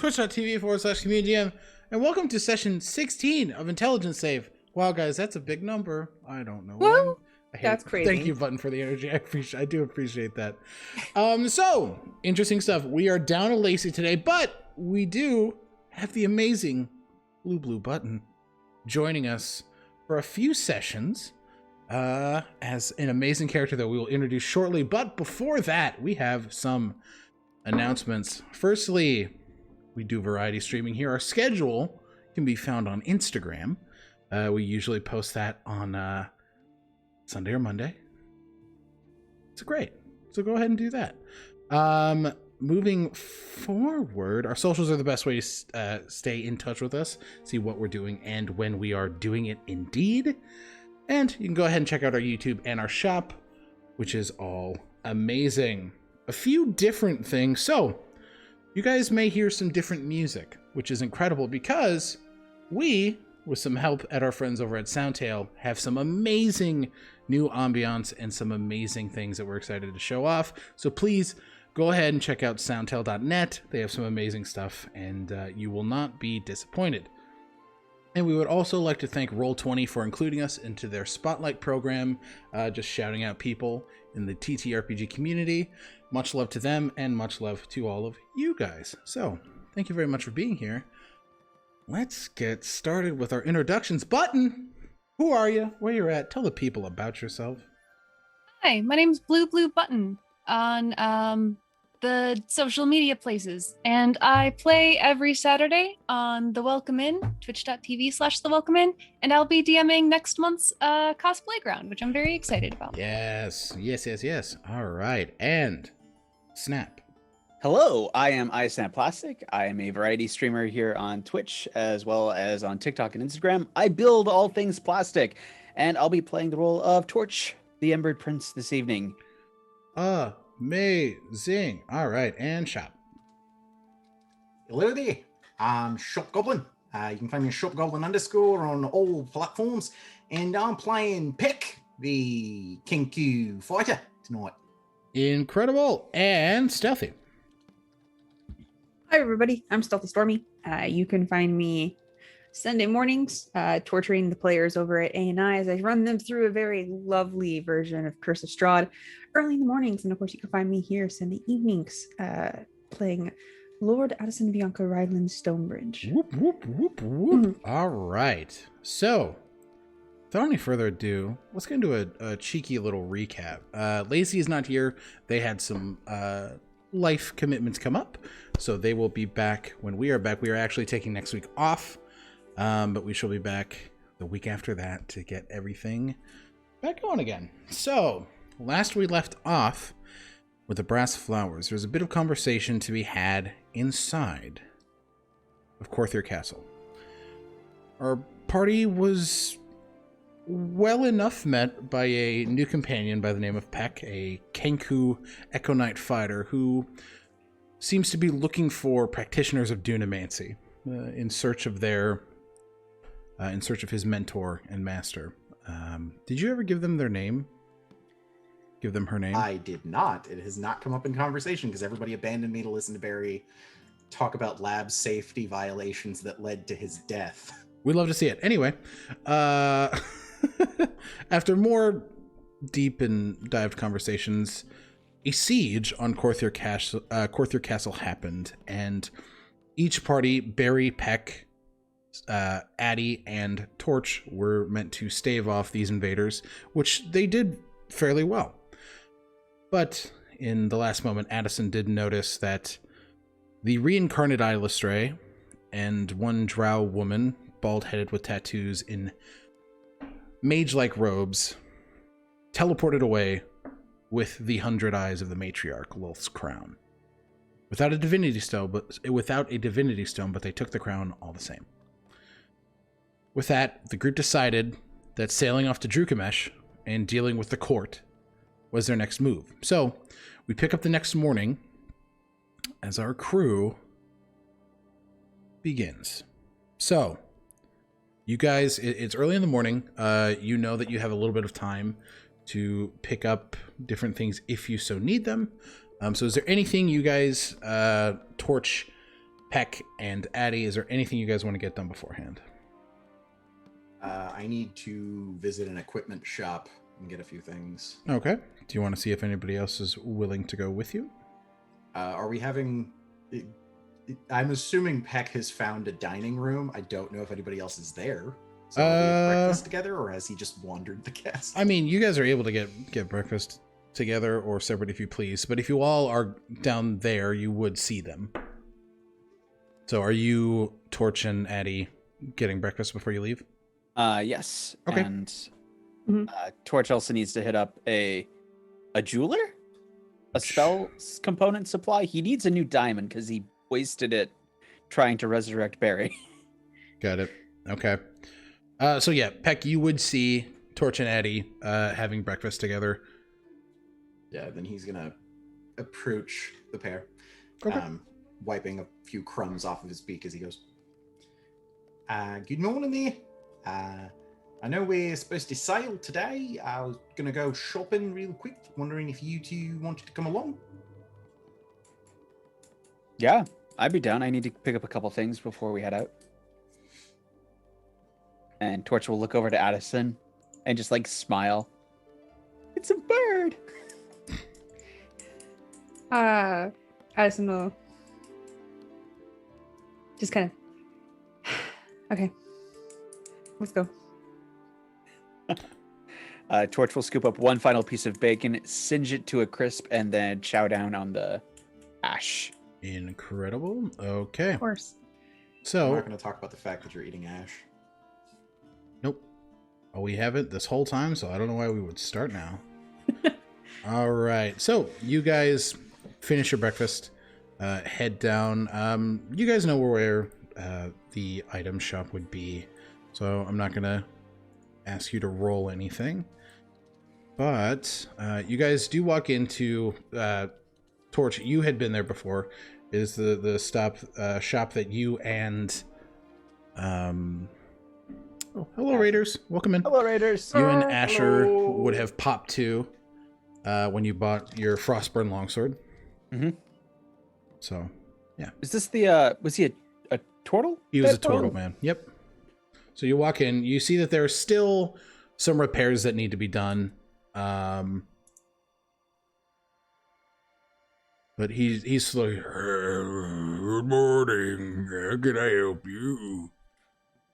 twitch.tv/CommuneGM, and welcome to session 16 of Intelligence Save. Wow, guys, that's a big number. I don't know. Woo! That's crazy. Thank you, Button, for the energy. I do appreciate that. So, interesting stuff. We are down to Lacey today, but we do have the amazing BlueBlueButton joining us for a few sessions as an amazing character that we will introduce shortly. But before that, we have some announcements. Firstly, we do variety streaming here. Our schedule can be found on Instagram. We usually post that on Sunday or Monday. It's great. So go ahead and do that. Moving forward, our socials are the best way to stay in touch with us, see what we're doing and when we are doing it indeed. And you can go ahead and check out our YouTube and our shop, which is all amazing. A few different things. So you guys may hear some different music, which is incredible because we, with some help at our friends over at Soundtail, have some amazing new ambiance and some amazing things that we're excited to show off. So please go ahead and check out soundtail.net. They have some amazing stuff, and you will not be disappointed. And we would also like to thank Roll20 for including us into their Spotlight program, just shouting out people in the TTRPG community. Much love to them, and much love to all of you guys. So, thank you very much for being here. Let's get started with our introductions. Button, who are you? Where you're at? Tell the people about yourself. Hi, my name's BlueBlueButton on the social media places, and I play every Saturday on The Welcome In, twitch.tv/The Welcome In, and I'll be DMing next month's cosplay ground, which I'm very excited about. Yes. All right, and Snap. Hello, I am iSnapPlastic. I am a variety streamer here on Twitch as well as on TikTok and Instagram. I build all things plastic, and I'll be playing the role of Torch, the Embered Prince, this evening. Amazing. All right, and Shop. Hello there, I'm Shop Goblin. You can find me at ShopGoblin_ on all platforms, and I'm playing Peck, the Kenku fighter, tonight. Incredible. And Stealthy. Hi everybody, I'm StealthyStormy. You can find me Sunday mornings torturing the players over at A&I as I run them through a very lovely version of Curse of Strahd early in the mornings. And of course you can find me here Sunday evenings playing Lord Addison, Bianca, Rylind, Stonebridge. Whoop, whoop, whoop, whoop. All right. So, without any further ado, let's get into a cheeky little recap. Lacey is not here. They had some life commitments come up, so they will be back when we are back. We are actually taking next week off, but we shall be back the week after that to get everything back going again. So, last we left off with the Brass Flowers. There's a bit of conversation to be had inside of Corthier Castle. Our party was well enough met by a new companion by the name of Peck, a Kenku Echo Knight fighter who seems to be looking for practitioners of Dunamancy in search of his mentor and master. Did you ever give them their name? Give them her name? I did not. It has not come up in conversation because everybody abandoned me to listen to Barry talk about lab safety violations that led to his death. We'd love to see it. Anyway, after more deep and dived conversations, a siege on Corthier Castle happened, and each party, Barry, Peck, Addie, and Torch, were meant to stave off these invaders, which they did fairly well. But in the last moment, Addison did notice that the reincarnate Illustrae and one drow woman, bald-headed with tattoos in mage-like robes, teleported away with the 100 eyes of the matriarch, Lulth's crown. Without a divinity stone, but they took the crown all the same. With that, the group decided that sailing off to Drukamesh and dealing with the court was their next move. So, we pick up the next morning as our crew begins. So, you guys, it's early in the morning. You know that you have a little bit of time to pick up different things if you so need them. So is there anything you guys, Torch, Peck and Addie, is there anything you guys want to get done beforehand? I need to visit an equipment shop and get a few things. Okay. Do you want to see if anybody else is willing to go with you? Are we having... I'm assuming Peck has found a dining room. I don't know if anybody else is there. So are we at breakfast together, or has he just wandered the guest? I mean, you guys are able to get breakfast together or separate if you please, but if you all are down there, you would see them. So are you, Torch and Addie, getting breakfast before you leave? Yes. Okay. And Torch also needs to hit up a jeweler? A spell component supply? He needs a new diamond because he wasted it trying to resurrect Barry. Got it. Okay. So yeah, Peck, you would see Torch and Addie having breakfast together. Yeah, then he's gonna approach the pair, Okay. wiping a few crumbs off of his beak as he goes, good morning there. I know we're supposed to sail today. I was gonna go shopping real quick, wondering if you two wanted to come along. Yeah, I'd be down. I need to pick up a couple things before we head out. And Torch will look over to Addison and just like smile. It's a bird. Addison will just kind of, okay, let's go. Torch will scoop up one final piece of bacon, singe it to a crisp, and then chow down on the ash. Incredible. Okay. Of course. I'm So, not gonna talk about the fact that you're eating ash. nope. Oh, we haven't this whole time, so I don't know why we would start now. All right. So, you guys finish your breakfast, head down. You guys know where the item shop would be, so I'm not going to ask you to roll anything. But you guys do walk into Torch. You had been there before. It is the shop that you and oh, hello Raiders, welcome in. Hello, Raiders. You and Asher would have popped to when you bought your Frostburn longsword. Mm-hmm. So yeah, Is this the was he a turtle? he was a turtle man. Yep. So you walk in, you see that there are still some repairs that need to be done. But he's like, good morning. How can I help you?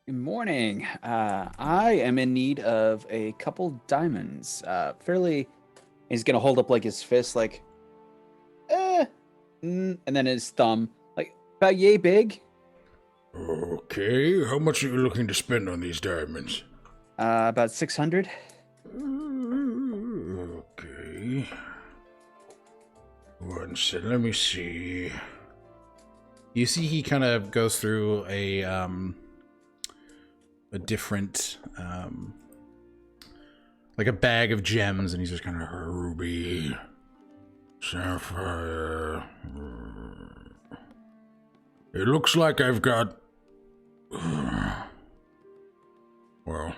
Good morning. I am in need of a couple diamonds. Fairly. He's gonna hold up like his fist, like, and then his thumb, like about yay big. Okay, how much are you looking to spend on these diamonds? About 600. Okay. One second, let me see. You see he kind of goes through a different, like a bag of gems, and he's just kind of ruby, sapphire. It looks like I've got, well,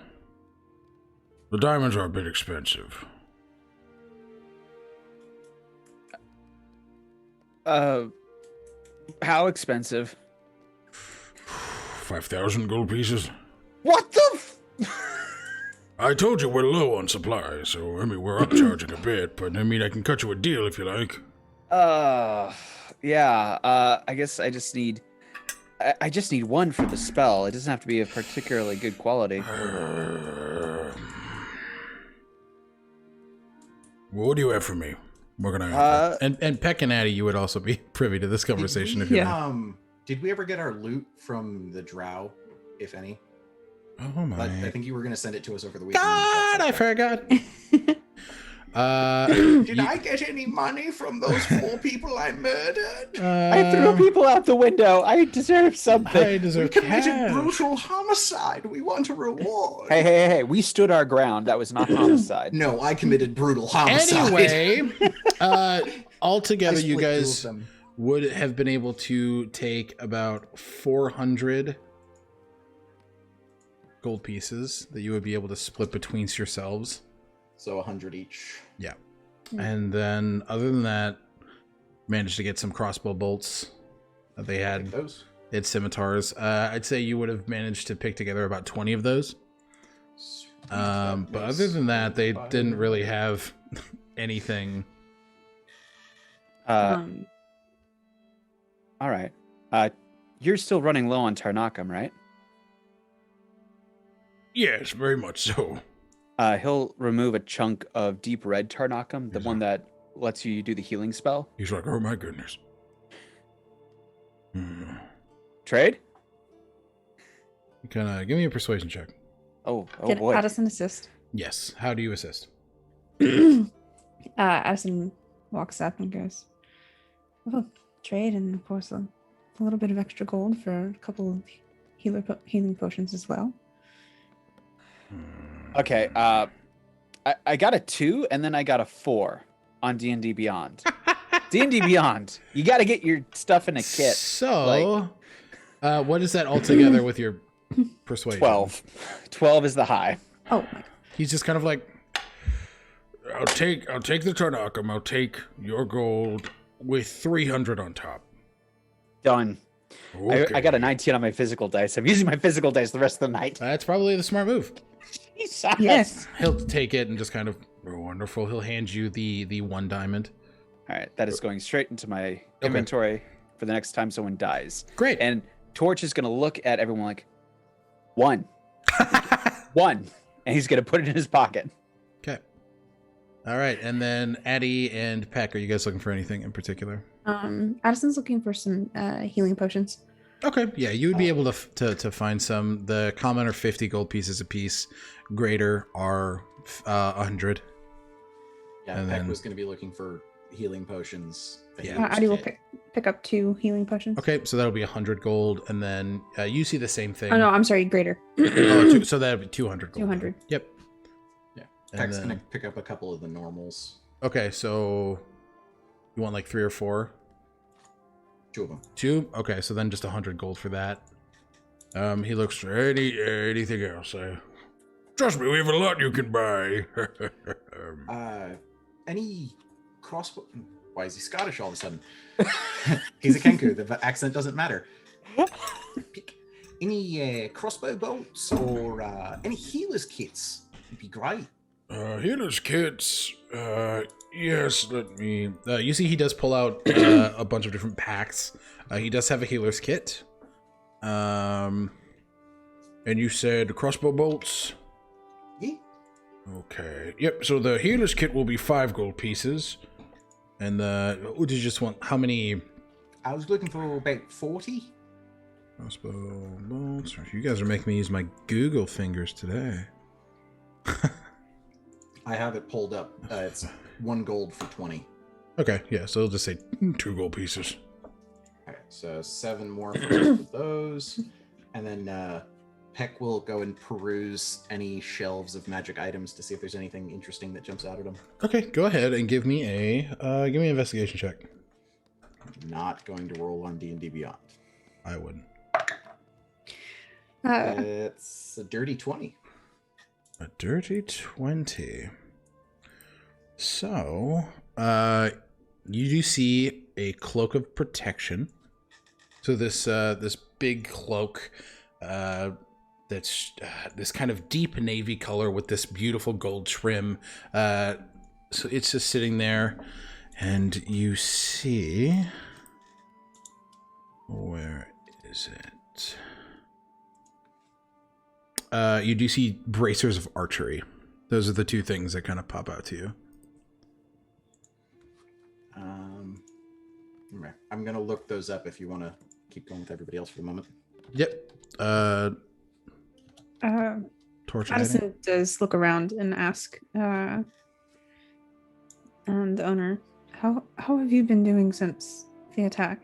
the diamonds are a bit expensive. How expensive? 5,000 gold pieces. What the? I told you we're low on supply, so I mean we're upcharging a bit, but I mean I can cut you a deal if you like. Yeah. I guess I just need one for the spell. It doesn't have to be of particularly good quality. What do you have for me? We're gonna offer. And Peck and Addie, you would also be privy to this conversation if you like. Did we ever get our loot from the drow, if any? Oh my! I think you were gonna send it to us over the weekend. God, I forgot. Did I get any money from those 4 people I murdered? I threw people out the window. I deserve something. I deserve We committed cash. brutal homicide. We want a reward. Hey! We stood our ground. That was not homicide. No, I committed brutal homicide. Anyway, altogether, you split 2 of guys them. would have been able to take about 400 gold pieces that you would be able to split between yourselves. So 100 each. Yeah. And then, other than that, managed to get some crossbow bolts that they Take had. those. It's scimitars. I'd say you would have managed to pick together about 20 of those. But other than that, they didn't really have anything. All right. You're still running low on Tarnakam, right? Yes, very much so. He'll remove a chunk of deep red Tarnakam, the one that lets you do the healing spell. He's like, oh my goodness. Trade? Can give me a persuasion check. Oh Can boy. Addison assist? Yes. How do you assist? Addison walks up and goes, "Oh, trade, and of course a little bit of extra gold for a couple of healing potions as well." Okay. I got a 2 and then I got a 4 on D&D Beyond. D&D Beyond. You got to get your stuff in a kit. So, what is that altogether with your persuasion? 12. 12 is the high. Oh my God. He's just kind of like, I'll take the Tarnakam. I'll take your gold with 300 on top. Done. Okay. I got a 19 on my physical dice. I'm using my physical dice the rest of the night. That's probably the smart move. Jesus. Yes. He'll take it and just kind of, oh, wonderful. He'll hand you the 1 diamond. All right, that is going straight into my inventory for the next time someone dies. Great. And Torch is going to look at everyone like, 1. 1. And he's going to put it in his pocket. Okay. All right. And then Addie and Peck, are you guys looking for anything in particular? Addison's looking for some healing potions. Okay. Yeah, you would be able to find some. The common are 50 gold pieces a piece. Greater are 100. Yeah, And Peck then- was going to be looking for healing potions. Yeah. Addie will pick up 2 healing potions. Okay, so that'll be 100 gold, and then you see the same thing. Oh no, I'm sorry, greater. So that'd be 200 gold. 200. Yep. Yeah, And Peck's then- going to pick up a couple of the normals. Okay, so you want like 3 or 4? 2 of them. 2? Okay, so then just 100 gold for that. He looks for anything else. Trust me, we have a lot you can buy. Any crossbow? Why is he Scottish all of a sudden? He's a Kenku. The accent doesn't matter. Any crossbow bolts or any healers kits would be great. Healer's kits. Yes, let me. You see, he does pull out a bunch of different packs. He does have a healer's kit. And you said crossbow bolts? Yeah. Okay. Yep. So the healer's kit will be 5 gold pieces. And did you just want how many? I was looking for about 40. Crossbow bolts. You guys are making me use my Google fingers today. I have it pulled up. It's 1 gold for 20. Okay. Yeah. So it'll just say 2 gold pieces. Okay, so 7 more for both of those. And then Peck will go and peruse any shelves of magic items to see if there's anything interesting that jumps out at him. Okay. Go ahead and give me an investigation check. I'm not going to roll on D&D Beyond. I wouldn't. It's a dirty 20. A dirty 20. So, you do see a cloak of protection. So this big cloak, that's this kind of deep navy color with this beautiful gold trim. So it's just sitting there, and you see, where is it? You do see bracers of archery. Those are the 2 things that kind of pop out to you. Right. I'm going to look those up if you want to keep going with everybody else for the moment. Yep. Torch. Addison does look around and ask the owner, how have you been doing since the attack?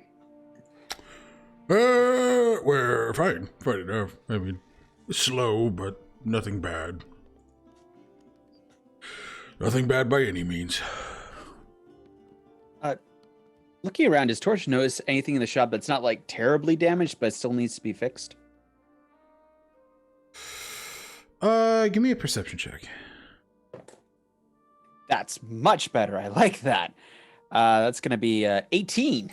We're fine enough. I mean, slow, but nothing bad. Nothing bad by any means. Looking around, does Torch notice anything in the shop that's not like terribly damaged, but still needs to be fixed? Give me a perception check. That's much better. I like that. That's going to be 18.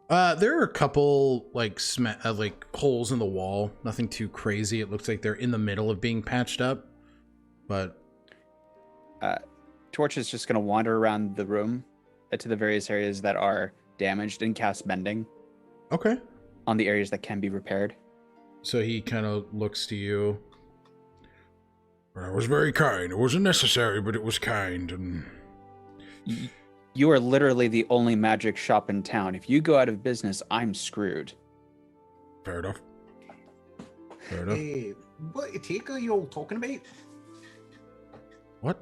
There are a couple like like holes in the wall. Nothing too crazy. It looks like they're in the middle of being patched up, but Torch is just going to wander around the room to the various areas that are damaged and cast mending okay. on the areas that can be repaired. So he kind of looks to you. It was very kind. It wasn't necessary, but it was kind. And You are literally the only magic shop in town. If you go out of business, I'm screwed. Fair enough. Fair enough. What attack are you all talking about? What?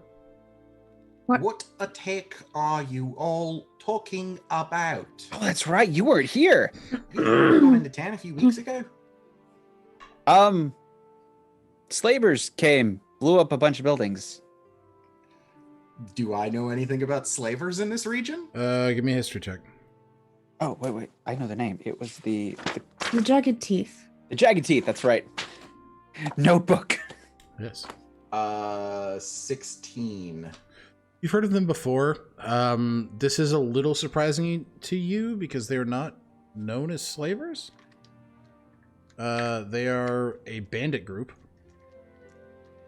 What attack are you all talking about? Oh, that's right. You weren't here. You got into town a few weeks ago. Slavers came, blew up a bunch of buildings. Do I know anything about slavers in this region? Give me a history check. Oh, wait. I know the name. It was the jagged teeth. The Jagged Teeth. That's right. Notebook. Yes. 16. You've heard of them before. This is a little surprising to you because they're not known as slavers. They are a bandit group,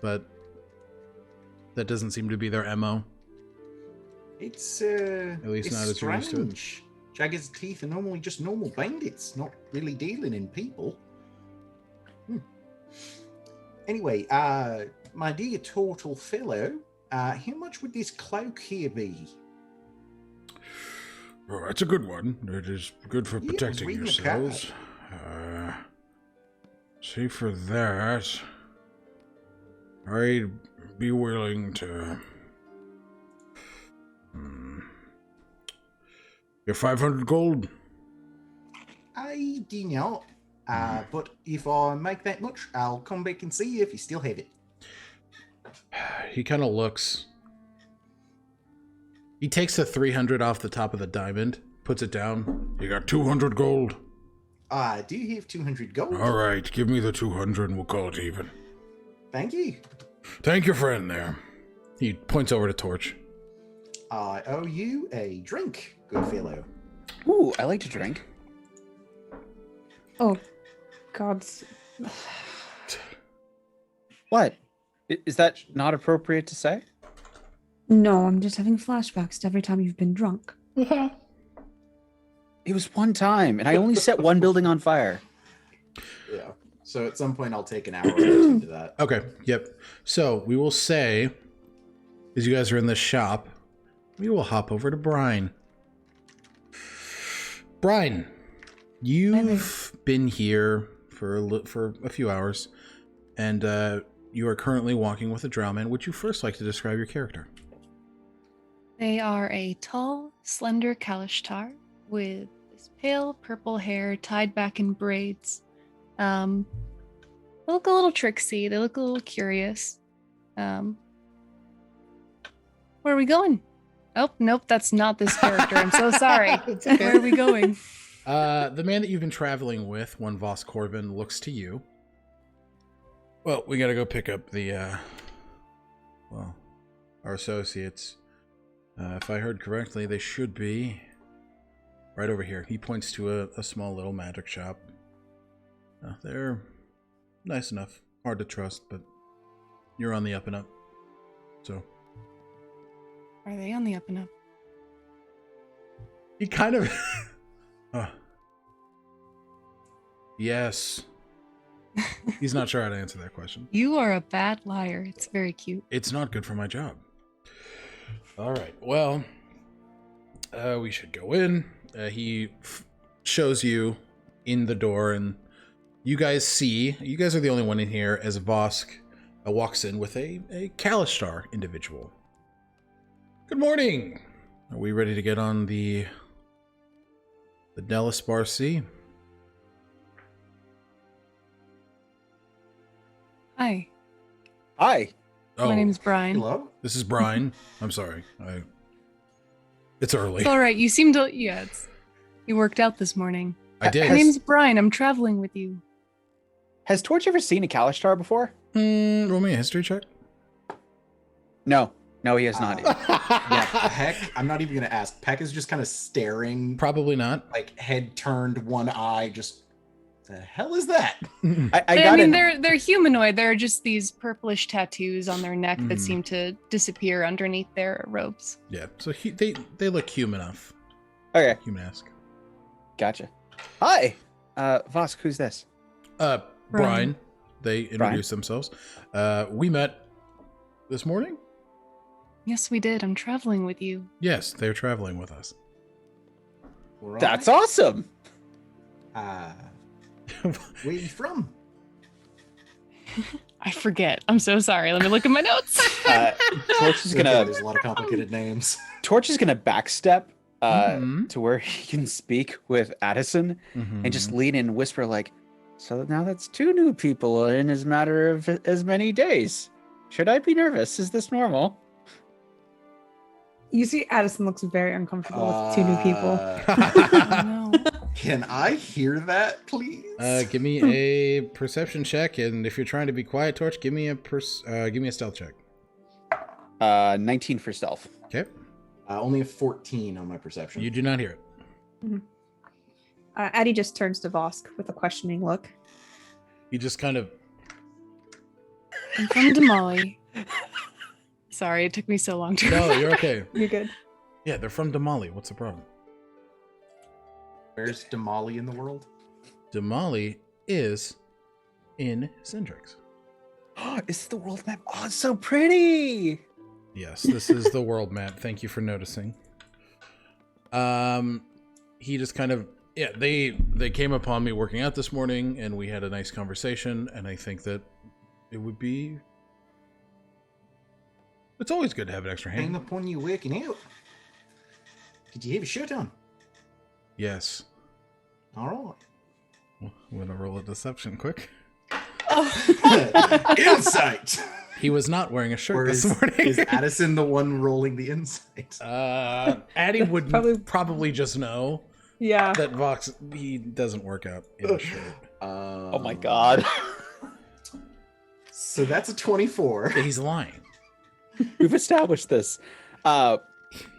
but that doesn't seem to be their MO. It's at least not as you're used to it. Jagged Teeth are normally just normal bandits, not really dealing in people. Anyway, my dear turtle fellow, how much would this cloak here be? Oh, that's a good one. It is good for Yeah, I was protecting reading the yourselves. See, for that, I'd be willing to... You're 500 gold. I do not. But if I make that much, I'll come back and see you if you still have it. He kind of looks. He takes the 300 off the top of the diamond, puts it down. You got 200 gold. I do have 200 gold. All right, give me the 200 and we'll call it even. Thank you. Thank your friend there. He points over to Torch. I owe you a drink, good fellow. Ooh, I like to drink. Oh, God's. What? Is that not appropriate to say? No, I'm just having flashbacks to every time you've been drunk. It was one time, and I only set one building on fire. Yeah. So at some point, I'll take an hour or two into that. Okay, yep. So we will say, as you guys are in this shop, we will hop over to Brine. Brine, you've been here for a few hours, and you are currently walking with a drow man. Would you first like to describe your character? They are a tall, slender Kalishtar with this pale purple hair tied back in braids. They look a little tricksy. They look a little curious. Where are we going? Oh, nope, that's not this character. I'm so sorry. Okay. Where are we going? The man that you've been traveling with, one Voss Corbin, looks to you. Well, we gotta go pick up the, our associates. If I heard correctly, they should be right over here. He points to a small little magic shop. They're nice enough. Hard to trust, but you're on the up and up. So. Are they on the up and up? He kind of... Yes. He's not sure how to answer that question. You are a bad liar. It's very cute. It's not good for my job. All right. Well, we should go in. He shows you in the door, and you guys are the only one in here as Vosk walks in with a Kalishtar individual. Good morning. Are we ready to get on the Delaspar Sea? Hi. Hi. Oh, My name's Brine. Hello? this is Brine. I'm sorry. It's early. It's all right. You seem to... Yeah, you worked out this morning. I did. My name's Brine. I'm traveling with you. Has Torch ever seen a Kalishtar before? Roll me a history check. No, he has not. Yeah, Peck. I'm not even gonna ask. Peck is just kind of staring, Probably not. like head turned, one eye. Just the hell is that? I mean, they're humanoid. There are just these purplish tattoos on their neck that Mhm. seem to disappear underneath their robes. Yeah, so they look human enough. Okay, Human-esque. gotcha. Hi, Vosk. Who's this? Brine. They introduced themselves. We met this morning? Yes, we did. I'm traveling with you. Yes, they're traveling with us. Right. That's awesome. Where you from? I forget. I'm so sorry. Let me look at my notes. Torch is Okay, gonna There's a lot of complicated names. backstep Mhm. to where he can speak with Addison and just lean in and whisper like, "So now that's 2 new people in as matter of as many days. Should I be nervous? Is this normal?" You see, Addison looks very uncomfortable with 2 new people. Oh, no. Can I hear that, please? Give me a perception check, and if you're trying to be quiet, Torch, give me a stealth check. 19 for stealth. Okay. Only a 14 on my perception. You do not hear it. Addie just turns to Vosk with a questioning look. You just kind of I'm from Damali. Sorry, it took me so long to. no, you're okay. You're good. Yeah, they're from Damali. What's the problem? Where's Damali in the world? Damali is in Cindrix. Is the world map? Oh, it's so pretty. Yes, this is the world map. Thank you for noticing. He just kind of they came upon me working out this morning, and we had a nice conversation. And I think that it would be. It's always good to have an extra Came hand. upon you working out. Did you have a shirt on? Yes. All Well, I'm gonna roll a deception quick. right. Insight. He was not wearing a Or shirt is, this morning. is Addison the one rolling the insight? Addie would probably just know Yeah. that Vox he doesn't work out in a shirt. Oh my god. So that's a 24. He's lying. We've established this. He I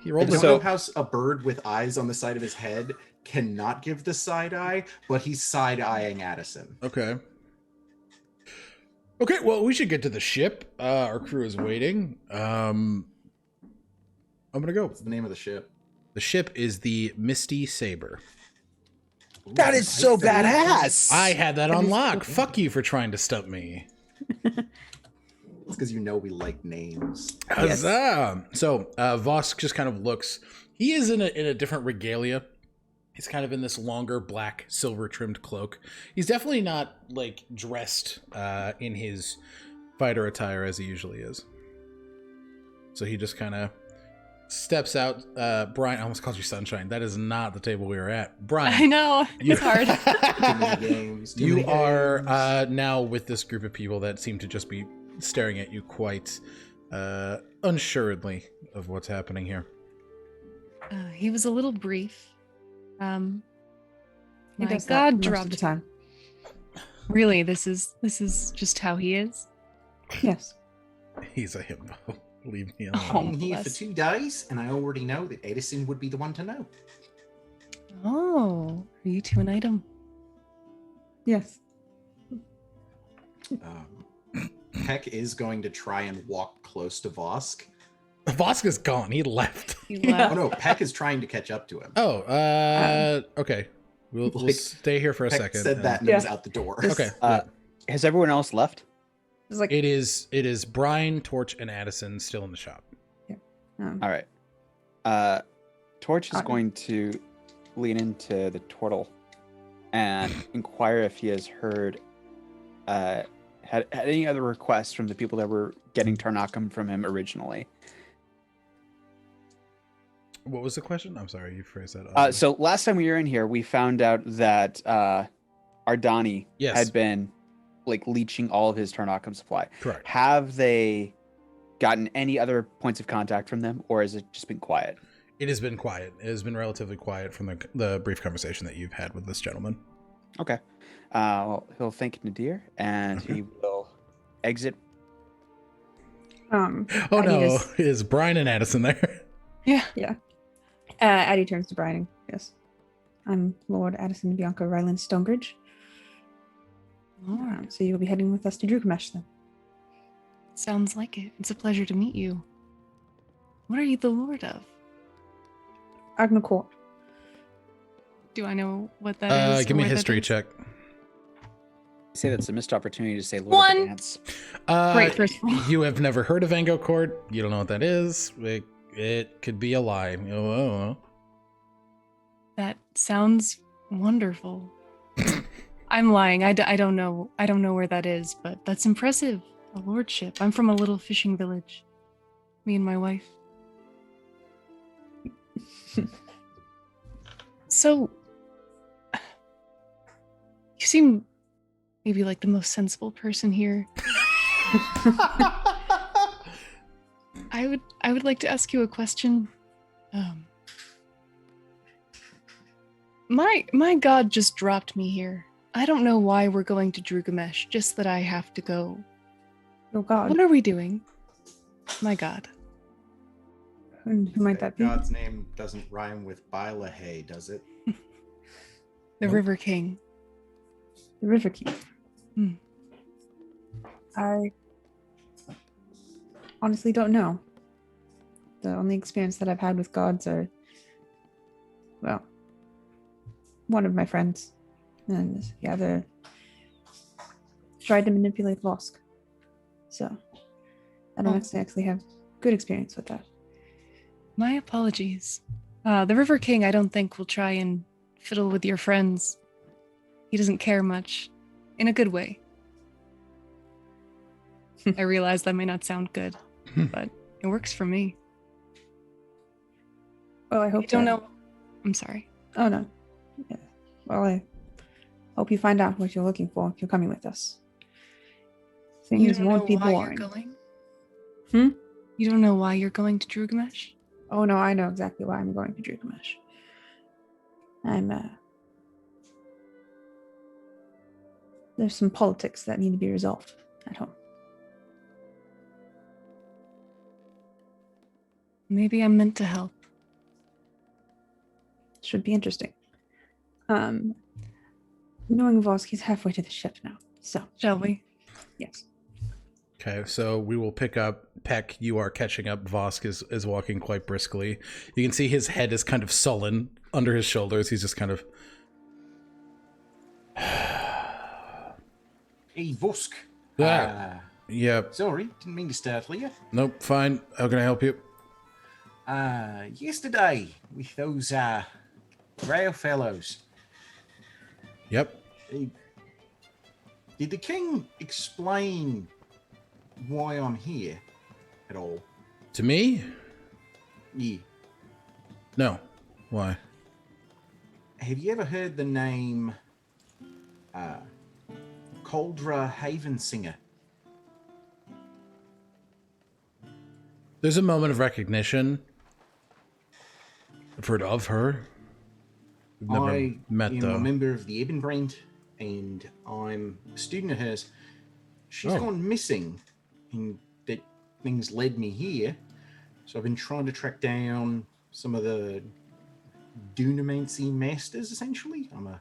rolled don't a know how a bird with eyes on the side of his head cannot give the side eye, but he's side-eyeing Addison. Okay. Okay, well, we should get to the ship. Our crew is waiting. I'm gonna go. What's the name of the ship? The ship is the Misty Saber. Ooh, That is so badass. I had that on is lock. cool. Fuck you for trying to stump me. It's because you know we like names. Yes. Huzzah! So Vosk just kind of looks. He is in a different regalia. He's kind of in this longer black silver trimmed cloak. He's definitely not like dressed in his fighter attire as he usually is. So he just kind of steps out. Brine, I almost called you Sunshine. That is not the table we were at. Brine, I know. It's hard. Too many games. Too you many are games. now with this group of people that seem to just be staring at you quite unsuredly of what's happening here. He was a little brief. He My does that God most of the dropped. time. Really, this is just how he is. Yes. He's a himbo. Leave me Oh. alone. I'm here for bless. 2 days, and I already know that Addison would be the one to know. Oh, are you two an item? Yes. Peck is going to try and walk close to Vosk. Vosk is gone. He left. He Yeah. Oh left. no, Peck is trying to catch up to him. Oh, okay. We'll Like, stay here for a Peck second. said and- that and Yeah. was out the door. Okay. Has everyone else left? It's like It is Brine, Torch, and Addison still in the shop. All right. Torch is Alright. going to lean into the turtle and inquire if he has heard had any other requests from the people that were getting Tarnakum from him originally. What was the question? I'm sorry, you phrased that. So last time we were in here, we found out that Ardani Yes. had been like leeching all of his Tarnakum supply. Correct. Have they gotten any other points of contact from them, or has it just been quiet? It has been quiet. It has been relatively quiet from the brief conversation that you've had with this gentleman. Okay. Well, he'll thank Nadir, and he will exit. Oh Addie no, just- is Brine and Addison there? Yeah. Yeah. Addie turns to Brine and goes, I'm Lord Addison Bianca Rylind Stonebridge. Lord. So you'll be heading with us to Drugamesh then. Sounds like it. It's a pleasure to meet you. What are you the lord of? Agna Court. Do I know what that is? Give me a or where that history is? check. Say that's a missed opportunity to say Lord One. of the Dance. Great, first of all. You have never heard of Ango Court. You don't know what that is. It could be a lie. Oh. That sounds wonderful. I'm lying. I don't know. I don't know where that is, but that's impressive. A lordship. I'm from a little fishing village. Me and my wife. So, you seem maybe like the most sensible person here. I would like to ask you a question. My god just dropped me here. I don't know why we're going to Drugamesh, just that I have to go. Oh God. What are we doing? My god. Who might that be? God's name doesn't rhyme with Bilahay, does it? The Nope. River King. The River King. Hmm. I honestly don't know. The only experience that I've had with gods are, well, one of my friends, and the other tried to manipulate Vosk. So I don't actually have good experience with that. My apologies. The River King, I don't think will try and fiddle with your friends. He doesn't care much. In a good way. I realize that may not sound good, but it works for me. Well, I hope I don't that- know. I'm sorry. Oh no. Yeah. Well, I hope you find out what you're looking for if you're coming with us. Things won't be boring. Going? Hmm? You don't know why you're going to Drugamesh? Oh no, I know exactly why I'm going to Drugamesh. There's some politics that need to be resolved at home. Maybe I'm meant to help. Should be interesting. Knowing Vosk, he's halfway to the ship now. So, Shall we? yes. Okay, so we will pick up Peck. You are catching up. Vosk is walking quite briskly. You can see his head is kind of sullen under his shoulders. He's just kind of... Hey, Vosk. Yep. Sorry, didn't mean to startle you. Nope, fine. How can I help you? Yesterday, with those, rail fellows, Yep. did the king explain why I'm here at all? To me? Yeah. No. Why? Have you ever heard the name, Cauldra Havensinger? There's a moment of recognition. I've heard of her. We've never I met, am though. a member of the Ebonbrand, and I'm a student of hers. She's Oh. gone missing, and that things led me here. So I've been trying to track down some of the Dunamancy masters, essentially. I'm a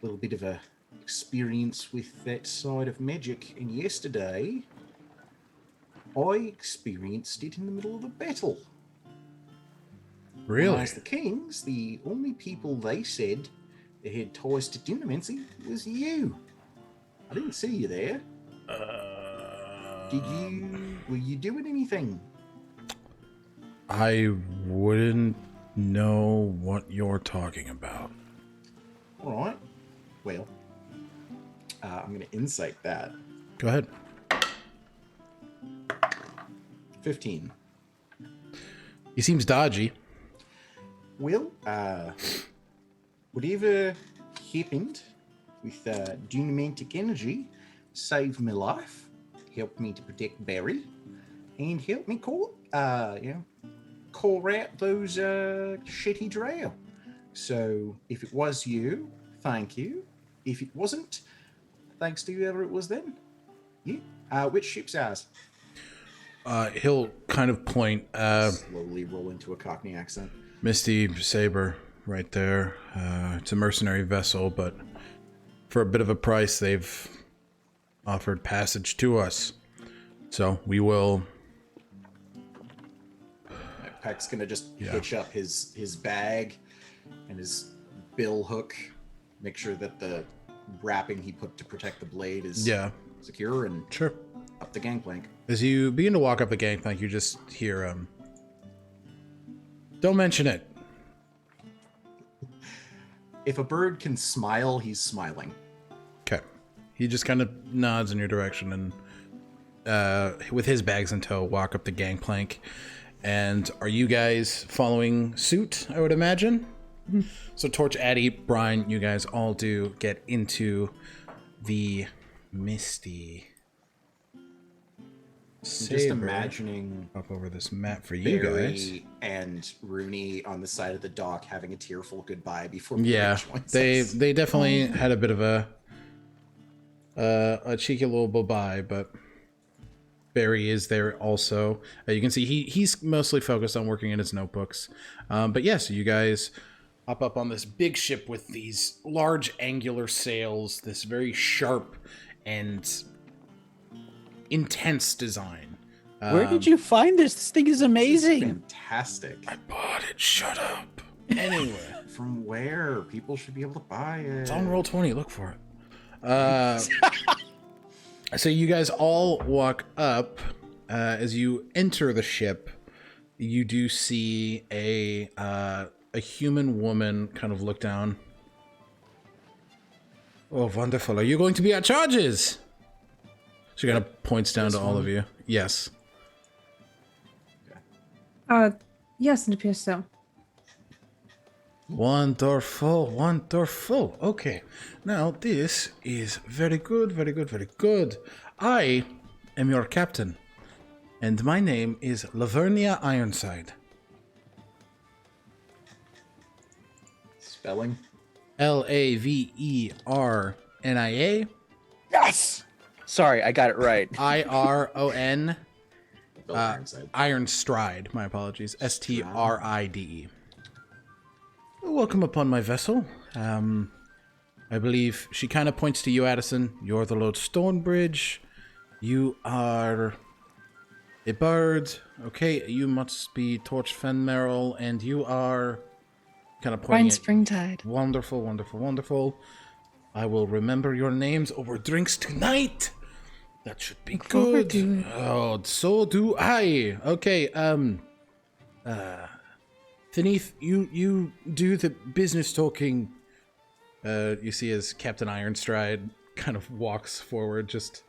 little bit of a experience with that side of magic, and yesterday I experienced it in the middle of a battle. When I Really? asked the kings, the only people they said that had ties to Dunamancy was you. I didn't see you there. Were you doing anything? I wouldn't know what you're talking about. All right. Well, I'm going to insight that. Go ahead. 15. He seems dodgy. Well, whatever happened with Dunamantic energy saved my life, helped me to protect Barry, and helped me call out those shitty drow. So if it was you, thank you. If it wasn't, thanks to whoever it was then. Yeah. Which ship's ours? He'll kind of point. Slowly roll into a Cockney accent. Misty Saber, right there. It's a mercenary vessel, but for a bit of a price, they've offered passage to us. So we will. Peck's gonna just hitch up his bag and his bill hook, make sure that the wrapping he put to protect the blade is secure, and sure. Up the gangplank. As you begin to walk up the gangplank, you just hear, don't mention it. If a bird can smile, he's smiling. Okay. He just kind of nods in your direction and, with his bags in tow, walk up the gangplank. And are you guys following suit, I would imagine? Mm-hmm. So Torch, Addie, Brine, you guys all do get into the Misty Saber. Just imagining up over this map for you guys. And Rooney on the side of the dock having a tearful goodbye before they definitely had a bit of a cheeky little bye-bye, but Barry is there also. You can see he's mostly focused on working in his notebooks. But yes, you guys hop up on this big ship with these large angular sails, this very sharp and intense design. Where did you find this? This thing is amazing. Fantastic. I bought it. Shut up. Anyway. From where? People should be able to buy it. It's on Roll20. Look for it. So you guys all walk up. As you enter the ship, you do see a human woman kind of look down. Oh, wonderful. Are you going to be at charges? She kind of points down to all of you. Yes. Yes, it appears so. Wonderful, wonderful. Okay. Now, this is very good, very good, very good. I am your captain, and my name is Lavernia Ironside. Spelling? Lavernia. Yes! Sorry, I got it right. Iron. Ironstride. My apologies. Stride. Welcome upon my vessel. I believe she kind of points to you, Addison. You're the Lord Stonebridge. You are a bird. Okay, you must be Torch Fenmarel, and you are kind of pointing Brine Springtide. Wonderful, wonderful, wonderful. I will remember your names over drinks tonight. That should be good. Oh, so do I. Okay, Thaneeth, you do the business talking. You see as Captain Ironstride kind of walks forward, just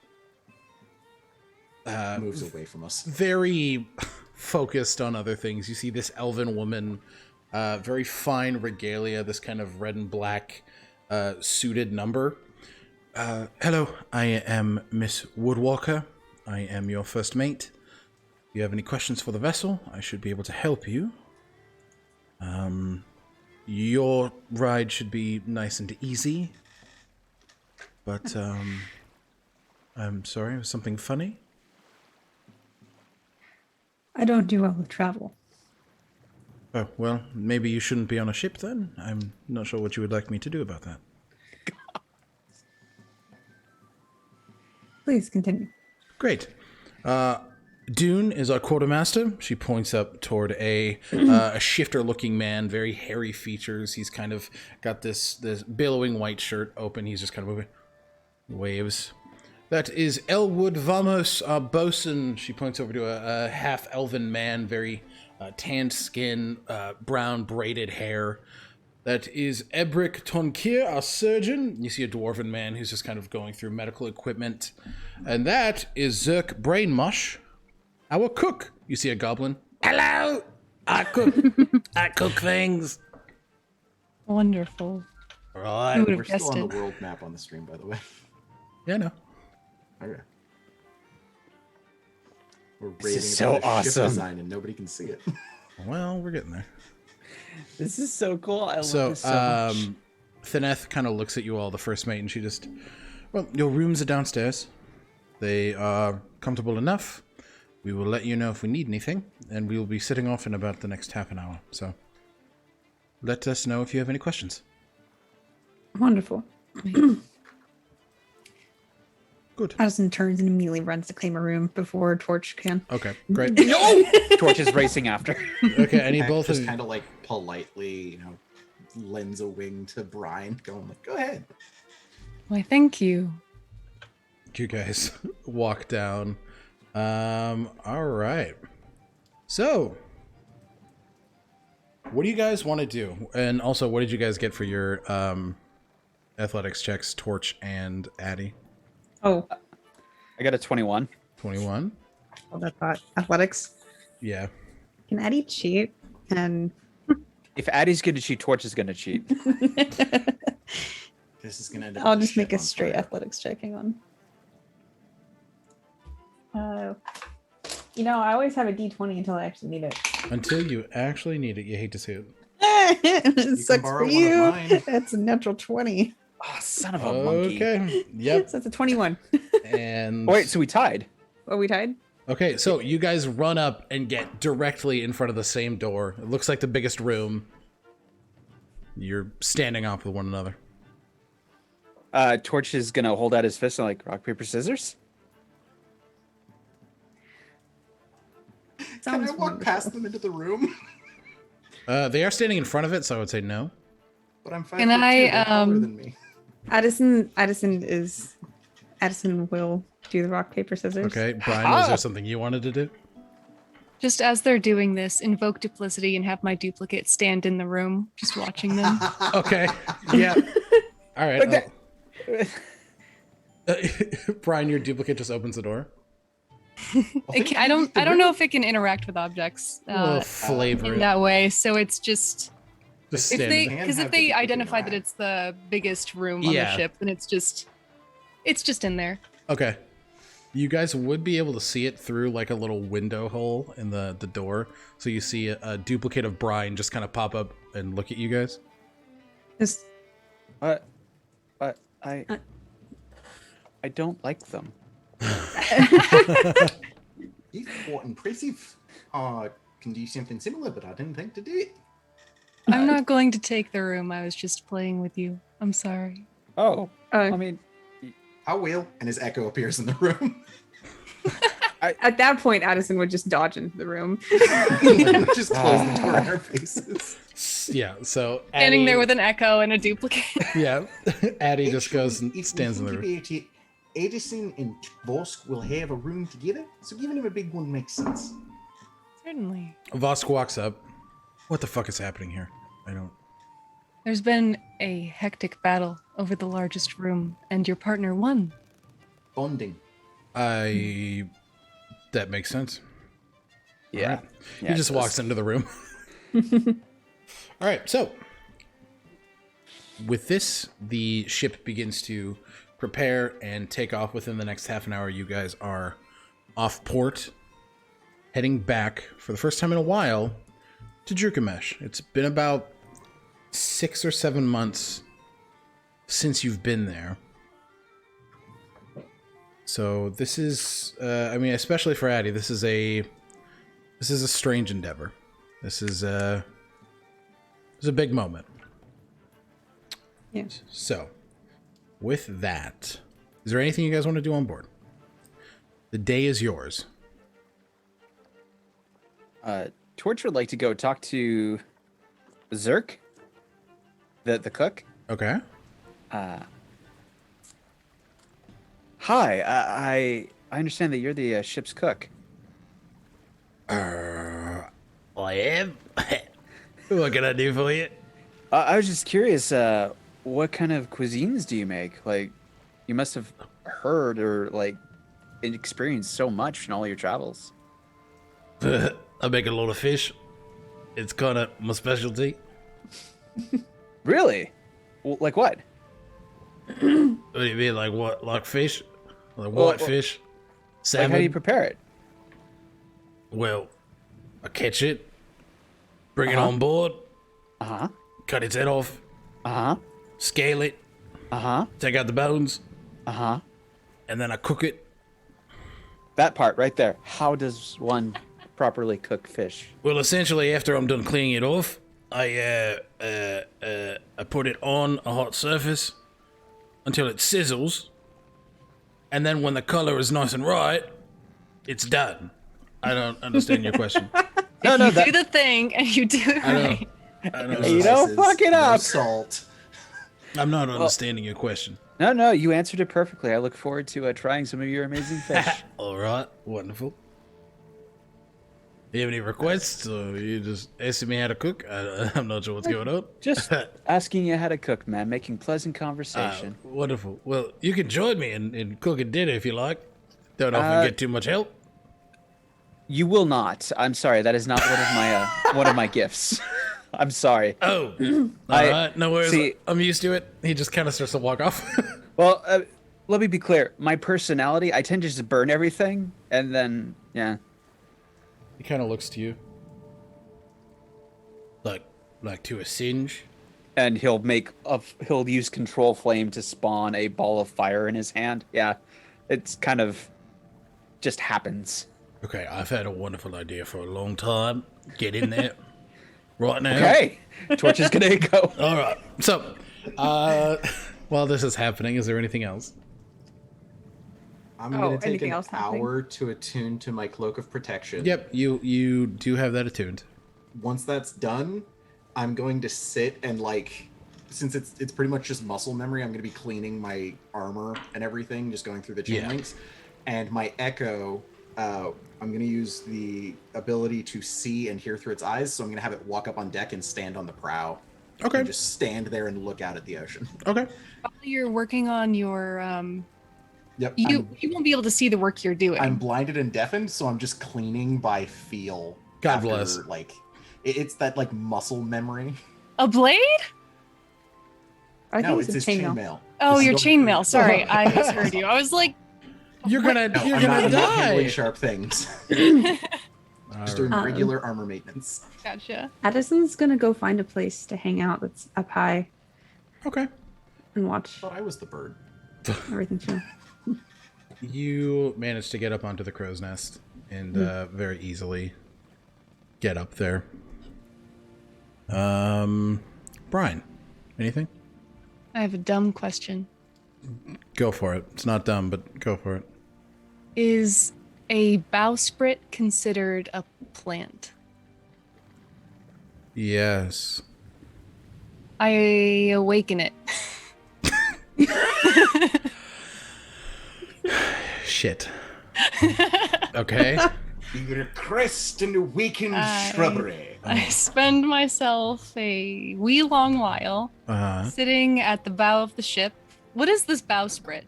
moves away from us. Very focused on other things. You see this elven woman, very fine regalia, this kind of red and black suited number. Hello, I am Miss Woodwalker. I am your first mate. If you have any questions for the vessel, I should be able to help you. Your ride should be nice and easy. But, I'm sorry, was something funny? I don't do well with travel. Oh, well, maybe you shouldn't be on a ship then. I'm not sure what you would like me to do about that. Please continue. Great. Dune is our quartermaster. She points up toward a shifter-looking man, very hairy features. He's kind of got this billowing white shirt open. He's just kind of waves. That is Elwood Vamos, our bosun. She points over to a half-elven man, very tanned skin, brown braided hair. That is Ebrick Tonkir, our surgeon. You see a dwarven man who's just kind of going through medical equipment. And that is Zerk Brainmush, our cook. You see a goblin. Hello! I cook. I cook things. Wonderful. Right. Who would have We're guessed still on it? the world map on the stream, by the way. Yeah, no. Okay. We're This raving is so about a ship awesome. design and nobody can see it. Well, we're getting there. This is so cool. I love So, this so much. Thaneth kind of looks at you all, the first mate, and she just, well, your rooms are downstairs. They are comfortable enough. we will let you know if we need anything, and we will be sitting off in about the next half an hour. So let us know if you have any questions. Wonderful. Good. Addison turns and immediately runs to claim a room before Torch can. Okay, great. No! Torch is racing after. Okay, I need Peck both of just you. kind of like politely, lends a wing to Brine, going like, "Go ahead." Why, thank you. You guys walk down. All right. So, what do you guys want to do? And also, what did you guys get for your athletics checks, Torch and Addie? Oh, I got a 21. 21? hold that thought. Athletics. Yeah. Can Addie cheat? And If Addie's going to cheat, Torch is going to cheat. This is gonna end up I'll with just make ship a on straight fire. athletics check. Hang on. I always have a D20 until I actually need it. Until you actually need it, you hate to see it. It can sucks borrow for one of you. mine. It's a natural 20. Oh, son of a monkey. Okay. Yep. So it's a 21. And Oh, wait, so we tied. Are we tied? okay, so you guys run up and get directly in front of the same door. It looks like the biggest room. You're standing off with one another. Torch is going to hold out his fist and like, rock, paper, scissors? Can Sounds I walk wonderful. past them into the room? They are standing in front of it, so I would say no. But I'm 5'2", Can I, they're taller than me. Addison will do the rock, paper, scissors. Okay, Brian, was there something you wanted to do? Just as they're doing this, invoke duplicity and have my duplicate stand in the room, just watching them. Okay, yeah. All right. Like Brian, your duplicate just opens the door. I don't know if it can interact with objects A little flavor. in that way. So it's just Just if they standing. because if they identify that it's the biggest room on Yeah. the ship, then it's just in there. Okay. You guys would be able to see it through like a little window hole in the door. So you see a duplicate of Brian just kind of pop up and look at you guys. Just- But I don't like them. You've quite impressive. Can do something similar, but I didn't think to do it. I'm not going to take the room. I was just playing with you. I'm sorry. Oh, I mean, I will. And his echo appears in the room. At that point, Addison would just dodge into the room. Just close the door in our faces. Yeah, so Standing Addie- there with an echo and a duplicate. Yeah, Addie just goes and If stands in we the room. think about it, Addison and Vosk will have a room together, so giving him a big one makes sense. Certainly. Vosk walks up. What the fuck is happening here? I don't. There's been a hectic battle over the largest room, and your partner won. Bonding. That makes sense. yeah. Alright. Yeah, He just it walks does. into the room. All right, so with this, the ship begins to prepare and take off. Within the next half an hour, you guys are off port, heading back for the first time in a while to Drukamesh. It's been about 6 or 7 months since you've been there. So this is, especially for Addie, this is a strange endeavor. This is a big moment. Yeah. So, with that, is there anything you guys want to do on board? The day is yours. Torch would like to go talk to Zerk, the cook. Okay. Hi, I understand that you're the ship's cook. I am. What can I do for you? I was just curious, what kind of cuisines do you make? Like, you must have heard or like experienced so much in all your travels. I make a lot of fish. It's kind of my specialty. Really? Well, like what? What do you mean, like what? Like fish? Like Well, whitefish? Salmon? Like, how do you prepare it? Well, I catch it, bring it Uh-huh. on board, Uh-huh. cut its head off, Uh-huh. scale it, Uh-huh. take out the bones, Uh-huh. and then I cook it. that part right there. How does one properly cook fish? Well, essentially, after I'm done cleaning it off, I put it on a hot surface until it sizzles, and then when the color is nice and right, it's done. I don't understand your question. If you do the thing and you do it right. I don't You don't fuck it No up. salt. I'm not understanding your question. No, you answered it perfectly. I look forward to trying some of your amazing fish. All right, wonderful. You have any requests, or you just asking me how to cook? I'm not sure what's going on. Just asking you how to cook, man. Making pleasant conversation. Wonderful. Well, you can join me in cooking dinner if you like. Don't often get too much help. You will not. I'm sorry. That is not one of my gifts. I'm sorry. Oh, all right. No worries. See- I'm used to it. He just kind of starts to walk off. Well, let me be clear. My personality, I tend to just burn everything, and then yeah. He kind of looks to you, like to a singe. And he'll use control flame to spawn a ball of fire in his hand. Yeah, it's kind of just happens. Okay, I've had a wonderful idea for a long time. Get in there right now. Okay, torch is gonna go. All right. So, while this is happening, is there anything else? I'm going to take anything an else happening? hour to attune to my Cloak of Protection. Yep, you do have that attuned. Once that's done, I'm going to sit and since it's pretty much just muscle memory, I'm going to be cleaning my armor and everything, just going through the chain links. And my echo, I'm going to use the ability to see and hear through its eyes, so I'm going to have it walk up on deck and stand on the prow. Okay. And just stand there and look out at the ocean. Okay. While you're working on your Yep. you won't be able to see the work you're doing. I'm blinded and deafened, so I'm just cleaning by feel. God bless. It's that muscle memory. A blade? I No, think it's his chainmail. chainmail. Oh, This your is- chainmail. Sorry, I misheard you. I was like, You're gonna No, you're I'm gonna not handling die. sharp things. All Just doing right. regular armor maintenance. gotcha. Addison's gonna go find a place to hang out that's up high Okay. and watch I thought I was the bird. everything too. You managed to get up onto the crow's nest and very easily get up there. Brine, anything? I have a dumb question. Go for it. It's not dumb, but go for it. Is a bowsprit considered a plant? Yes. I awaken it. Shit. Okay. You're a crest and a weakened shrubbery. I spend myself a wee long while sitting at the bow of the ship. What is this bowsprit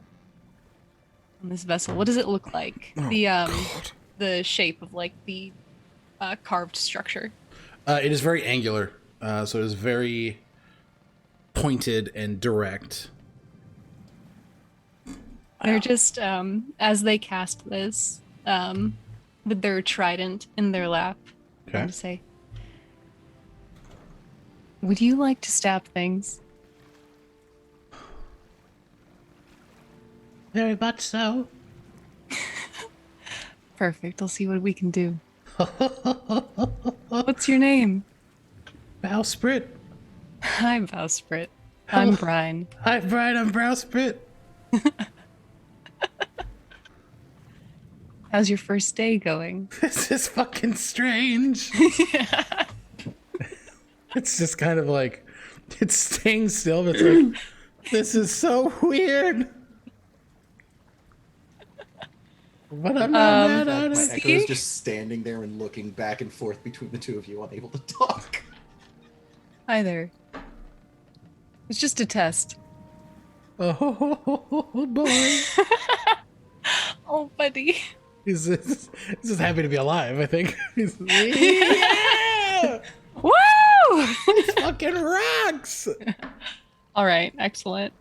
on this vessel? What does it look like? The shape of the carved structure. It is very angular, so it is very pointed and direct. They're just as they cast this with their trident in their lap. Okay. And say, "Would you like to stab things?" Very much so. Perfect. I'll see what we can do. What's your name? Bowsprit. Hi, Bowsprit. I'm Brine. Hi, Brine. I'm Bowsprit. How's your first day going? This is fucking strange. It's just kind of it's staying still, but it's like, this is so weird. But I'm not mad at My it. echo is just standing there and looking back and forth between the two of you, unable to talk. Hi there. It's just a test. Oh, boy. Oh, buddy. He's just happy to be alive, I think. Yeah! Woo! He fucking rocks! All right. Excellent.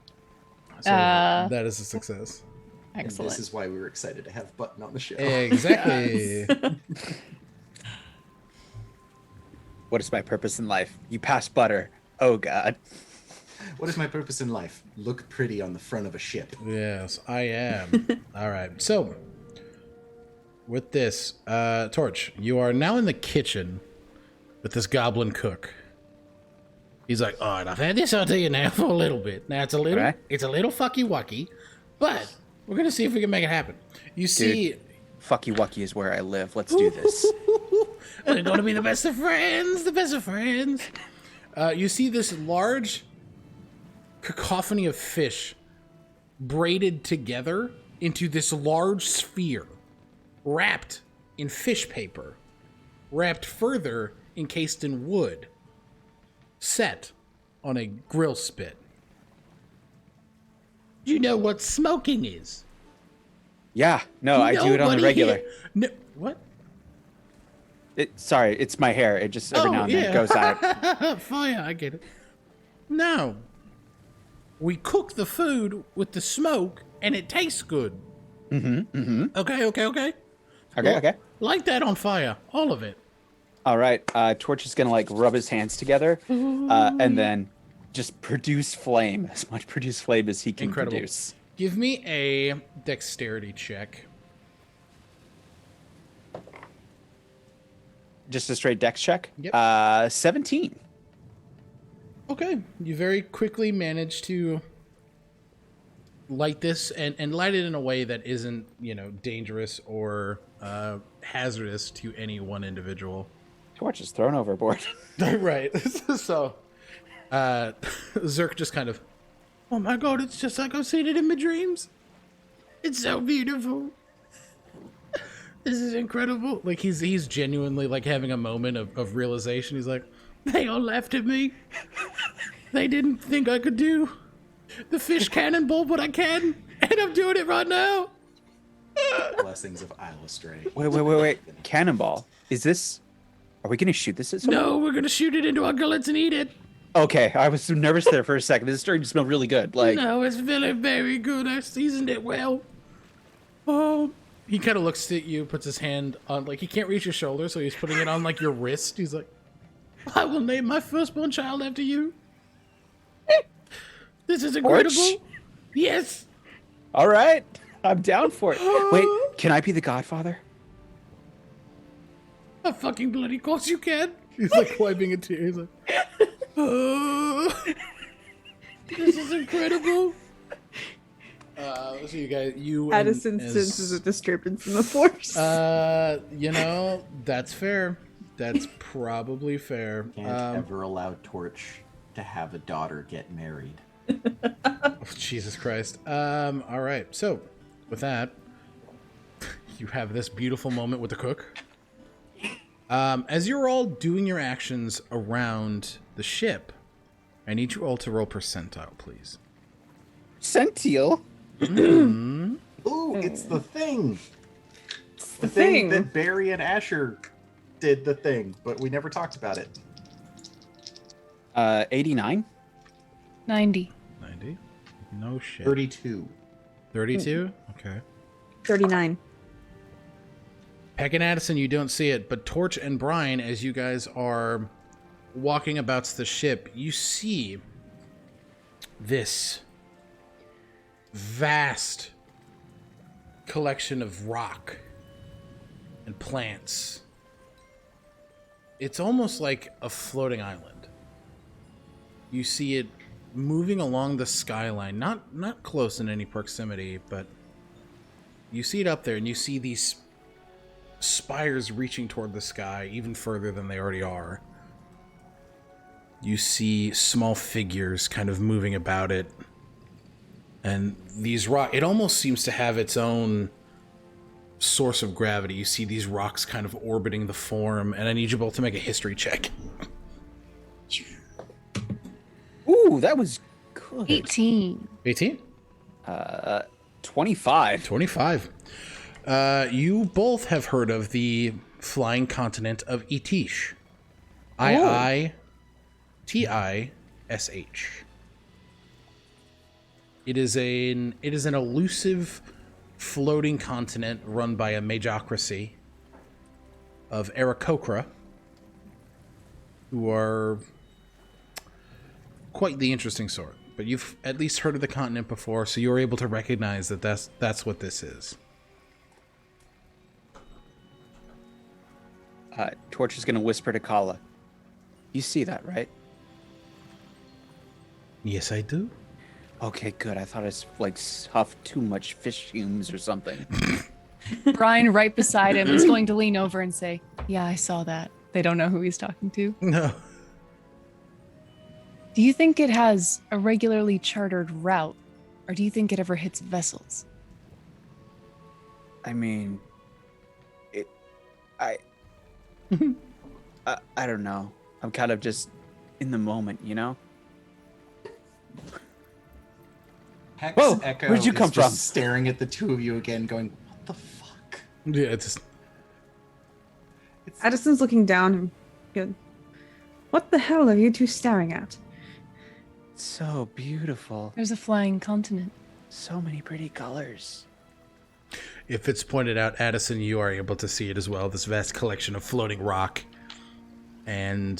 So that is a success. And Excellent. this is why we were excited to have Button on the show. Exactly. What is my purpose in life? You pass butter. Oh God. What is my purpose in life? Look pretty on the front of a ship. Yes, I am. All right. So, with this, Torch, you are now in the kitchen with this goblin cook. He's like, all right, I've had this out to you now for a little bit. Now it's a little, it's a little fucky wucky, but we're gonna see if we can make it happen. You see, fucky wucky is where I live. Let's do this. they're gonna be the best of friends. The best of friends. You see this large cacophony of fish braided together into this large sphere, wrapped in fish paper, wrapped further encased in wood, set on a grill spit. Do you know what smoking is? Yeah, no, I do it on the regular. No, what? Sorry, it's my hair. It just every now and then goes out. Fire, I get it. No. We cook the food with the smoke, and it tastes good. Okay. Okay. Light that on fire, all of it. All right, Torch is gonna like rub his hands together, and then just produce flame, as much produce flame as he can produce. Give me a dexterity check. Just a straight dex check. Yep. 17. Okay, you very quickly manage to light this and light it in a way that isn't, dangerous or hazardous to any one individual. Torch is thrown overboard. Right. So, Zerk just kind of, oh my god, it's just like I've seen it in my dreams. It's so beautiful. This is incredible. Like, he's genuinely, like, having a moment of realization. He's like, they all laughed at me. They didn't think I could do the fish cannonball, but I can. And I'm doing it right now. Blessings of Isla Stray. Wait. Cannonball. Are we going to shoot this at someone? No, we're going to shoot it into our gullets and eat it. Okay, I was nervous there for a second. This is starting to smell really good. No, it's very, very good. I seasoned it well. Oh, he kind of looks at you, puts his hand on, like, he can't reach your shoulder, so he's putting it on, like, your wrist. He's like, I will name my firstborn child after you. This is incredible. Torch? Yes. All right, I'm down for it. Wait, can I be the godfather? A fucking bloody course you can. He's like wiping a tear. He's like, oh, this is incredible. So you guys, Addison senses a disturbance in the force. That's fair. That's probably fair. Can't ever allow Torch to have a daughter get married. Oh, Jesus Christ. All right. So, with that, you have this beautiful moment with the cook. As you're all doing your actions around the ship, I need you all to roll percentile, please. Percentile? Ooh, it's the thing. It's the thing that Barry and Asher did the thing, but we never talked about it. 89? 90. 90? No shit. 32. 32? Okay. 39. Peck and Addison, you don't see it, but Torch and Brine, as you guys are walking about the ship, you see this vast collection of rock and plants. It's almost like a floating island. You see it moving along the skyline, not close in any proximity, but you see it up there, and you see these spires reaching toward the sky even further than they already are. You see small figures kind of moving about it, and these it almost seems to have its own source of gravity. You see these rocks kind of orbiting the form, and I need you both to make a history check. Ooh, that was good. 18. 18? 25. 25. You both have heard of the flying continent of Itish. I-I-T-I-S-H. It is an elusive floating continent run by a magocracy of Aarakocra, who are quite the interesting sort. But you've at least heard of the continent before, so you're able to recognize that that's what this is. Torch is going to whisper to Kala. You see that, right? Yes, I do. Okay, good. I thought I like huffed too much fish fumes or something. Brine, right beside him, is going to lean over and say, "Yeah, I saw that." They don't know who he's talking to. No. Do you think it has a regularly chartered route, or do you think it ever hits vessels? I mean, I don't know. I'm kind of just in the moment, you know? Hex Whoa, Echo where'd you is come just from? staring at the two of you again, going, "What the fuck?" Yeah, it's Addison's looking down and good. What the hell are you two staring at? So beautiful. There's a flying continent. So many pretty colors. if it's pointed out, Addison, you are able to see it as well. This vast collection of floating rock, and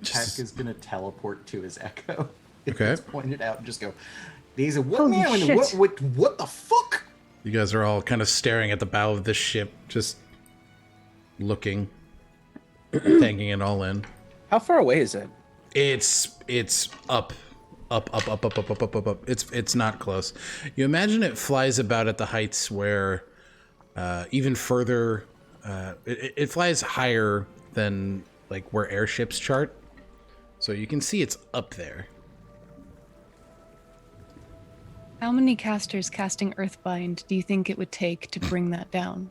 Peck is gonna teleport to his Echo. Okay. It's pointed out and just go, "There's a what Holy now? And shit. what the fuck?" you guys are all kind of staring at the bow of this ship, just looking, taking it all in. How far away is it? It's up. It's not close. You imagine it flies about at the heights where even further, it flies higher than like where airships chart. So you can see it's up there. How many casters casting Earthbind do you think it would take to bring that down?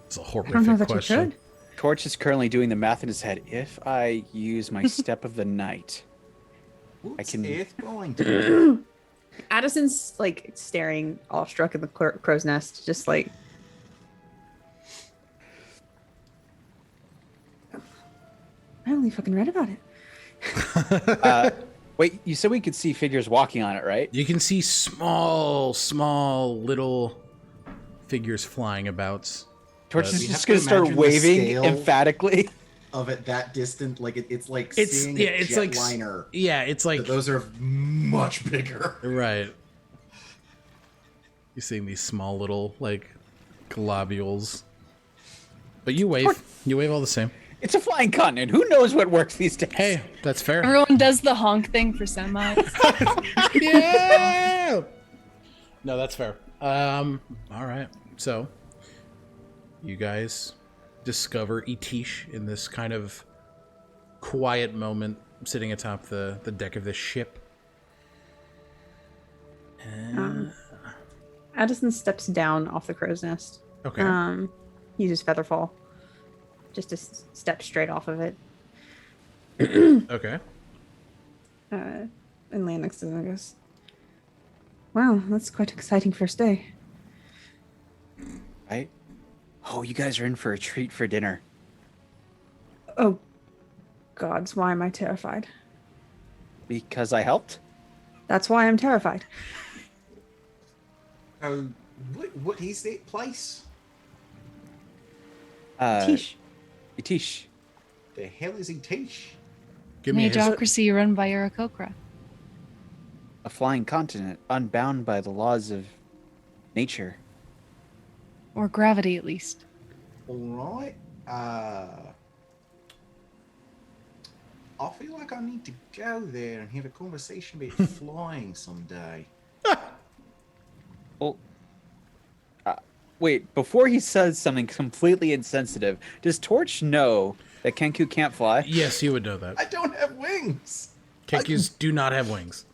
It's a I don't know horrific that you question. could. Torch is currently doing the math in his head. If I use my step of the night, What's can- Earth going to? Addison's like staring awestruck at the crow's nest, just like. I only fucking read about it. wait, you said we could see figures walking on it, right? You can see small little figures flying about. Torch You is have just to going to start imagine the waving scale. emphatically. Of it that distant, like it's like It's seeing yeah, a it's like jetliner. yeah, it's like But those are much bigger. right. You're seeing these small little like globules, but you wave all the same. It's a flying continent. Who knows what works these days? Hey, that's fair. Everyone does the honk thing for semis. Yeah. No, that's fair. All right. So, you guys discover Itish in this kind of quiet moment, sitting atop the deck of this ship. Addison steps down off the crow's nest. Okay. Uses Featherfall. Just to step straight off of it. Okay. And land next to them and goes, "Wow, that's quite exciting first day." Right? Oh, you guys are in for a treat for dinner. Oh, gods, why am I terrified? Because I helped? That's why I'm terrified. Oh, what is that place? Tish. Itish. The hell is Itish? Give me a history. Majocracy run by Aarakocra. A flying continent, unbound by the laws of nature. Or gravity, at least. All right. I feel like I need to go there and have a conversation about flying someday. Well, wait, before he says something completely insensitive, does Torch know that Kenku can't fly? Yes, you would know that. I don't have wings. Kenkus do not have wings.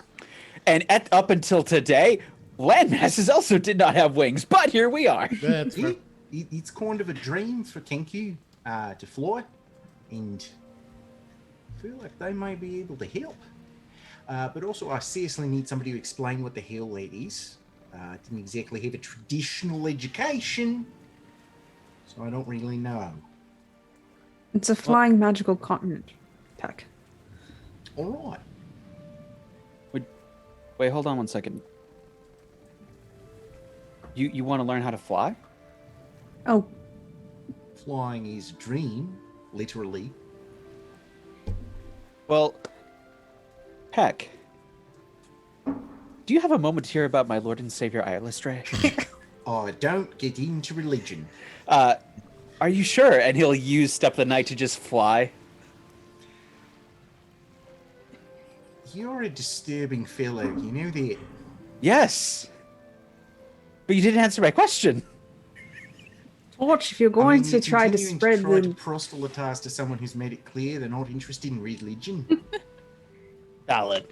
And up until today, landmasses also did not have wings, but here we are. That's fair. It's kind of a dream for Kenku to fly, and I feel like they may be able to help. But also, I seriously need somebody to explain what the hell that is. I didn't exactly have a traditional education, so I don't really know. It's a flying magical continent, Peck. All right. Wait, hold on one second. You want to learn how to fly? Oh, Flying is a dream, literally. Well, Peck, do you have a moment to hear about my Lord and Savior Illustrae? I don't get into religion. Are you sure? And he'll use Step of the Night to just fly. You're a disturbing fellow, you know that. Yes. But you didn't answer my question. Torch, if you're going to you're try to continuing spread to the... proselytize to someone who's made it clear they're not interested in religion. Valid.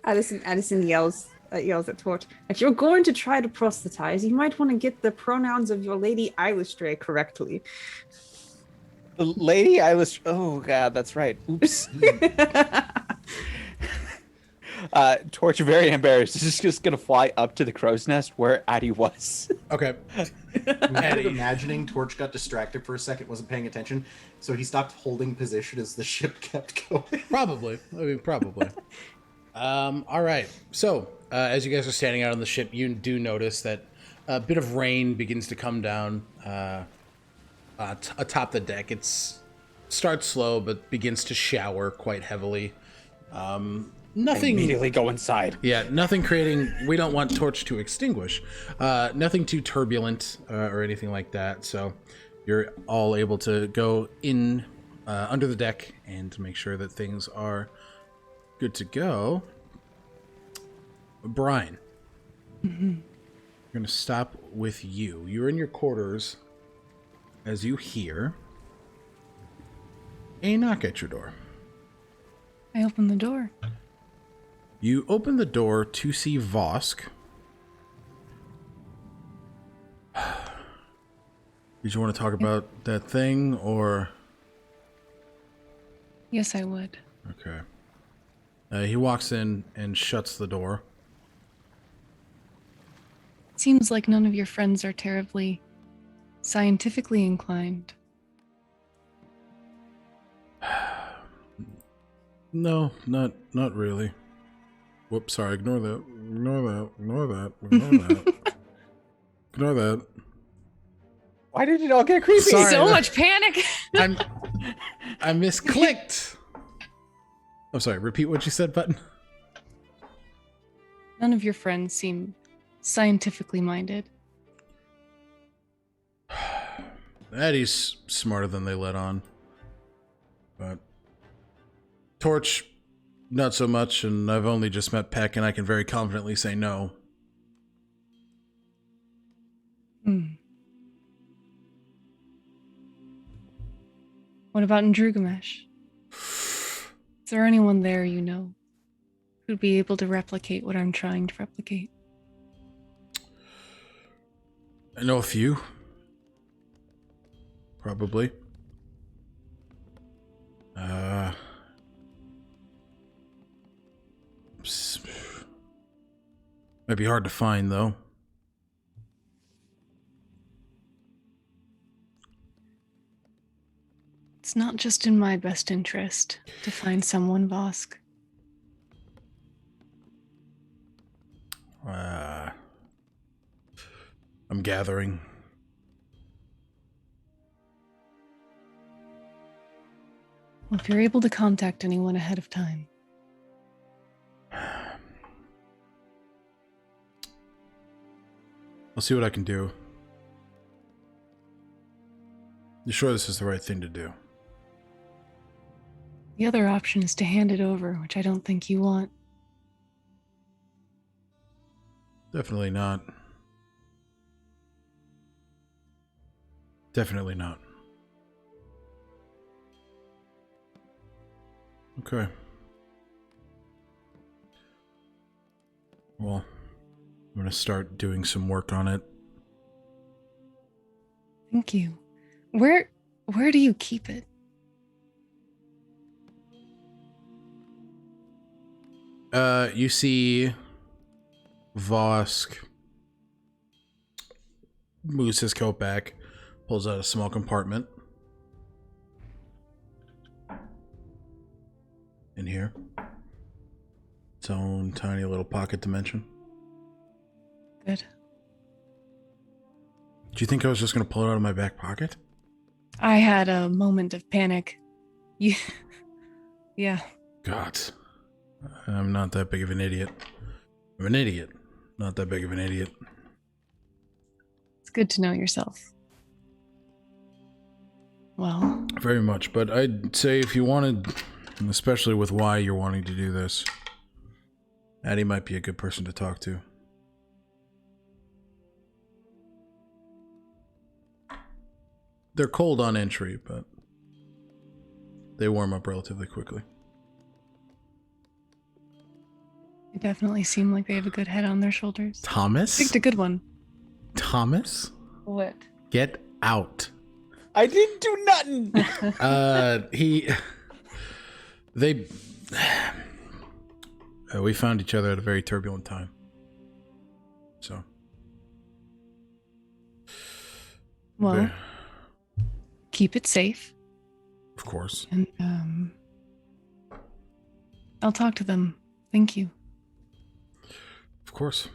Addison yells at Torch. If you're going to try to proselytize, you might want to get the pronouns of your Lady Eilish correctly. The Lady Eilish. Oh god, that's right. Oops. Torch, very embarrassed, is just gonna fly up to the crow's nest where Addie was. Okay. I'm imagining Torch got distracted for a second, wasn't paying attention, so he stopped holding position as the ship kept going. Probably. All right. So, as you guys are standing out on the ship, you do notice that a bit of rain begins to come down atop the deck. It starts slow, but begins to shower quite heavily. Nothing. Immediately go inside. Yeah, nothing creating. We don't want Torch to extinguish. Nothing too turbulent or anything like that. So, you're all able to go in under the deck and to make sure that things are good to go. Brine, we're going to stop with you. You're in your quarters as you hear a knock at your door. I open the door. You open the door to see Vosk. Did you want to talk about that thing, or? Yes, I would. Okay. He walks in and shuts the door. Seems like none of your friends are terribly scientifically inclined. No, not really. Whoops, sorry, ignore that. Ignore that. Why did it all get creepy? Sorry. So much panic. I misclicked. I'm sorry, repeat what you said, Button. None of your friends seem scientifically minded. Addie's smarter than they let on. But Torch, not so much, and I've only just met Peck, and I can very confidently say no. What about in Drugamesh? Is there anyone there you know who'd be able to replicate what I'm trying to replicate? I know a few. Probably. Might be hard to find, though. It's not just in my best interest to find someone, Vosk. I'm gathering. Well, if you're able to contact anyone ahead of time. I'll see what I can do. You sure this is the right thing to do? The other option is to hand it over, which I don't think you want. Definitely not. Definitely not. Okay. Well, I'm gonna start doing some work on it. Thank you. Where do you keep it? You see Vosk moves his coat back, pulls out a small compartment. In here. Its own tiny little pocket dimension. Good. Do you think I was just going to pull it out of my back pocket? I had a moment of panic. Yeah. God. I'm not that big of an idiot. I'm an idiot. Not that big of an idiot. It's good to know yourself. Well, Very much, but I'd say if you wanted, especially with why you're wanting to do this, Addie might be a good person to talk to. They're cold on entry, but they warm up relatively quickly. they definitely seem like they have a good head on their shoulders. Thomas? Picked a good one. Thomas? What? Get out. I didn't do nothing. We found each other at a very turbulent time. So. Well, keep it safe. Of course. And I'll talk to them. Thank you. Of course.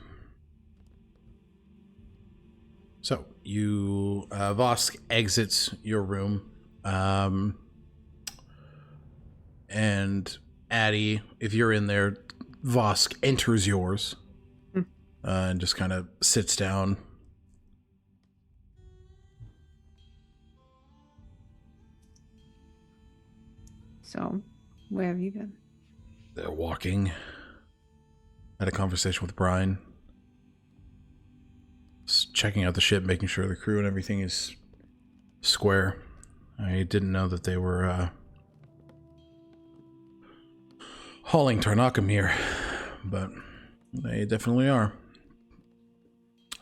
So, Vosk exits your room. And Addie, if you're in there, Vosk enters yours. And just kind of sits down. So, where have you been? They're walking. Had a conversation with Brine. Just checking out the ship, making sure the crew and everything is square. I didn't know that they were hauling Tarnakamir, but they definitely are.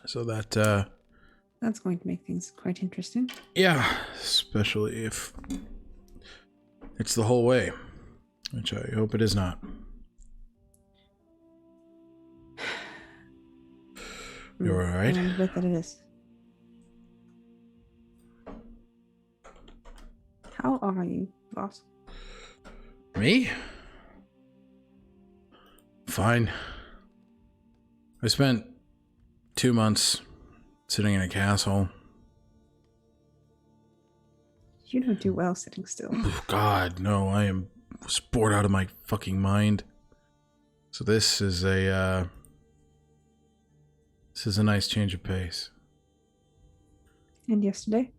So That's going to make things quite interesting. Yeah, especially if it's the whole way, which I hope it is not. You're all right? I bet that it is. How are you, boss? Me? Fine. I spent 2 months sitting in a castle. You don't do well sitting still. Oh, God, no, I was bored out of my fucking mind. So this is a nice change of pace. And yesterday?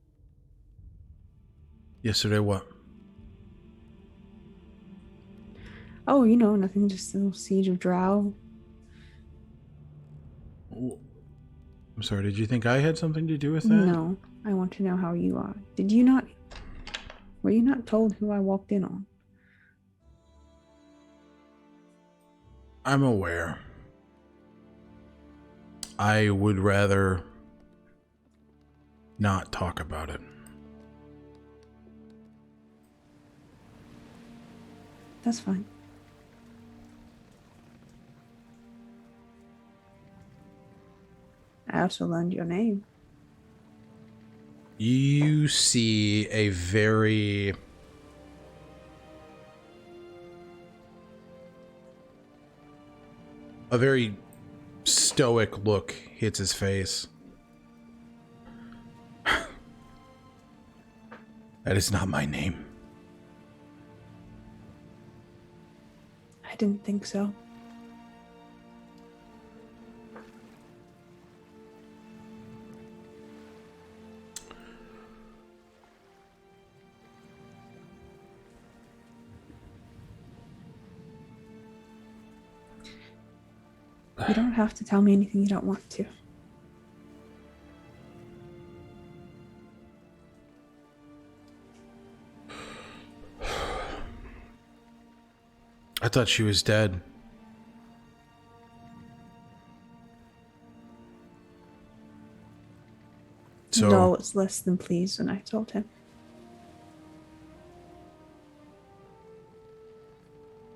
Yesterday, what? Oh, nothing, just a little siege of Drow. I'm sorry, did you think I had something to do with that? No, I want to know how you are. Were you not told who I walked in on? I'm aware. I would rather not talk about it. That's fine. I also learned your name. You see a very stoic look hits his face. That is not my name. I didn't think so. You don't have to tell me anything you don't want to. I thought she was dead. So No was less than pleased when I told him.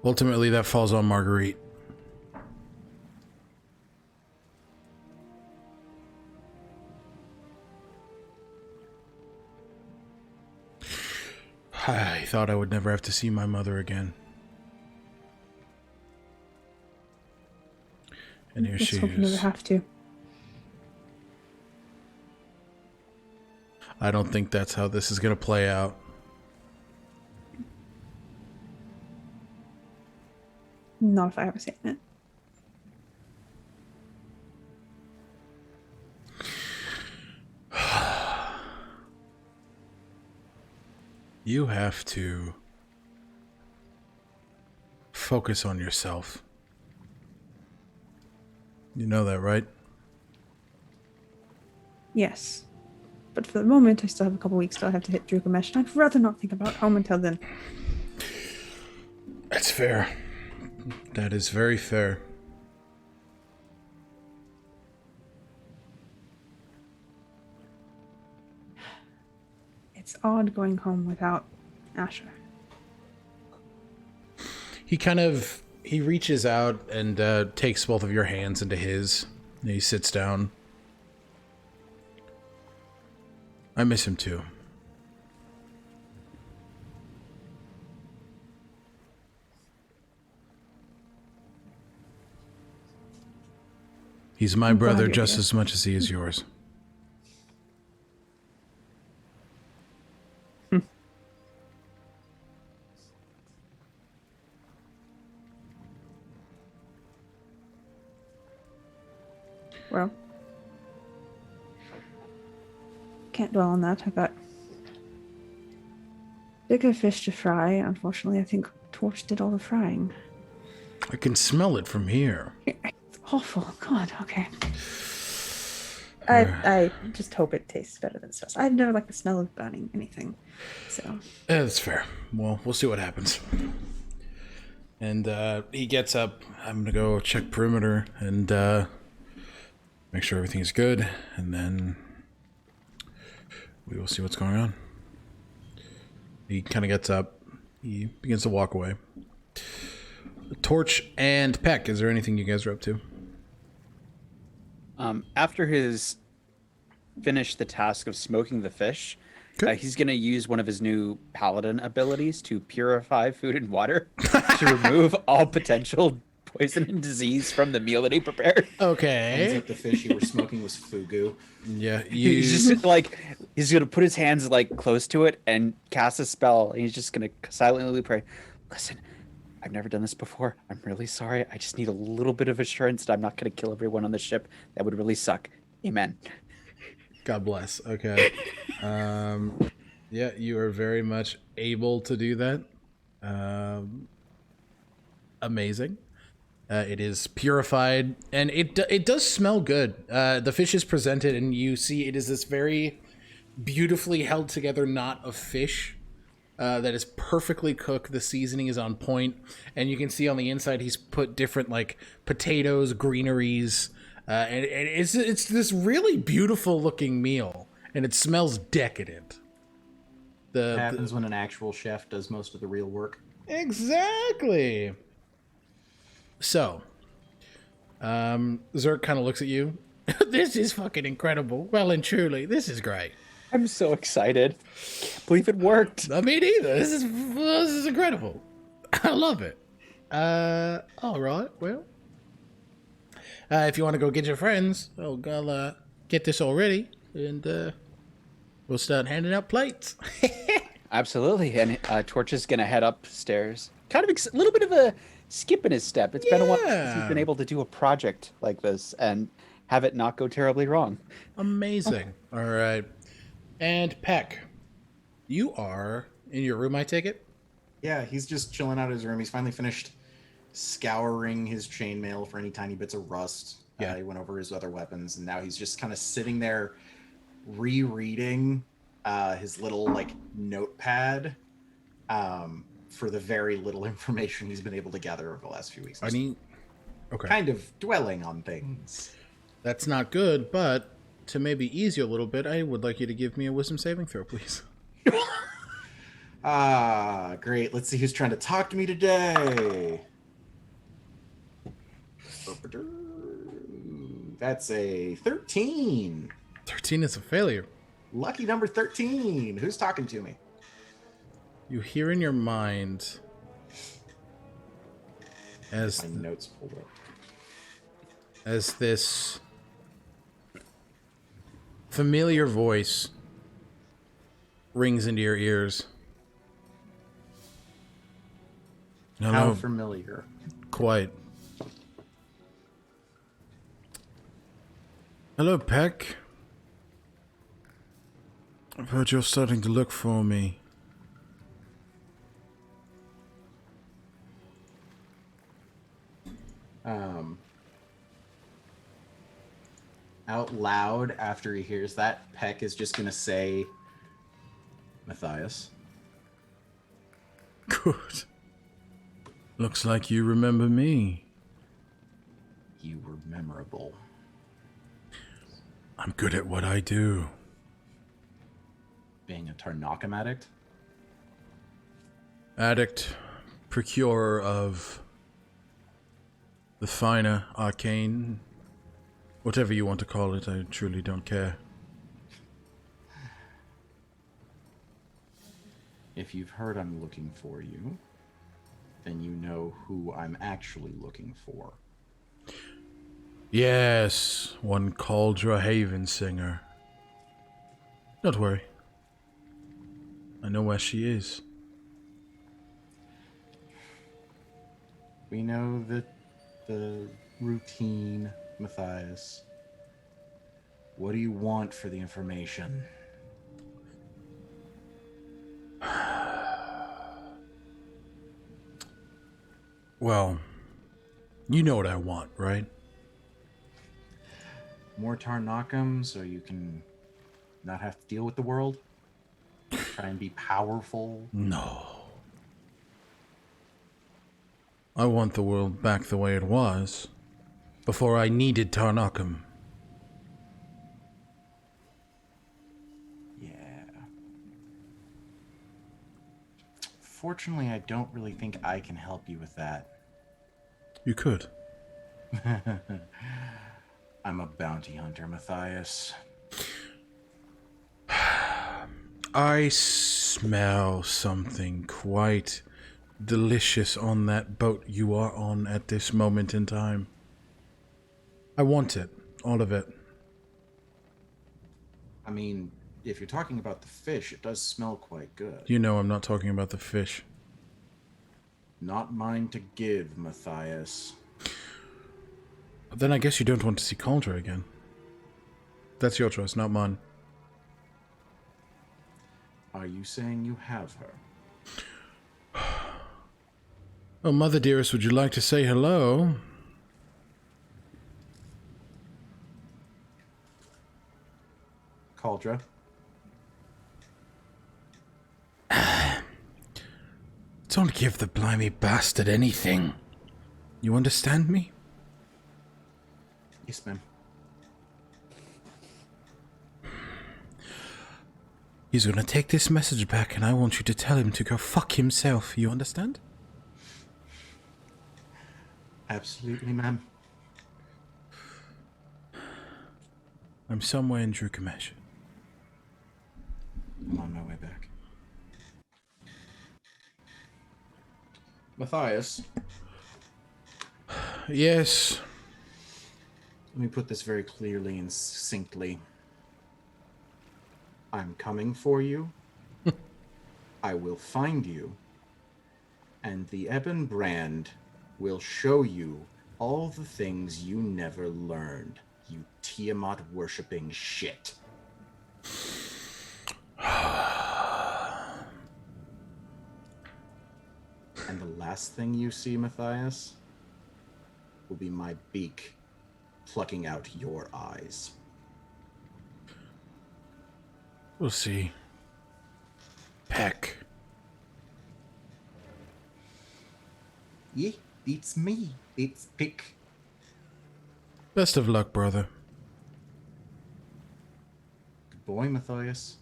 ultimately that falls on Marguerite. I thought I would never have to see my mother again. And here she hope you never is. have to. I don't think that's how this is going to play out. Not if I ever say it. You have to focus on yourself. You know that, right? Yes. But for the moment, I still have a couple weeks till I have to hit Drugamesh, and I'd rather not think about home until then. That's fair. That is very fair. It's odd going home without Asher. He reaches out and takes both of your hands into his. And he sits down. I miss him too. He's my brother just as much as he is yours. Well, can't dwell on that. I've got bigger fish to fry. Unfortunately, I think Torch did all the frying. I can smell it from here. It's awful. God, okay. I just hope it tastes better than sauce. I've never liked the smell of burning anything, so. Yeah, that's fair. Well, we'll see what happens. And he gets up. I'm gonna go check perimeter and make sure everything's good, and then we will see what's going on. He kind of gets up. He begins to walk away. Torch and Peck, is there anything you guys are up to? After his finish the task of smoking the fish, he's going to use one of his new paladin abilities to purify food and water to remove all potential poison and disease from the meal that he prepared. Okay. Turns out the fish you were smoking was fugu. Yeah, He's just like, he's going to put his hands like close to it and cast a spell. And he's just going to silently pray, listen, I've never done this before. I'm really sorry. I just need a little bit of assurance that I'm not going to kill everyone on the ship. That would really suck. Amen. God bless. Okay. Yeah, you are very much able to do that. Amazing. It is purified, and it does smell good. The fish is presented, and you see it is this very beautifully held together knot of fish that is perfectly cooked. The seasoning is on point, and you can see on the inside he's put different like potatoes, greeneries, and it's this really beautiful looking meal, and it smells decadent. It happens when an actual chef does most of the real work. Exactly. So, Zerk kind of looks at you. This is fucking incredible. Well and truly, this is great. I'm so excited. Can't believe it worked. I mean, either. This is incredible. I love it. All right. Well, if you want to go get your friends, I'll get this all ready, and we'll start handing out plates. Absolutely. And Torch is going to head upstairs. Kind of a little bit of a skip in his step. It's been a while since he's been able to do a project like this and have it not go terribly wrong. Amazing. All right. And Peck, you are in your room, I take it? Yeah, he's just chilling out in his room. He's finally finished scouring his chainmail for any tiny bits of rust. Yeah. He went over his other weapons, and now he's just kind of sitting there rereading his little like notepad for the very little information he's been able to gather over the last few weeks. Okay. Kind of dwelling on things. That's not good, but to maybe ease you a little bit, I would like you to give me a wisdom saving throw, please. Great. Let's see who's trying to talk to me today. That's a 13. 13 is a failure. Lucky number 13. Who's talking to me? You hear in your mind as My notes pulled up. As this familiar voice rings into your ears. How Hello. familiar? Quite. Hello, Peck. I've heard you're starting to look for me. Out loud, after he hears that, Peck is just going to say, Matthias. Good. Looks like you remember me. You were memorable. I'm good at what I do. Being a Tarnakam addict? Addict, procurer of the finer arcane, whatever you want to call it, I truly don't care. If you've heard I'm looking for you, then you know who I'm actually looking for. Yes, one Cauldra Haven singer. Don't worry. I know where she is. We know that the routine, Matthias. What do you want for the information? Well, you know what I want, right? More Tarnakam so you can not have to deal with the world? Try and be powerful? No. I want the world back the way it was, before I needed Tarnakam. Yeah. Fortunately, I don't really think I can help you with that. You could. I'm a bounty hunter, Matthias. I smell something quite delicious on that boat you are on at this moment in time. I want it. All of it. I mean, if you're talking about the fish, it does smell quite good. You know I'm not talking about the fish. Not mine to give, Matthias. Then I guess you don't want to see Cauldra again. That's your choice, not mine. Are you saying you have her? Oh, Mother dearest, would you like to say hello? Cauldra? Don't give the blimey bastard anything. You understand me? Yes, ma'am. He's gonna take this message back and I want you to tell him to go fuck himself. You understand? Absolutely, ma'am. I'm somewhere in Drukamesh. I'm on my way back. Matthias, Yes. let me put this very clearly and succinctly. I'm coming for you. I will find you. And the Ebon brand will show you all the things you never learned, you Tiamat worshipping shit. And the last thing you see, Matthias, will be my beak plucking out your eyes. We'll see. Peck. Yeah, it's me. It's Peck. Best of luck, brother. Good boy, Matthias.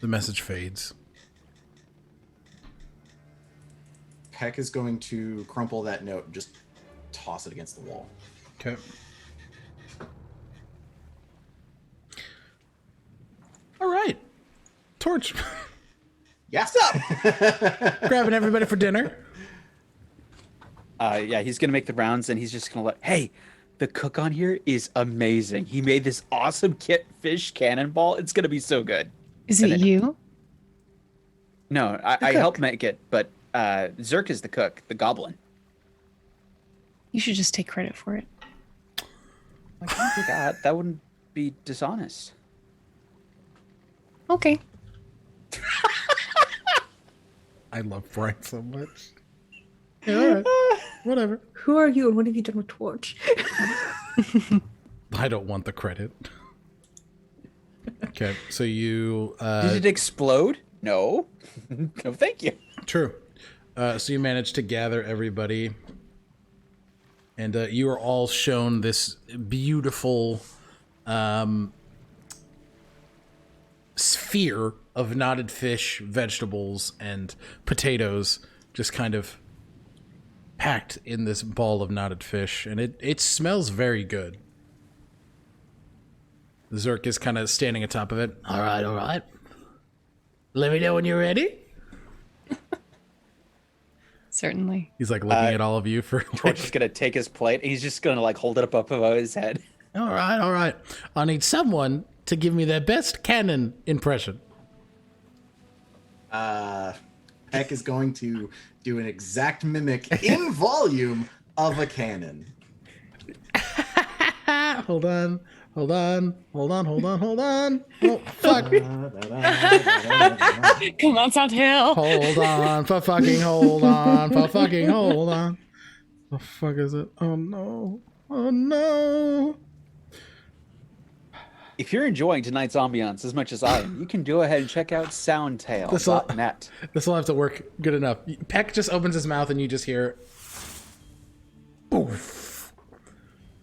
The message fades. Peck is going to crumple that note and just toss it against the wall. Okay. All right. Torch. Yes. Grabbing everybody for dinner. Yeah, he's gonna make the rounds, and he's just gonna let. Hey, the cook on here is amazing. He made this awesome fish cannonball. It's gonna be so good. Is And it then- you? No, I helped make it, but Zerk is the cook, the goblin. You should just take credit for it. I can't do that. That wouldn't be dishonest. Okay. I love Brine so much. Yeah, all right. Whatever. Who are you and what have you done with Torch? I don't want the credit. Okay, so you... Did it explode? No. No, thank you. True. So you managed to gather everybody, and you are all shown this beautiful sphere of knotted fish, vegetables, and potatoes, just kind of packed in this ball of knotted fish, and it smells very good. Zerk is kind of standing atop of it. All right. Let me know when you're ready. Certainly. He's like looking at all of you for Torch is gonna take his plate. And he's just gonna like hold it up above his head. All right. I need someone to give me their best cannon impression. Peck is going to do an exact mimic in volume of a cannon. Hold on. Oh, fuck. Come on, Sound Hill. Hold on. The fuck is it? Oh no. If you're enjoying tonight's ambiance as much as I am, you can go ahead and check out soundtail.net. This will have to work good enough. Peck just opens his mouth and you just hear... Oof.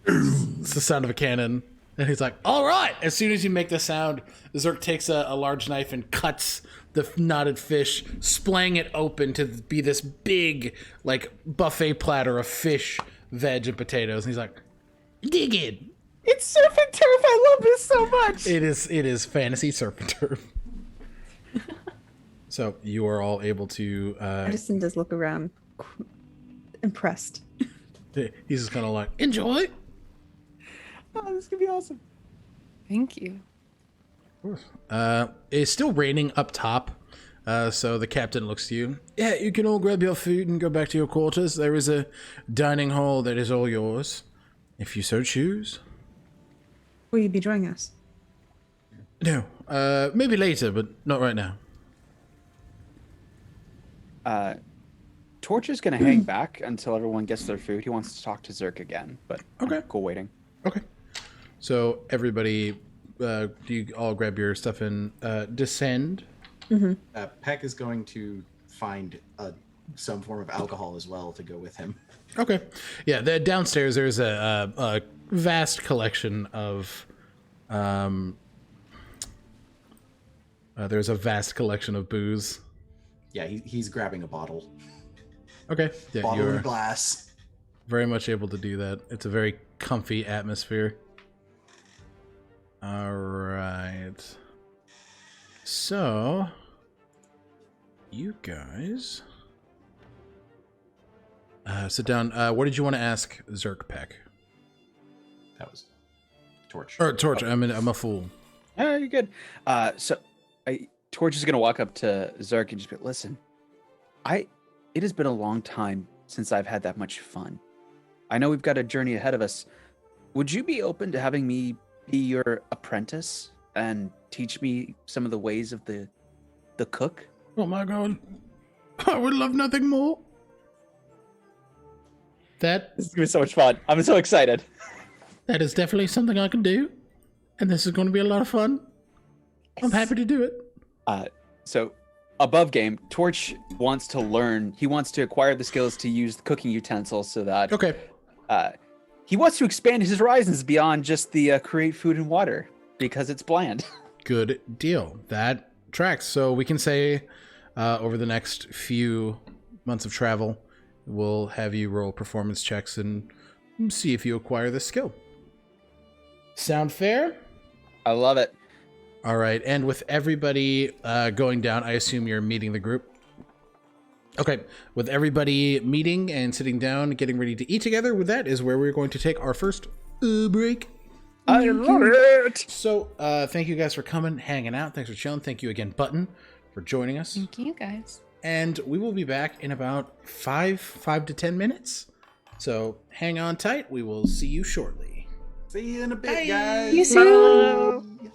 It's the sound of a cannon. And he's like, all right. As soon as you make the sound, Zerk takes a large knife and cuts the knotted fish, splaying it open to be this big, like, buffet platter of fish, veg, and potatoes. And he's like, dig in. It's surf and turf. I love this so much. It is fantasy surf and turf. So you are all able to... Addison does look around impressed. He's just kind of like, enjoy. Oh, this is gonna be awesome. Thank you. Of course. It's still raining up top, so the captain looks to you. Yeah, you can all grab your food and go back to your quarters. There is a dining hall that is all yours, if you so choose. Will you be joining us? No, maybe later, but not right now. Torch is gonna hang back until everyone gets their food. He wants to talk to Zerk again, but Okay. I'm cool waiting. Okay. So everybody, do you all grab your stuff and descend? Peck is going to find some form of alcohol as well to go with him. Okay. Yeah, downstairs there's a vast collection of booze. Yeah, he's grabbing a bottle. Okay. Yeah, Bottle you're and glass. very much able to do that. It's a very comfy atmosphere. All right. So, you guys sit down. What did you want to ask Zerk Peck? That was Torch. Or Torch. I'm a fool. Oh, you're good. Torch is gonna walk up to Zerk and just be, listen, it has been a long time since I've had that much fun. I know we've got a journey ahead of us. Would you be open to having me be your apprentice and teach me some of the ways of the cook? Oh my god. I would love nothing more. This is gonna be so much fun. I'm so excited. That is definitely something I can do. And this is going to be a lot of fun. I'm happy to do it. So above game, Torch wants to learn. He wants to acquire the skills to use the cooking utensils so that Okay. He wants to expand his horizons beyond just the create food and water because it's bland. Good deal. That tracks. So we can say over the next few months of travel, we'll have you roll performance checks and see if you acquire this skill. Sound fair? I love it. All right. And with everybody going down, I assume you're meeting the group. Okay. With everybody meeting and sitting down, getting ready to eat together, with that is where we're going to take our first break. I love it. So thank you guys for coming, hanging out. Thanks for chilling. Thank you again, Button, for joining us. Thank you, guys. And we will be back in about 5 to 10 minutes. So hang on tight. We will see you shortly. See you in a bit, Bye. guys. See you soon.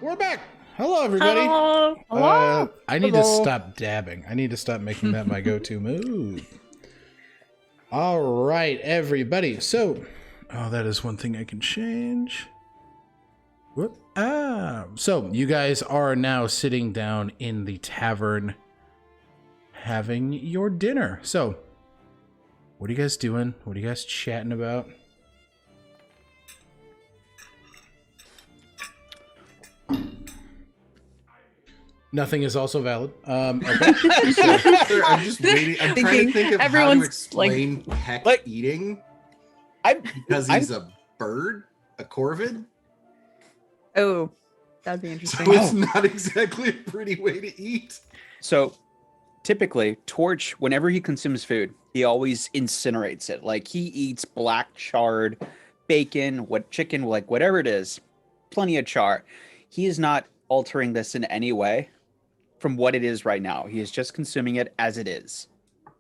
We're back. Hello, everybody. Hello. I need to stop dabbing. I need to stop making that my go-to move. All right, everybody. So, that is one thing I can change. Whoop. So you guys are now sitting down in the tavern having your dinner. So, what are you guys doing? What are you guys chatting about? Nothing is also valid. Okay. Sir, I'm just waiting. I'm trying to think of how to Everyone's, explain Peck eating. Because he's a bird, a corvid. Oh, that'd be interesting. So it's not exactly a pretty way to eat. So typically, Torch, whenever he consumes food, he always incinerates it. Like he eats black charred bacon, chicken, like whatever it is, plenty of char. He is not altering this in any way from what it is right now. He is just consuming it as it is.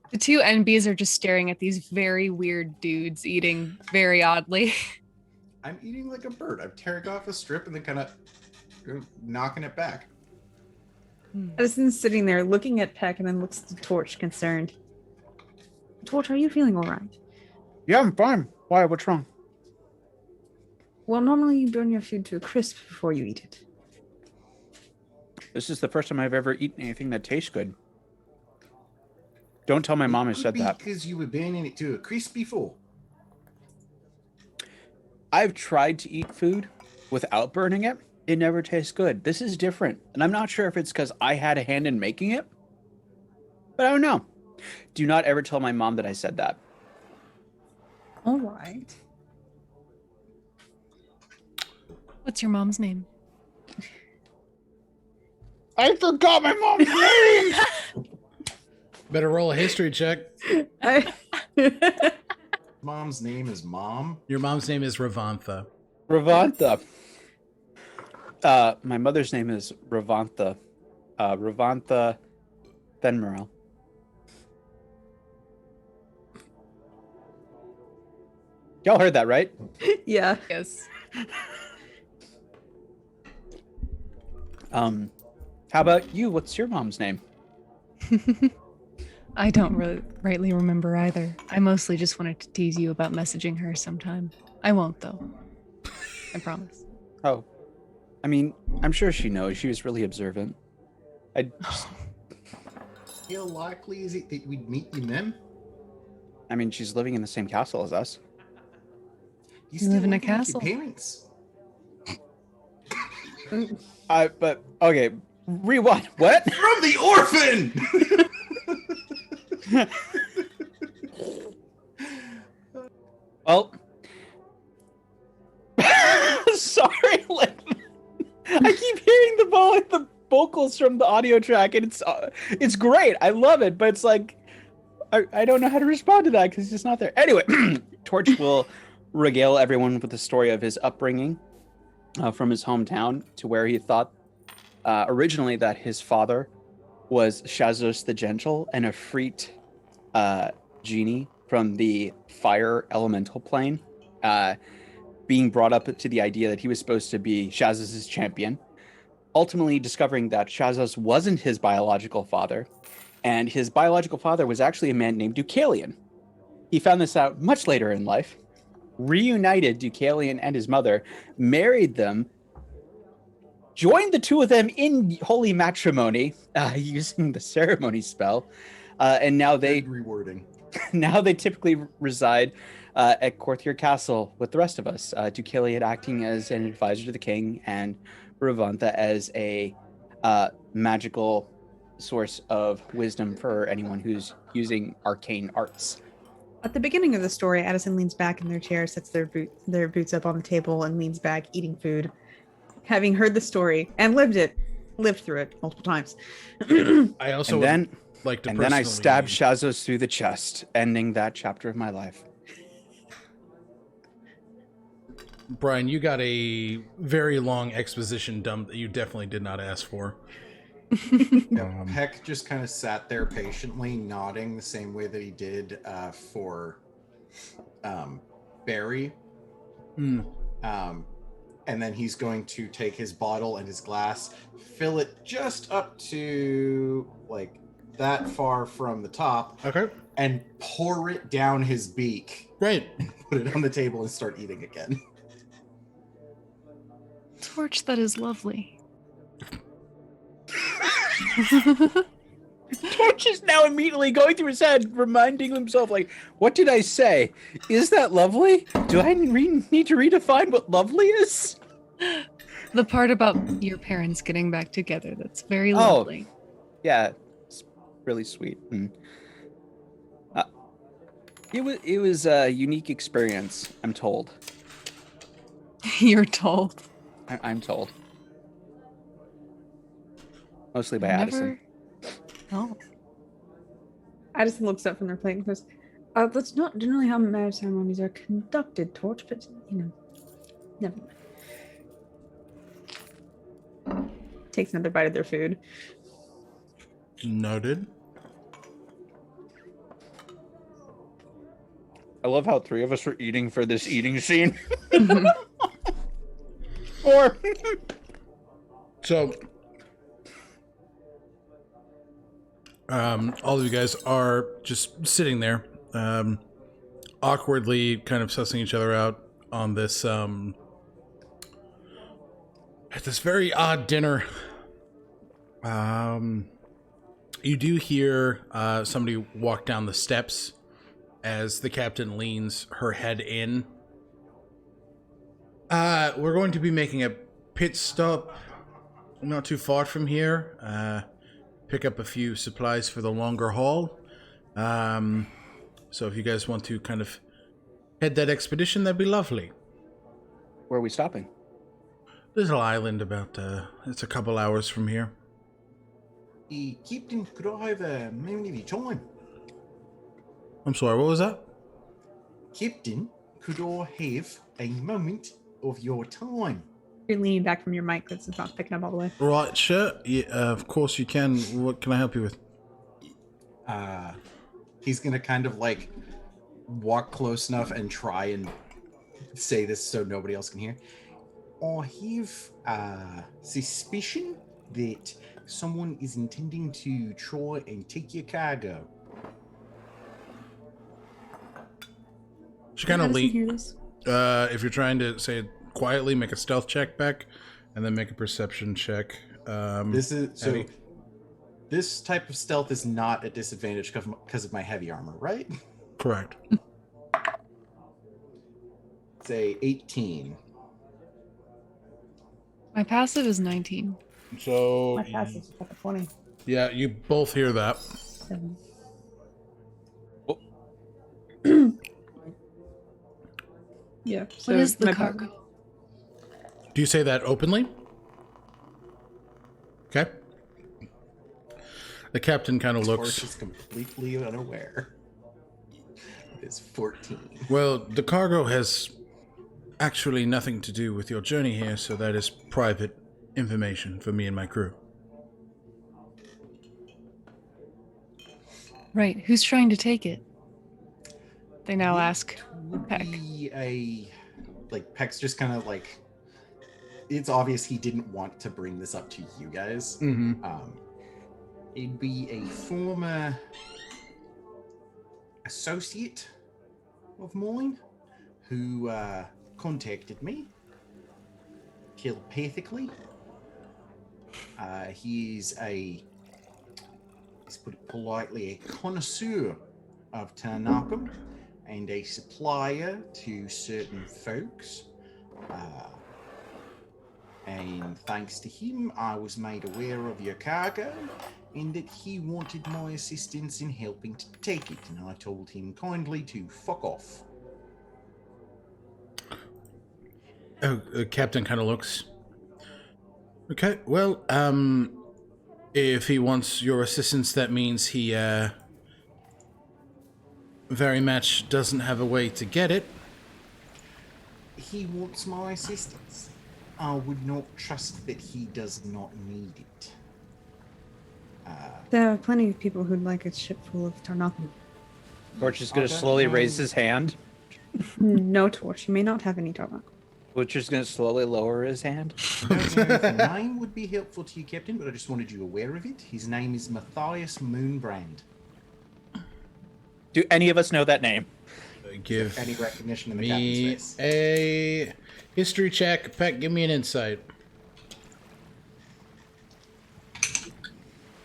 The two NBs are just staring at these very weird dudes eating very oddly. I'm eating like a bird. I'm tearing off a strip and then kind of knocking it back. Addison's sitting there looking at Peck and then looks at Torch concerned. Torch, are you feeling all right? Yeah, I'm fine. Why? What's wrong? Well, normally you burn your food to a crisp before you eat it. This is the first time I've ever eaten anything that tastes good. Don't tell my mom I said that. Because you were burning it to a crisp before. I've tried to eat food without burning it. It never tastes good. This is different. And I'm not sure if it's because I had a hand in making it. But I don't know. Do not ever tell my mom that I said that. All right. What's your mom's name? I forgot my mom's name! Better roll a history check. Mom's name is Mom. Your mom's name is Ravantha. Ravantha. My mother's name is Ravantha. Ravantha Fenmarel. Y'all heard that, right? Yeah. Yes. How about you? What's your mom's name? I don't really rightly remember either. I mostly just wanted to tease you about messaging her sometime. I won't, though. I promise. Oh. I mean, I'm sure she knows. She was really observant. How likely is it that we'd meet you, Mem? I mean, she's living in the same castle as us. You live in a living with your castle. Parents. But okay, rewind. What? From the orphan. Well, sorry. I keep hearing the vocals from the audio track, and it's great. I love it, but it's like I don't know how to respond to that because it's just not there. Anyway, Torch will regale everyone with the story of his upbringing from his hometown to where he thought originally that his father was Shazos the Gentle and a Freet genie from the fire elemental plane, being brought up to the idea that he was supposed to be Shazos' champion, ultimately discovering that Shazos wasn't his biological father, and his biological father was actually a man named Deucalion. He found this out much later in life, reunited Deucalion and his mother, married them, joined the two of them in holy matrimony using the ceremony spell, and now they rewarding. Now they typically reside at Courtier Castle with the rest of us. Deucalion acting as an advisor to the king, and Ravantha as a magical source of wisdom for anyone who's using arcane arts. At the beginning of the story, Addison leans back in their chair, sets their boots up on the table, and leans back, eating food. Having heard the story and lived through it multiple times. I also And then, like to and then I personally- stabbed Shazos through the chest, ending that chapter of my life. Brine, you got a very long exposition dump that you definitely did not ask for. Peck just kind of sat there patiently, nodding the same way that he did for Barry. and then he's going to take his bottle and his glass, fill it just up to like that far from the top, Okay. and pour it down his beak. Great. Put it on the table and start eating again. Torch, that is lovely. Torch is now immediately going through his head, reminding himself, like, what did I say? Is that lovely? Do I need to redefine what lovely is? The part about your parents getting back together, that's very lovely. Yeah, it's really sweet. And, it was a unique experience, I'm told. You're told. I'm told. Mostly by Addison. Oh. Addison looks up from their plate and goes, that's not generally how marriage ceremonies are conducted, Torch, but, you know, never mind. Takes another bite of their food. Noted. I love how 3 of us were eating for this eating scene. Or So, all of you guys are just sitting there, awkwardly kind of sussing each other out on this, at this very odd dinner. You do hear, somebody walk down the steps as the captain leans her head in. We're going to be making a pit stop not too far from here. Pick up a few supplies for the longer haul. So if you guys want to kind of head that expedition, that'd be lovely. where are we stopping? Little island about, it's a couple hours from here. Captain, could I have a moment of your time? I'm sorry, what was that? Captain, could I have a moment of your time? You're leaning back from your mic because it's not picking up all the way. Right, sure. Yeah, of course you can. What can I help you with? He's gonna kind of like walk close enough and try and say this so nobody else can hear. I have a suspicion that someone is intending to try and take your cargo. She kind of Addison lean. hear this? If you're trying to say it quietly, make a stealth check back, and then make a perception check. This is so. Heavy. This type of stealth is not a disadvantage because of my heavy armor, right? Correct. Say 18. My passive is 19. So My passive's a 20. yeah, you both hear that. 7. Yeah. So What is the my cargo? Do you say that openly? Okay. The captain kind of Torch looks. is completely unaware. It is 14. Well, the cargo has actually nothing to do with your journey here, so that is private information for me and my crew. Right. Who's trying to take it? They now ask Would Peck. be Peck's just kind of like, it's obvious he didn't want to bring this up to you guys. Mm-hmm. It'd be a former associate of mine who contacted me telepathically. He's let's put it politely, a connoisseur of Tarnakum and a supplier to certain folks. And thanks to him, I was made aware of your cargo and that he wanted my assistance in helping to take it. And I told him kindly to fuck off. Oh, the captain kind of looks. Okay, well, if he wants your assistance, that means he, very much doesn't have a way to get it. He wants my assistance. I would not trust that he does not need it. There are plenty of people who'd like a ship full of Tarnakum. Torch is going to Okay. slowly raise his hand. No, Torch. You may not have any Tarnakum. Butcher's gonna slowly lower his hand. I don't know if the name would be helpful to you, Captain, but I just wanted you aware of it. His name is Matthias Moonbrand. Do any of us know that name? Give Any recognition in the me captain's face? a history check. Peck, give me an insight.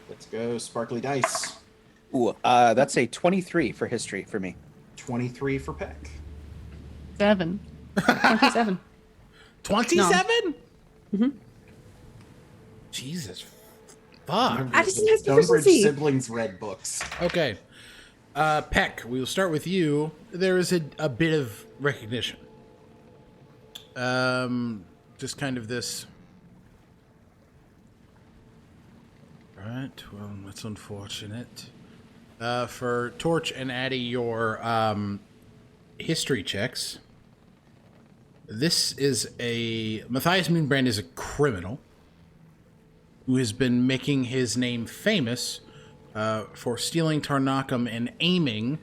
Let's go, sparkly dice. Ooh, that's a 23 for history for me. 23 for Peck. 7. 27. 27? Mm-hmm. Jesus. Fuck. Addison has Stonebridge proficiency. siblings read books. Okay. Peck, we'll start with you. There is a bit of recognition. Just kind of this. Right. Well, that's unfortunate. For Torch and Addie, your history checks. This is Matthias Moonbrand is a criminal who has been making his name famous for stealing Tarnakam and aiming.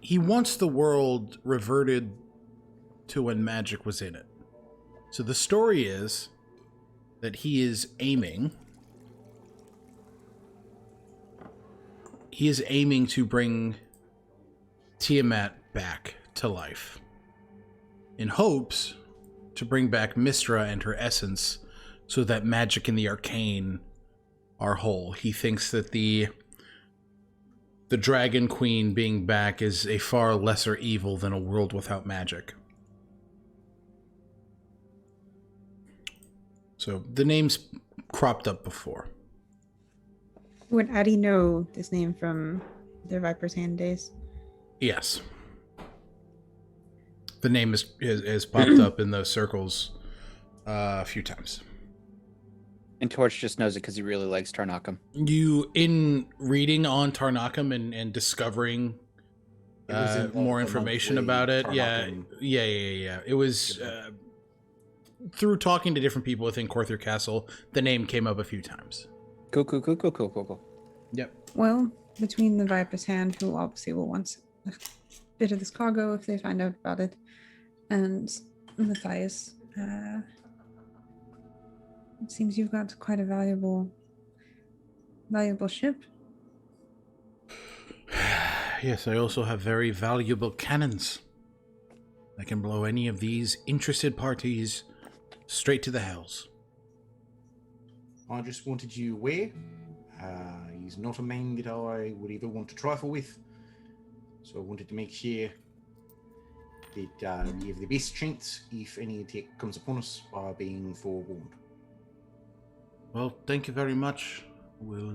He wants the world reverted to when magic was in it. So the story is that he is aiming. He is aiming to bring Tiamat back to life in hopes to bring back Mistra and her essence so that magic and the arcane are whole. He thinks that the Dragon Queen being back is a far lesser evil than a world without magic. So the name's cropped up before. Would Addie know this name from their Viper's Hand days? Yes. The name is popped up in those circles a few times. And Torch just knows it because he really likes Tarnakam. You, in reading on Tarnakam and discovering It was in more the information monthly about it, Tarnakam. yeah. It was through talking to different people within Corther Castle, the name came up a few times. Cool. Yep. Well, between the Viper's Hand, who obviously will want a bit of this cargo if they find out about it, and Matthias, it seems you've got quite a valuable ship. Yes, I also have very valuable cannons. I can blow any of these interested parties straight to the hells. I just wanted you aware. He's not a man that I would ever want to trifle with. So I wanted to make sure that we have the best chance if any attack comes upon us by being forewarned. Well, thank you very much. We'll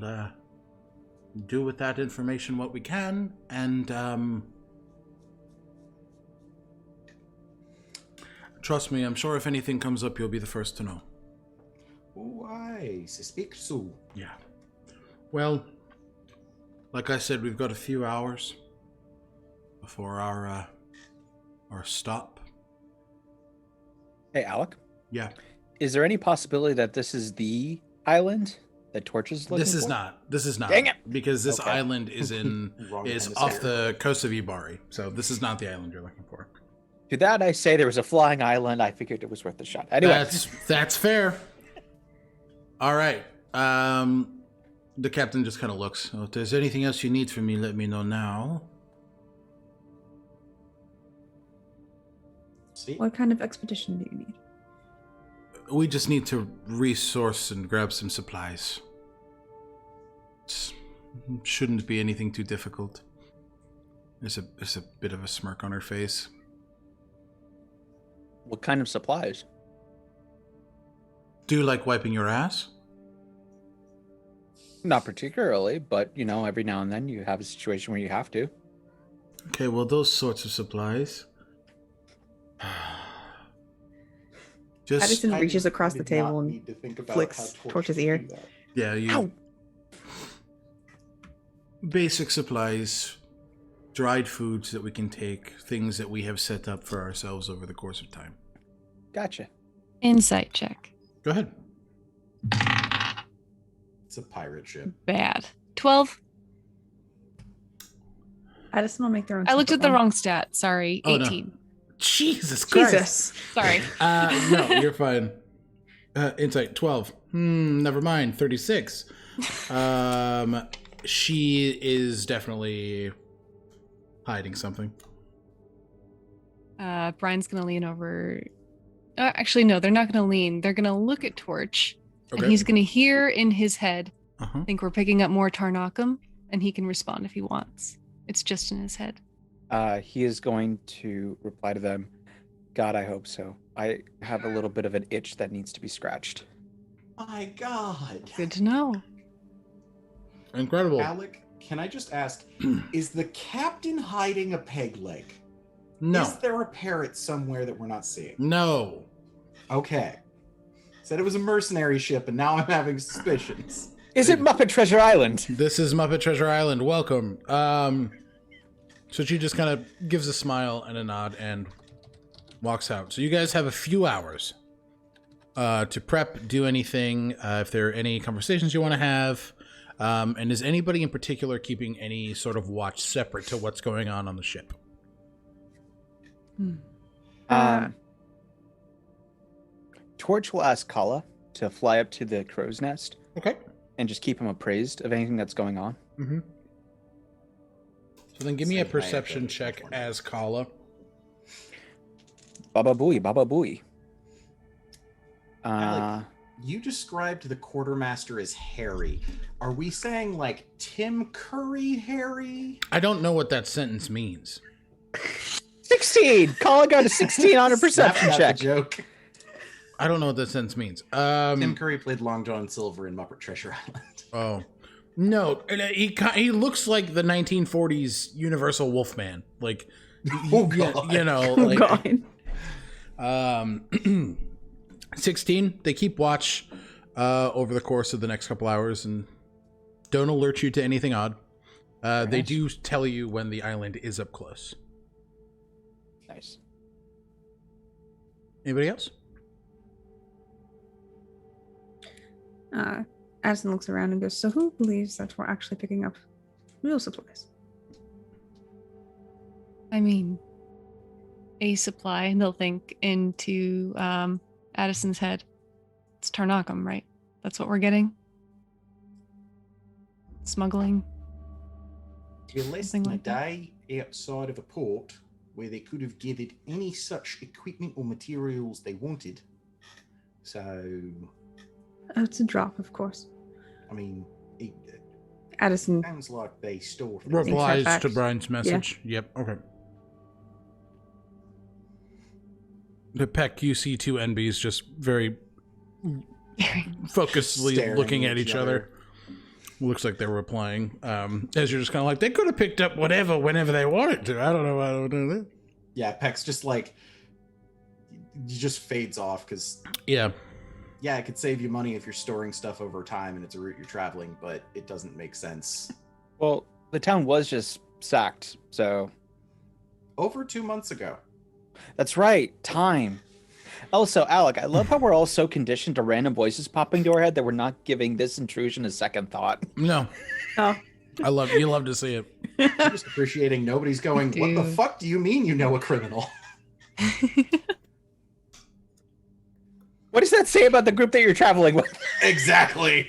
do with that information what we can, and trust me, I'm sure if anything comes up, you'll be the first to know. Oh, I suspect so. Yeah. Well, like I said, we've got a few hours before our stop. Hey, Alec, Yeah. is there any possibility that this is the island that Torch is looking This is for? not. This is not. Dang it! Because this Okay. island is Wrong is hemisphere. off the coast of Ibari. So this is not the island you're looking for. To that I say there was a flying island. I figured it was worth a shot. Anyway, That's fair. All right. The captain just kind of looks. Oh, if there's anything else you need from me, let me know now. See? What kind of expedition do you need? We just need to resource and grab some supplies. Shouldn't be anything too difficult. There's a bit of a smirk on her face. what kind of supplies? Do you like wiping your ass? Not particularly, but you know, every now and then you have a situation where you have to. Okay, well, those sorts of supplies. Just Addison reaches across the did table not and need to think about flicks how Torch's would ear. do that. yeah, you. Ow! Basic supplies, dried foods that we can take, things that we have set up for ourselves over the course of time. Gotcha. Insight check. Go ahead. It's a pirate ship. Bad. 12. Addison will make their own. I looked at separate the one. wrong stat. Sorry, Oh, no. 18. Jesus Christ. Jesus. Sorry. No, you're fine. Insight 12. Never mind. 36. She is definitely hiding something. Brine's gonna lean over. Actually, no, they're not gonna lean. They're gonna look at Torch, Okay. and he's gonna hear in his head, Uh-huh. I think we're picking up more Tarnakum, and he can respond if he wants. It's just in his head. He is going to reply to them. God, I hope so. I have a little bit of an itch that needs to be scratched. My God. Good to know. Incredible. Alec, can I just ask, is the captain hiding a peg leg? No. Is there a parrot somewhere that we're not seeing? No. Okay. Said it was a mercenary ship, and now I'm having suspicions. Is it Muppet Treasure Island? This is Muppet Treasure Island. Welcome. So she just kind of gives a smile and a nod and walks out. So you guys have a few hours to prep, do anything, if there are any conversations you want to have. And is anybody in particular keeping any sort of watch separate to what's going on the ship? Torch will ask Kala to fly up to the crow's nest Okay. and just keep him appraised of anything that's going on. Mm-hmm. So then give me a Say hi, perception I've got it check for me. as Kala. Baba booey, baba booey. Alec, you described the quartermaster as Harry. Are we saying like Tim Curry Harry? I don't know what that sentence means. 16! Kala got a 16 on a perception Snapchat check. the joke. I don't know what that sentence means. Tim Curry played Long John Silver in Muppet Treasure Island. Oh, no. He looks like the 1940s Universal Wolfman. Like, Oh, God. you know, Oh, like, God. 16. They keep watch over the course of the next couple hours and don't alert you to anything odd. They nice. do tell you when the island is up close. Nice. Anybody else? Addison looks around and goes, so who believes that we're actually picking up real supplies? I mean, a supply, and they'll think into Addison's head. It's Tarnakum, right? That's what we're getting? Smuggling? We're less Something than a like that. day outside of a port where they could have gathered any such equipment or materials they wanted. So, Oh, it's a drop, of course. I mean, it Addison. sounds like they store things. Replies facts. to Brian's message. Yep. Okay. The Peck, you see two NBs just very focusedly Staring looking at each other. Looks like they're replying. As you're just kind of like, they could have picked up whatever whenever they wanted to. I don't know. I don't know. Yeah, Peck's just like, he just fades off because, Yeah. yeah, it could save you money if you're storing stuff over time and it's a route you're traveling, but it doesn't make sense. Well, the town was just sacked, so Over 2 months ago. that's right. Time. Also, Alec, I love how we're all so conditioned to random voices popping to our head that we're not giving this intrusion a second thought. No. Oh, You love to see it. I'm just appreciating nobody's going, what the Dude. fuck do you mean you know a criminal? What does that say about the group that you're traveling with? Exactly.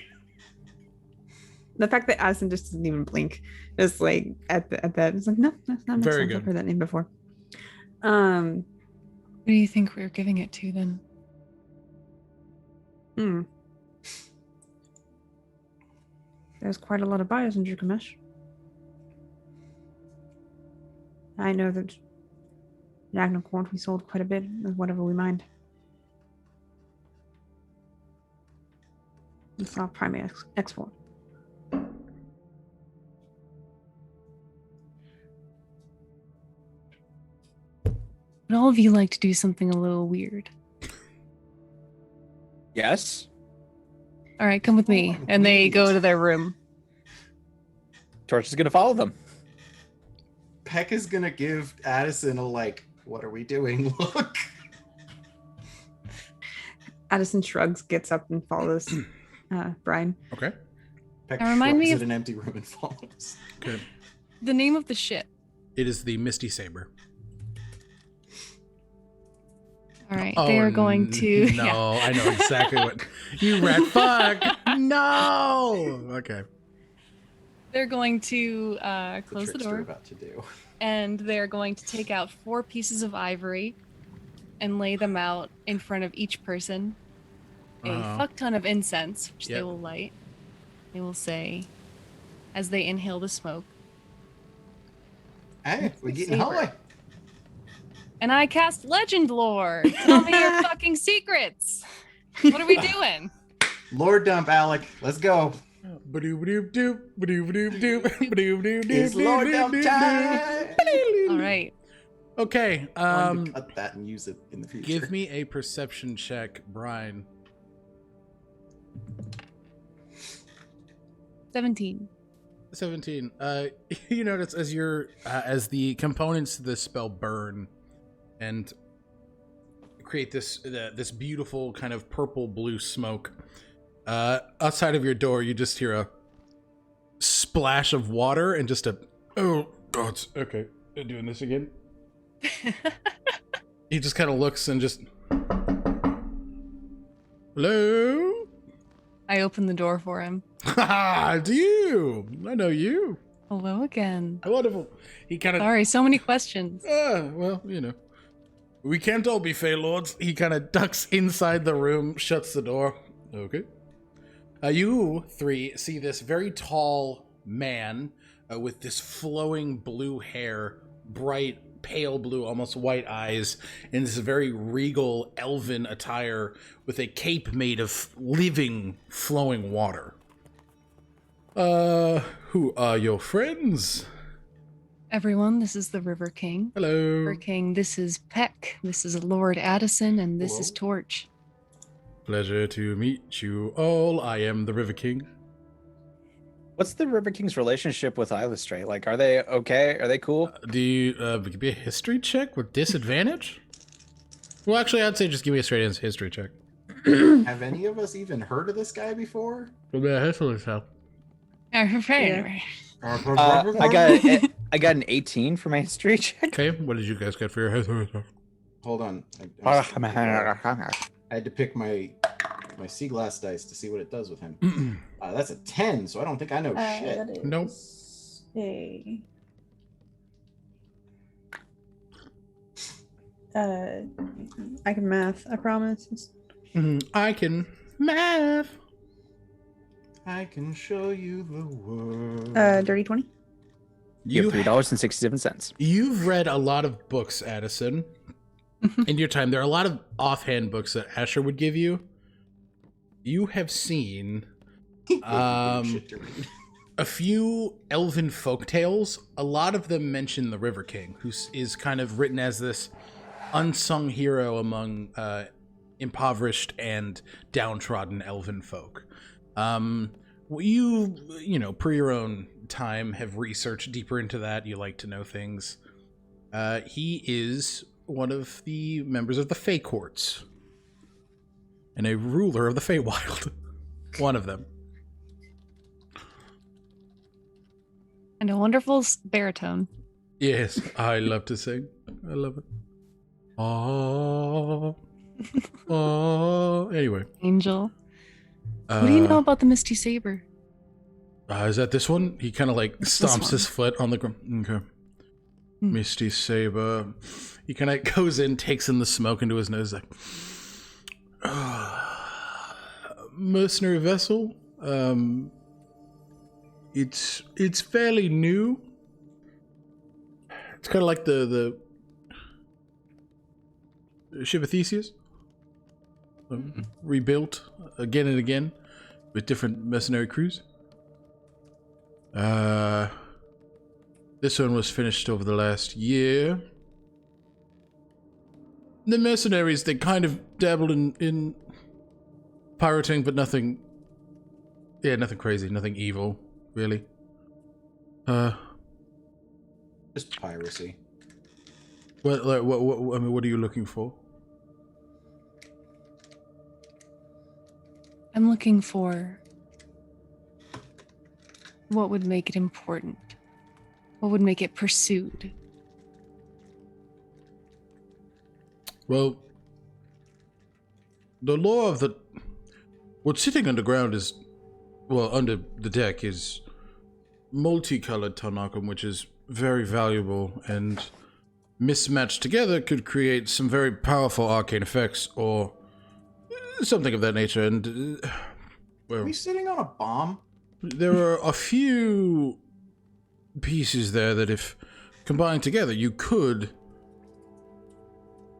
the fact that Addison just didn't even blink is like at that. It's like, no, that's not Very sense. good. I've heard that name before. Who do you think we're giving it to then? There's quite a lot of buyers in Jukamesh. I know that in Agnacorn we sold quite a bit of whatever we mined. It's our primary export. Would all of you like to do something a little weird? Yes. All right, come with me. And they go to their room. Torch is going to follow them. Peck is gonna give Addison a like, what are we doing look. Addison shrugs, gets up, and follows Brine. Okay. Peck Now remind me shrugs of- at an empty room and follows. Okay. The name of the ship. It is the Misty Saber. All right, they are going to. No, Yeah. I know exactly what you rat fuck. No. Okay. They're going to close the trickster door, about to do. and they're going to take out 4 pieces of ivory and lay them out in front of each person. A fuck ton of incense, which they will light. They will say, as they inhale the smoke, Hey, we're getting high. and I cast Legend Lore. Tell me your fucking secrets. What are we doing? Lord dump, Alec. Let's go. It's Lord dump time. All right. Okay. I'm gonna cut that and use it in the future. Give me a perception check, Brine. 17. 17. You notice as you're as the components to this spell burn and create this this beautiful kind of purple blue smoke. Outside of your door, you just hear a splash of water and just a oh god. Okay, they're doing this again. He just kind of looks and just hello. I open the door for him. Ha! Do you? I know you. Hello again. Wonderful. He kind of. Sorry, so many questions. Well, you know, we can't all be Fey Lords. He kind of ducks inside the room, shuts the door. Okay. You 3 see this very tall man with this flowing blue hair, bright, pale blue, almost white eyes, in this very regal elven attire with a cape made of living, flowing water. Who are your friends? Everyone, this is the River King. Hello. River King, this is Peck. This is Lord Addison, and this is Torch. Pleasure to meet you all. I am the River King. What's the River King's relationship with Illustrate? Like, are they okay? Are they cool? Do you give me a history check with disadvantage? Well, actually, I'd say just give me a straight history check. Have any of us even heard of this guy before? Yeah. I got an 18 for my history check. Okay, what did you guys get for your history check? Hold on. I had to pick my sea glass dice to see what it does with him. That's a 10, so I don't think I know shit. That is Nope. I can math, I promise. I can math. I can show you the world. Dirty 20. You have $3.67. You've read a lot of books, Addison. In your time, there are a lot of offhand books that Asher would give you. You have seen a few elven folktales. A lot of them mention the River King, who is kind of written as this unsung hero among impoverished and downtrodden elven folk. You know, per your own time, have researched deeper into that. You like to know things. He is one of the members of the Fey Courts and a ruler of the Feywild. One of them. And a wonderful baritone. Yes, I love to sing. I love it. Oh, oh. Anyway. Angel. What do you know about the Misty Saber? Is that this one? He kind of like stomps his foot on the ground. Okay. Misty Saber. He kind of goes in, takes in the smoke into his nose, like, mercenary vessel. It's fairly new. It's kind of like the ship of Theseus, rebuilt again and again with different mercenary crews. This one was finished over the last year. The mercenaries, they kind of dabbled in pirating, but nothing crazy, nothing evil, really. Just piracy. What I mean, what are you looking for? I'm looking for what would make it important. What would make it pursued? Well, the law of the... What's sitting underground is... Well, under the deck is multicolored Tarnakum, which is very valuable, and mismatched together could create some very powerful arcane effects, or something of that nature, and... Are well, we sitting on a bomb? there are a few pieces there that if combined together, you could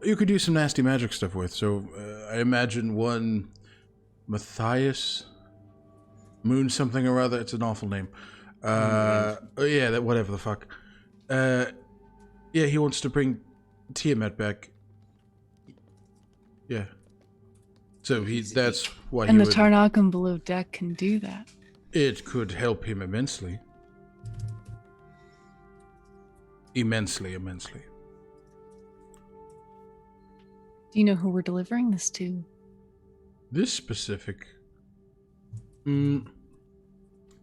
do some nasty magic stuff with. So I imagine one Matthias Moon something or other. It's an awful name. Yeah, that whatever the fuck. Yeah, he wants to bring Tiamat back. Yeah. So that's why And he the would... Tarnakum below deck can do that. It could help him immensely. Immensely. Do you know who we're delivering this to? This specific...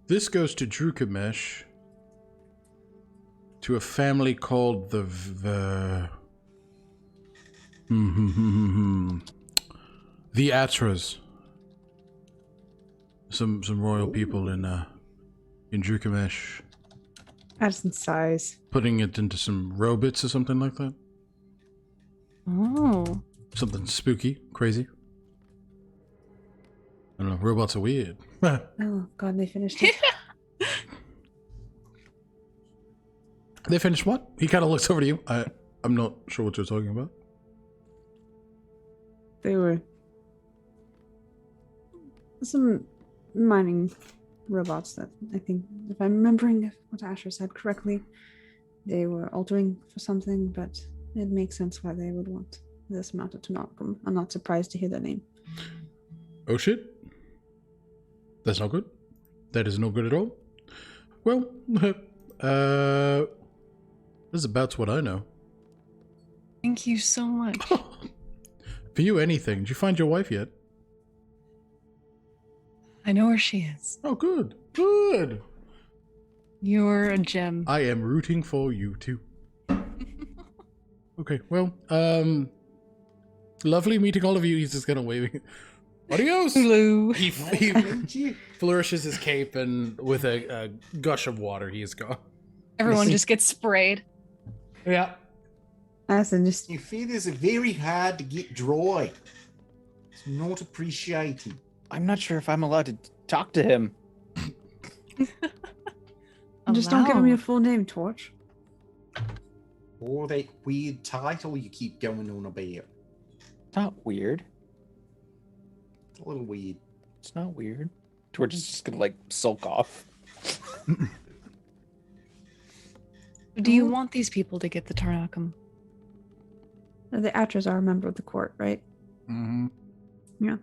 this goes to Drukamesh, to a family called the Atras. Some royal people in Drukamesh. Addison sighs. Putting it into some robots or something like that. Oh. Something spooky, crazy. I don't know, robots are weird. Oh, God, they finished it. They finished what? He kind of looks over to you. I'm not sure what you're talking about. They were some mining robots that I think, if I'm remembering what Asher said correctly, they were altering for something, but it makes sense why they would want this amount of Tarnakum. I'm not surprised to hear that name. Oh shit. That's not good. That is no good at all. Well, this is about what I know. Thank you so much. For you, anything. Did you find your wife yet? I know where she is. Oh, good. Good. You're a gem. I am rooting for you, too. Okay, well, lovely meeting all of you. He's just kind of waving. Adios! Blue. He flourishes his cape, and with a gush of water, he is gone. Everyone Listen. just gets sprayed. Yeah. Addison just Your feathers are very hard to get dry. It's not appreciated. I'm not sure if I'm allowed to talk to him. Just don't give him your Allowed. full name, Torch. Or that weird title you keep going on about. It's not weird. It's a little weird. It's not weird. Torch is just gonna like sulk off. Do you want these people to get the Tarnakum? The Atras are a member of the court, right? Mm-hmm. Yeah.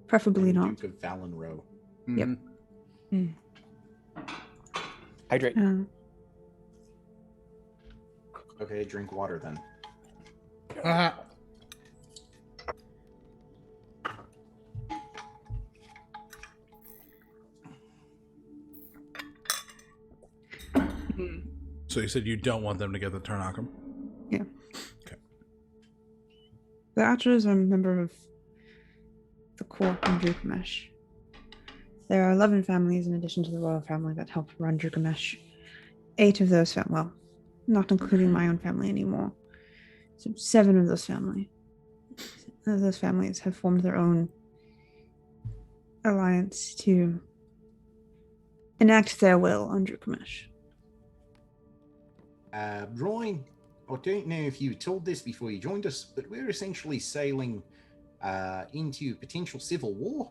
Preferably not. Duke of Valenrow. Yep. Hydrate. Okay, drink water then. So you said you don't want them to get the Tarnakum? Yeah. Okay. The Atras are a member of the court in Drukamesh. There are 11 families in addition to the royal family that help run Drukamesh. 8 of those well, not including my own family anymore. So 7 of those families have formed their own alliance to enact their will on Drukamesh. Brine, I don't know if you told this before you joined us, but we're essentially sailing into potential civil war.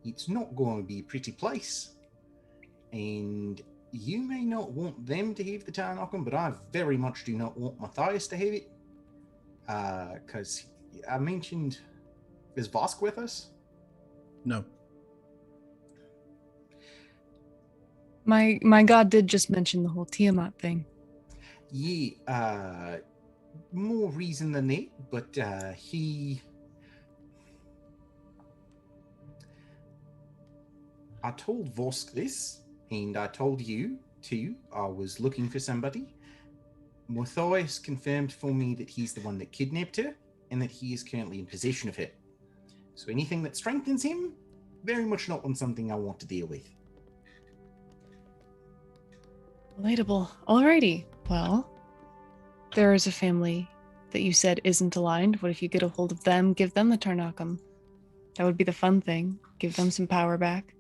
It's not going to be a pretty place. And you may not want them to have the Tarnakum, but I very much do not want Matthias to have it. Because I mentioned, is Vosk with us? No. My god did just mention the whole Tiamat thing. Yeah, more reason than that, but I told Vosk this, and I told you too. I was looking for somebody, Matthias confirmed for me that he's the one that kidnapped her and that he is currently in possession of her. So anything that strengthens him, very much not something I want to deal with. Relatable. Alrighty. Well, there is a family that you said isn't aligned. What if you get a hold of them, give them the Tarnakum? That would be the fun thing. Give them some power back.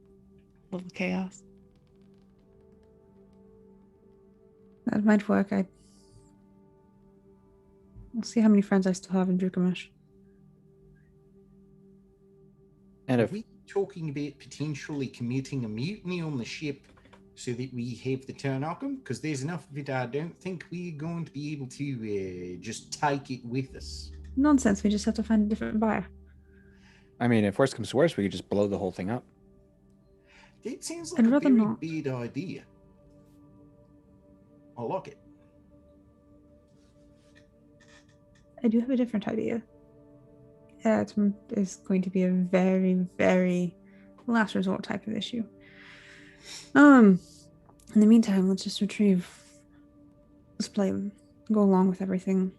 A little chaos. That might work. I'll see how many friends I still have in Drukomesh. And Are if we talking about potentially committing a mutiny on the ship so that we have the Tarnakum? Because there's enough of it, I don't think we're going to be able to just take it with us. Nonsense. We just have to find a different buyer. I mean, if worst comes to worst, we could just blow the whole thing up. That sounds like I'd a rather very not. bad idea. I like it. I do have a different idea. It is going to be a very, very last resort type of issue. In the meantime, let's just retrieve. Let's play. Go along with everything.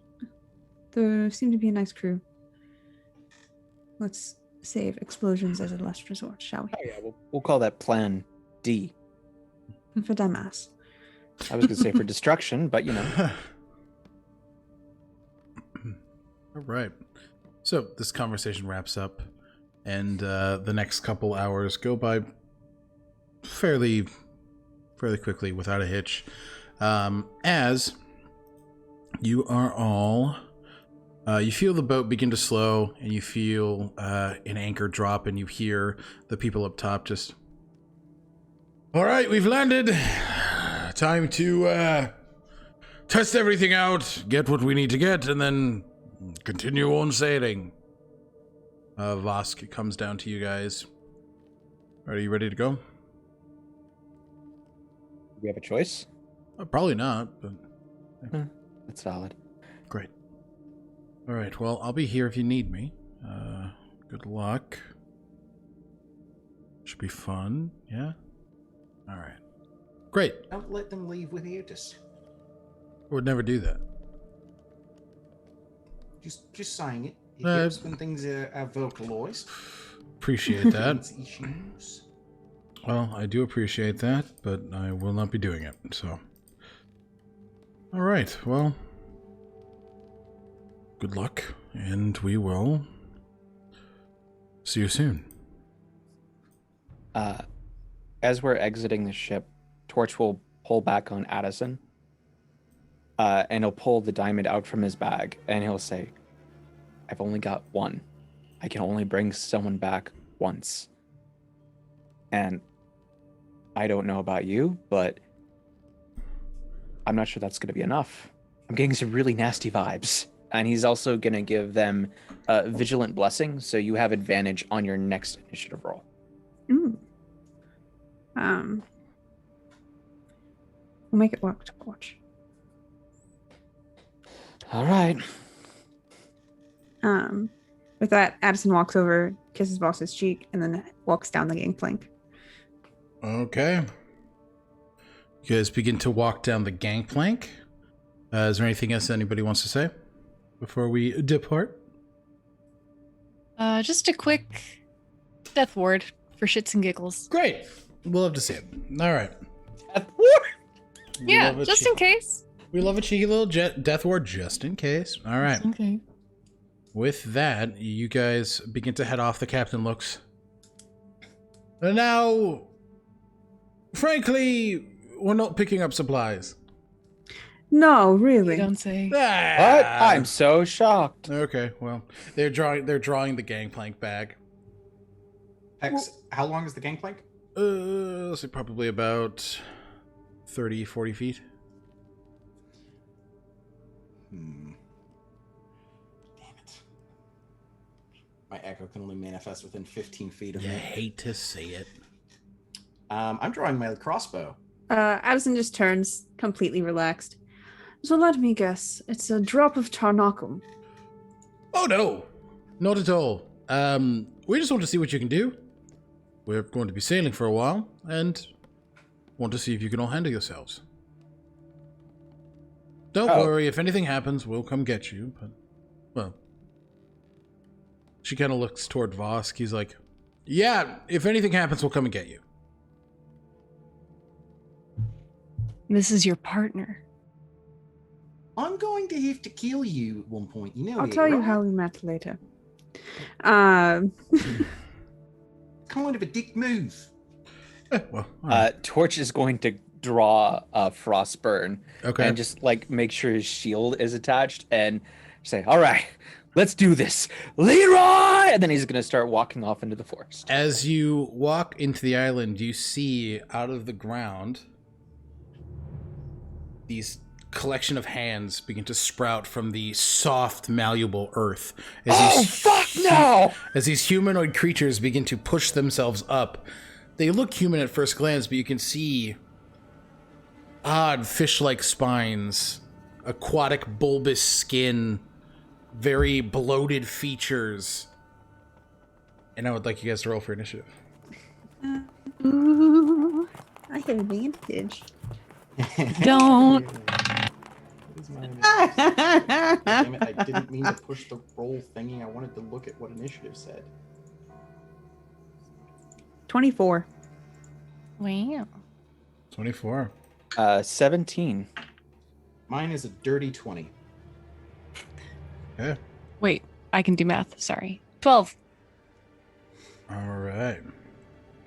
There seem to be a nice crew. Let's save explosions as a last resort, shall we? Oh yeah, we'll call that Plan D. For Damas. I was going to say for destruction, but you know. All right. So this conversation wraps up, and the next couple hours go by fairly quickly without a hitch, as you are all. You feel the boat begin to slow, and you feel an anchor drop, and you hear the people up top just. All right, we've landed. Time to test everything out, get what we need to get, and then continue on sailing. Vosk comes down to you guys. Are you ready to go? We have a choice? Probably not, but... That's valid. Great. All right, well, I'll be here if you need me. Good luck. Should be fun, yeah? All right. Great. Don't let them leave without us. I would never do that. Just saying it. It Uh, helps when things are vocalized. Appreciate that. It's issues. Well, I do appreciate that, but I will not be doing it, so... All right, well... Good luck, and we will... see you soon. As we're exiting the ship, Torch will pull back on Addison, and he'll pull the diamond out from his bag, and he'll say, I've only got one. I can only bring someone back once. And I don't know about you, but I'm not sure that's going to be enough. I'm getting some really nasty vibes. And he's also going to give them a Vigilant Blessing, so you have advantage on your next initiative roll. Ooh. We'll make it work, Torch. All right. With that, Addison walks over, kisses Boss's cheek, and then walks down the gangplank. Okay. You guys begin to walk down the gangplank. Is there anything else anybody wants to say before we depart? Just a quick death ward for shits and giggles. Great. We'll love to see it. All right. We Yeah, love a just cheek- in case. We love a cheeky little death ward just in case. All right. Okay. With that, you guys begin to head off. The captain looks. And now, frankly, we're not picking up supplies. No, really. Don't say. What? I'm so shocked. Okay, well, they're drawing the gangplank bag. Pex, how long is the gangplank? Let's say probably about 30, 40 feet. Damn it. My echo can only manifest within 15 feet of You me. hate to see it. I'm drawing my crossbow. Addison just turns, completely relaxed. So let me guess, it's a drop of Tarnakum. Oh no, not at all. We just want to see what you can do. We're going to be sailing for a while, and want to see if you can all handle yourselves. Don't Oh. worry. If anything happens, we'll come get you. But, well, she kind of looks toward Vosk. He's like, yeah, if anything happens, we'll come and get you. This is your partner. I'm going to have to kill you at one point. You know I'll that, tell you right? how we met later. Kind of a dick move. Well, all right. Torch is going to draw a Frostburn Okay. and just like make sure his shield is attached and say, "All right, let's do this, Leroy!" And then he's going to start walking off into the forest. As you walk into the island, you see out of the ground these collection of hands begin to sprout from the soft, malleable earth. As these humanoid creatures begin to push themselves up. They look human at first glance, but you can see odd fish-like spines, aquatic bulbous skin, very bloated features. And I would like you guys to roll for initiative. Ooh, I have advantage. Don't. What is my Damn it, I didn't mean to push the roll thingy. I wanted to look at what initiative said. 24. Wow. 24. 17. Mine is a dirty 20. Okay. Wait, I can do math. Sorry. 12. All right.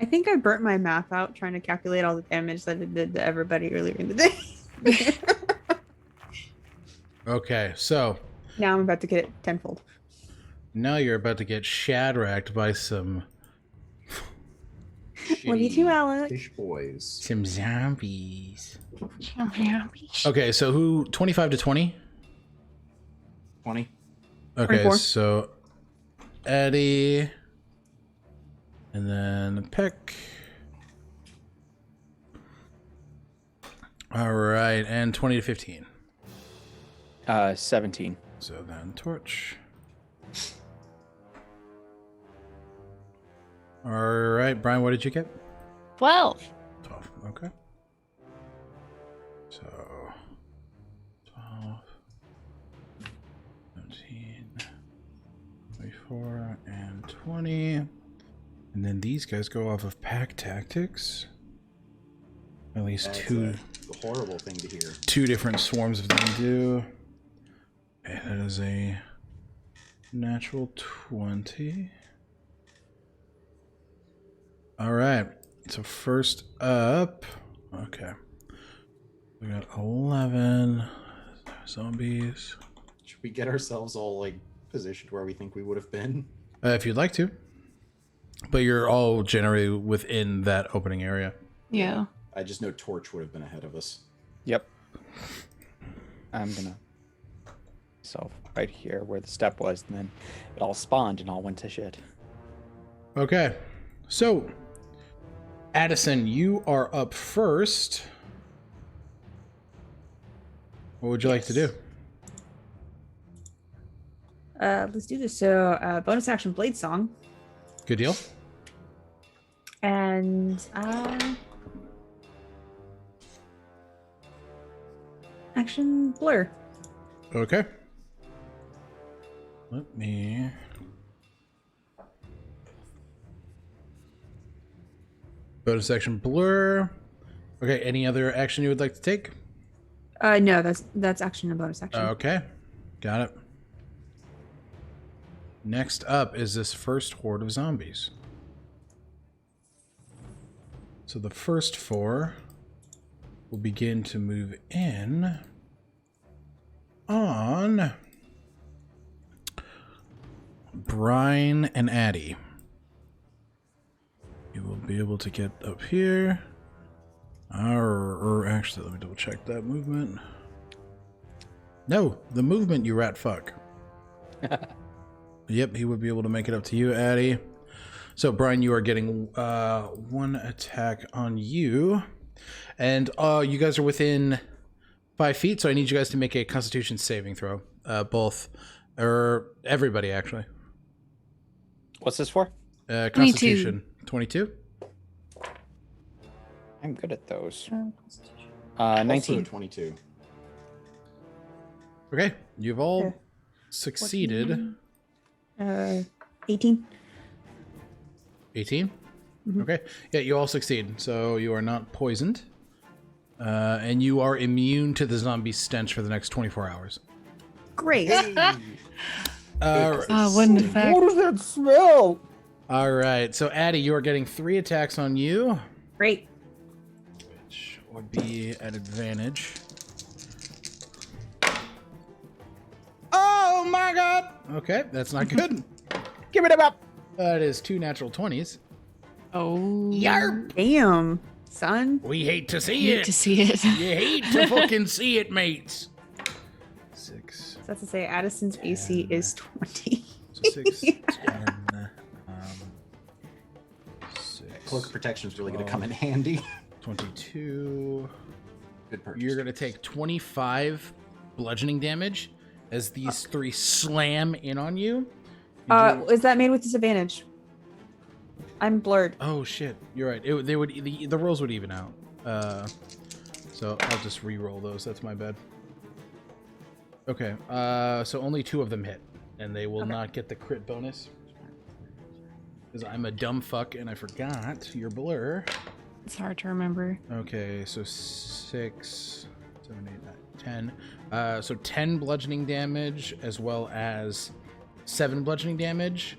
I think I burnt my math out trying to calculate all the damage that it did to everybody earlier in the day. Okay, so Now I'm about to get it tenfold. now you're about to get shadracked by some Love you too, Alec. Fish boys. zombies. Okay, so who 25 to 20? 20. Okay, 24. so Eddie and then Peck. All right, and 20 to 15. 17. So then Torch. All right, Brine, what did you get? 12. 12. Okay. So 12, 17, 24, and 20. And then these guys go off of pack tactics. At least That's two a horrible thing to hear. two different swarms of them do. Okay, that is a natural 20. All right. So first up, okay. We got 11 zombies. Should we get ourselves all like positioned where we think we would have been? If you'd like to. But you're all generally within that opening area. Yeah. I just know Torch would have been ahead of us. Yep. I'm gonna so right here where the step was, and then it all spawned and all went to shit. Okay. So, Addison, you are up first. What would you like to do? Let's do this. So, bonus action blade song Good deal. and action blur. Okay. Let me... Bonus action blur. Okay, any other action you would like to take? No, that's action and bonus action. Okay, got it. Next up is this first horde of zombies. So the first four will begin to move in on Brine and Addie. You will be able to get up here. Or actually, let me double check that movement. No, the movement, you rat fuck. Yep, he would be able to make it up to you, Addie. So, Brine, you are getting one attack on you. And you guys are within 5 feet, so I need you guys to make a Constitution saving throw. Both, or everybody, actually. What's this for? Constitution. 22? I'm good at those. Also 19. 22. Okay, you've all Yeah. succeeded. 18. 18? Mhm. Okay. Yeah, you all succeed. So you are not poisoned. And you are immune to the zombie stench for the next 24 hours. Great. Wouldn't affect. What does that smell? All right. So, Addie, you are getting 3 attacks on you, Great. which would be at advantage. Oh, my God. Okay, that's not good. Give it up. That is 2 natural 20s. Oh. Yarp! Damn, son. We hate to see Hate it. to see it. You hate to fucking see it, mates. 6. So that's to say Addison's AC is 20. So 6, 10, 6, Cloak of protection is really going to come in handy. 22. Good purchase. You're going to take 25 bludgeoning damage as these 3 slam in on you. You do- Is that made with disadvantage? I'm blurred. Oh shit! You're right. The rolls would even out. So I'll just re-roll those. That's my bad. Okay. So only 2 of them hit, and they will not get the crit bonus because I'm a dumb fuck and I forgot your blur. It's hard to remember. Okay. So 6, 7, 8, 9, 10. So 10 bludgeoning damage as well as 7 bludgeoning damage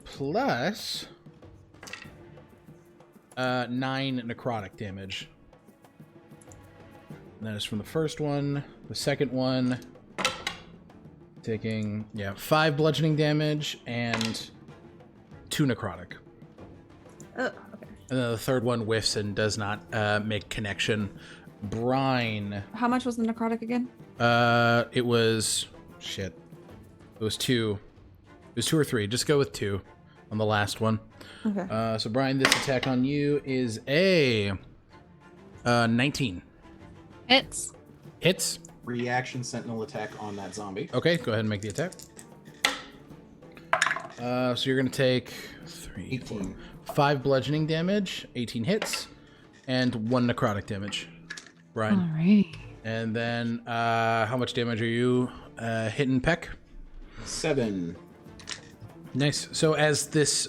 plus 9 necrotic damage. And that is from the first one. The second one taking 5 bludgeoning damage and 2 necrotic. Okay. And then the third one whiffs and does not make connection. Brine. How much was the necrotic again? It was shit. It was 2. It was 2 or 3. Just go with 2 on the last one. Okay. So Brian, this attack on you is a 19. Hits. Hits. Reaction sentinel attack on that zombie. Okay, go ahead and make the attack. So you're gonna take 3, 18. 5 bludgeoning damage, 18 hits, and 1 necrotic damage. Brian. Alright. And then how much damage are you hitting, Peck? 7. Nice. So as this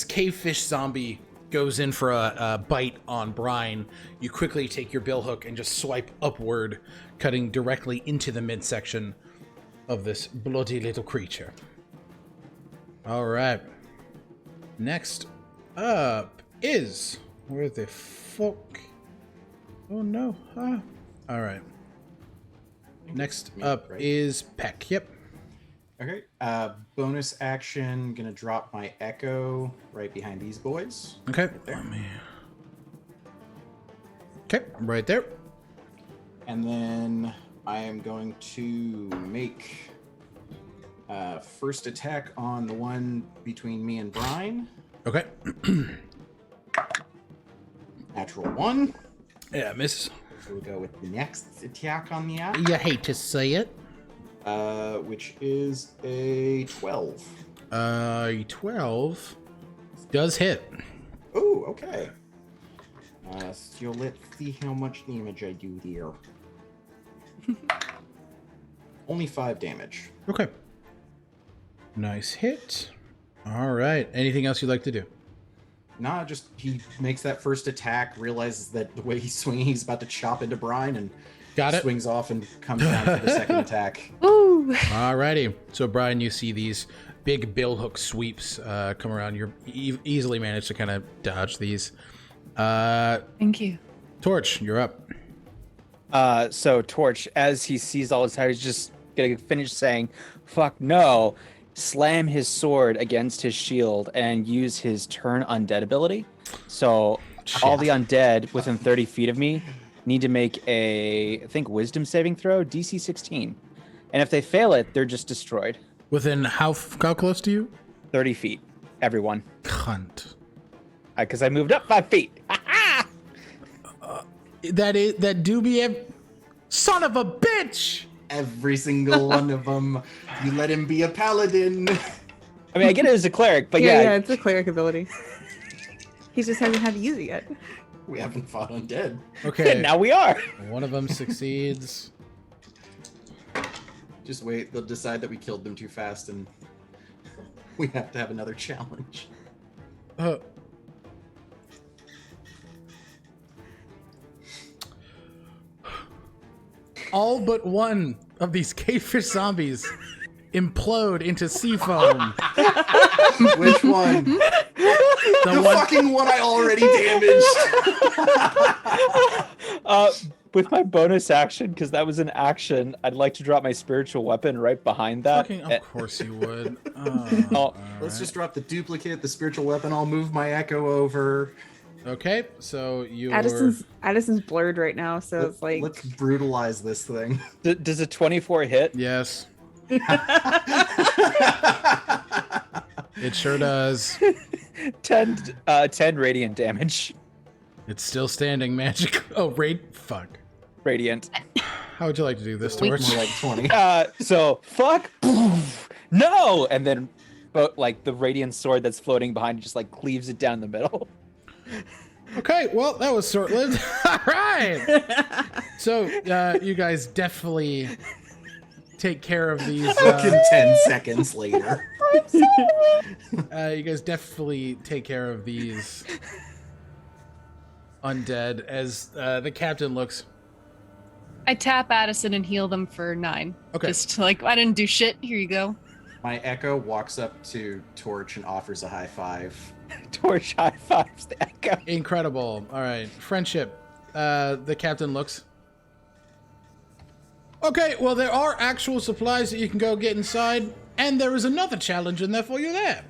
cavefish zombie goes in for a bite on Brine, you quickly take your billhook and just swipe upward, cutting directly into the midsection of this bloody little creature. All right. Next up is where the fuck? Oh no! Ah. All right. Next up is Peck. Yep. Okay. Bonus action. Gonna drop my echo right behind these boys. Okay. Let me... Okay, right there. And then I am going to make first attack on the one between me and Brine. Okay. Natural 1. Yeah, miss. So we'll go with the next attack on the app, You hate to say it. which is a 12. 12 does hit. Oh, okay. So let's see how much damage I do there. Only 5 damage. Okay. Nice hit. All right. Anything else you'd like to do? Nah, just he makes that first attack, realizes that the way he's swinging, he's about to chop into Brine, and Got it. swings off and comes down for the second attack. Ooh. Alrighty. So, Brian, you see these big billhook sweeps come around. You're easily managed to kind of dodge these. Thank you. Torch, you're up. So Torch, as he sees all this, he's just gonna finish saying, "Fuck no!" Slam his sword against his shield and use his turn undead ability. So all the undead within 30 feet of me need to make I think, wisdom saving throw, DC 16. And if they fail it, they're just destroyed. Within how close to you? 30 feet, everyone. Cunt. Because I moved up 5 feet. That doobie son of a bitch! Every single one of them. You let him be a paladin. I mean, I get it as a cleric, but yeah, it's a cleric ability. He just hasn't had to use it yet. We haven't fought undead. Okay. now we are. One of them succeeds. Just wait. They'll decide that we killed them too fast, and we have to have another challenge. All but one of these cavefish zombies implode into sea foam. Which one? The fucking one I already damaged. With my bonus action, because that was an action, I'd like to drop my spiritual weapon right behind that. Of course you would. Let's just drop the duplicate, the spiritual weapon. I'll move my echo over. Okay, so you Addison's blurred right now, so it's like let's brutalize this thing. Does a 24 hit? Yes. It sure does. 10 radiant damage. It's still standing magic. Oh, fuck. Radiant. How would you like to do this, Torch? More like 20. So fuck. No, and then, but like the radiant sword that's floating behind it just like cleaves it down the middle. Okay, well, that was short-lived. All right. So, you guys definitely take care of these. Fucking 10 seconds later. You guys definitely take care of these undead as the captain looks. I tap Addison and heal them for 9. Okay. Just like, I didn't do shit. Here you go. My echo walks up to Torch and offers a high five. Torch high fives the echo. Incredible. All right. Friendship. The captain looks. Okay, well, there are actual supplies that you can go get inside, and there is another challenge in there for you there.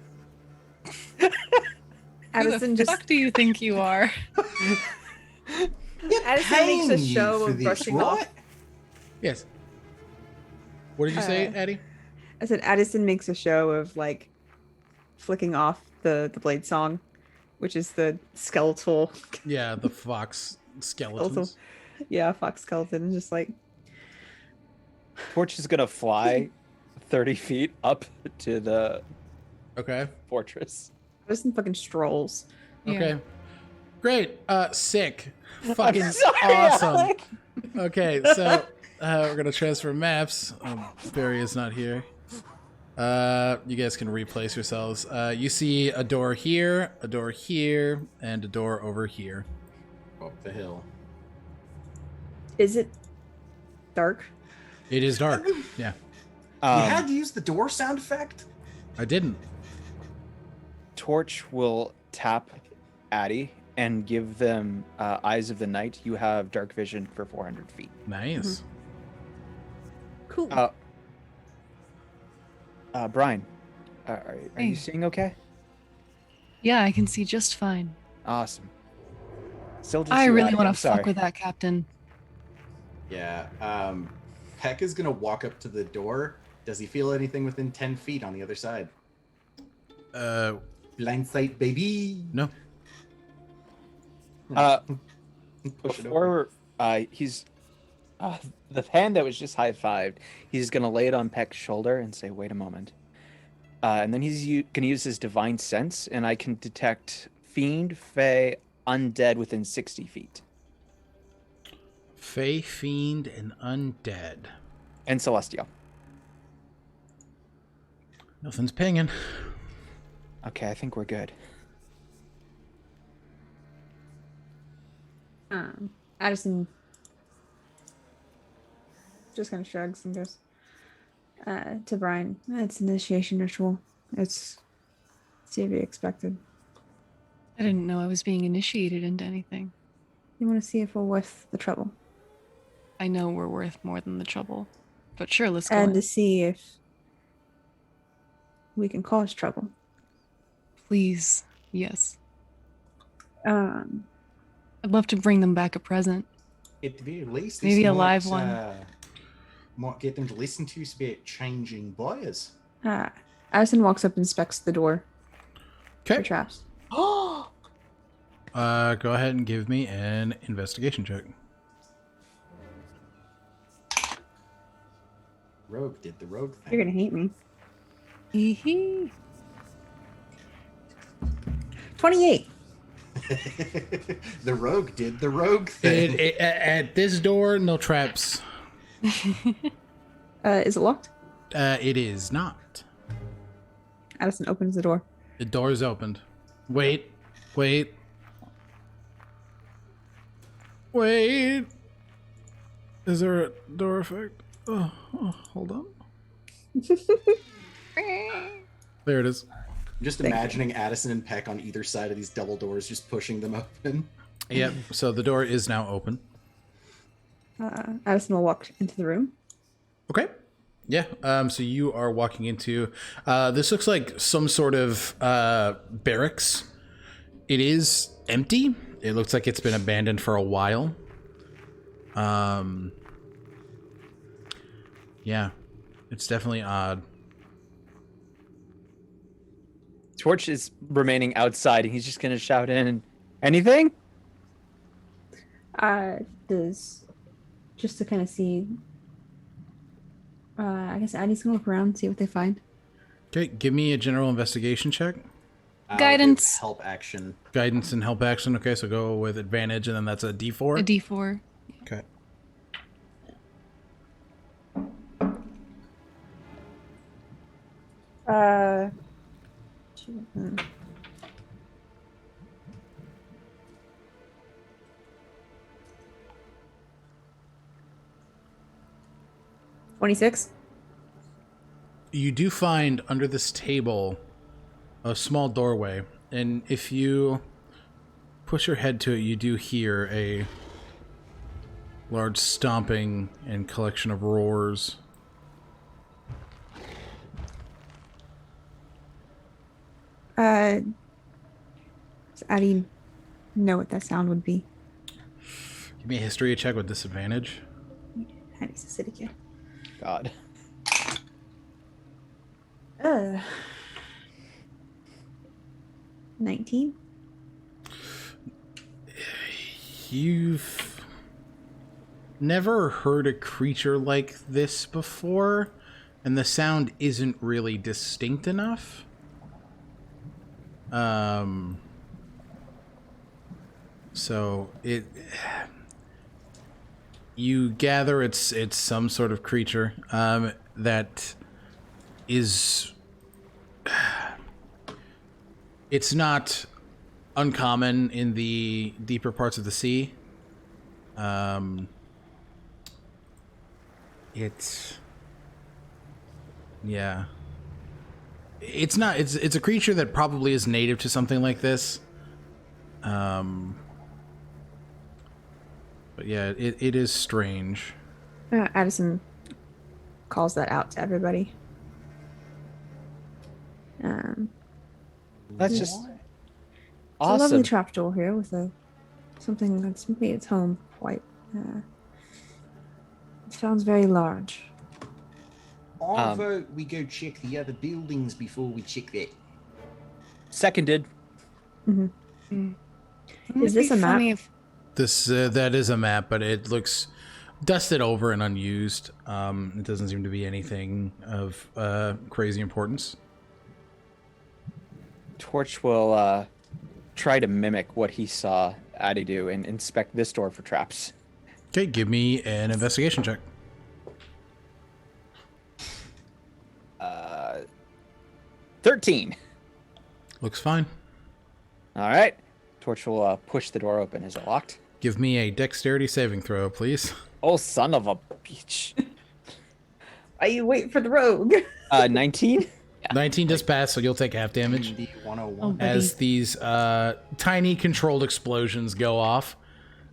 Addison Who the fuck do you think you are? Addison makes a show of brushing off. Yes. What did you say, Addie? I said Addison makes a show of like flicking off the blade song, which is the skeletal. Yeah, the fox skeletons. Yeah, fox skeleton, and just like. Torch is gonna fly 30 feet up to the fortress. Addison fucking strolls. Okay. Yeah. Great. Sick. Fucking Sorry, awesome. Alec. Okay, so we're gonna transfer maps. Barry is not here. You guys can replace yourselves. You see a door here, and a door over here. Up the hill. Is it dark? It is dark. Yeah. You had to use the door sound effect? I didn't. Torch will tap Addie and give them Eyes of the Night. You have dark vision for 400 feet. Nice. Cool. Brine, are you seeing okay? Yeah, I can see just fine. Awesome. Still just I really Addie, want I'm to fuck sorry. with that captain. Yeah. Peck is gonna walk up to the door. Does he feel anything within 10 feet on the other side? Blind sight, baby. No. Before he's the hand that was just high-fived, he's gonna lay it on Peck's shoulder and say, "Wait a moment," and then he's gonna use his divine sense, and I can detect fiend, fey, undead within 60 feet, Fey, fiend, and undead. and celestial. Nothing's pinging. Okay, I think we're good. Addison just kind of shrugs and goes to Brine. It's an initiation ritual. It's to be expected. I didn't know I was being initiated into anything. You want to see if we're worth the trouble. I know we're worth more than the trouble. But sure, let's go. And in. to see if we can cause trouble. Please. Yes. Um, I'd love to bring them back a present. At the very least, Maybe this a live one. Might get them to listen to us about changing bias. Addison walks up and inspects the door for Okay. traps. Go ahead and give me an investigation check. Rogue did the rogue thing. You're gonna hate me. Hee hee. 28. The rogue did the rogue thing. At this door, no traps. Is it locked? It is not. Addison opens the door. The door is opened. Wait. Wait. Is there a door effect? Oh, hold on. There it is. I'm just imagining Addison and Peck on either side of these double doors, just pushing them open. Yep. So the door is now open. Addison will walk into the room. Okay. Yeah. So you are walking into. This looks like some sort of barracks. It is empty. It looks like it's been abandoned for a while. Yeah, it's definitely odd. Torch is remaining outside, and he's just gonna shout in, anything? Does just to kind of see. I guess Addie's gonna look around and see what they find. Okay, give me a general investigation check. Guidance. Help action. Guidance and help action. Okay, so go with advantage, and then that's a D4. A D4. Okay. Uh, 26. You do find under this table a small doorway, and if you push your head to it, you do hear a large stomping and collection of roars. Does Addie know what that sound would be? Give me a history check with disadvantage. Addie's a city kid. God. 19. You've never heard a creature like this before, and the sound isn't really distinct enough. So you gather it's some sort of creature that is, it's not uncommon in the deeper parts of the sea. It's a creature that probably is native to something like this. But yeah, it is strange. Addison calls that out to everybody. That's just It's a lovely awesome. trapdoor here with something that's made its home quite. It sounds very large. I vote we go check the other buildings before we check that. Seconded. Is this a map? This that is a map, but it looks dusted over and unused. It doesn't seem to be anything of crazy importance. Torch will try to mimic what he saw Addie do and inspect this door for traps. Okay, give me an investigation check. 13. Looks fine. All right. Torch will push the door open. Is it locked? Give me a dexterity saving throw, please. Oh, son of a bitch. Why you wait for the rogue? 19? 19 does pass, so you'll take half damage. D 101. Oh, buddy. As these tiny controlled explosions go off.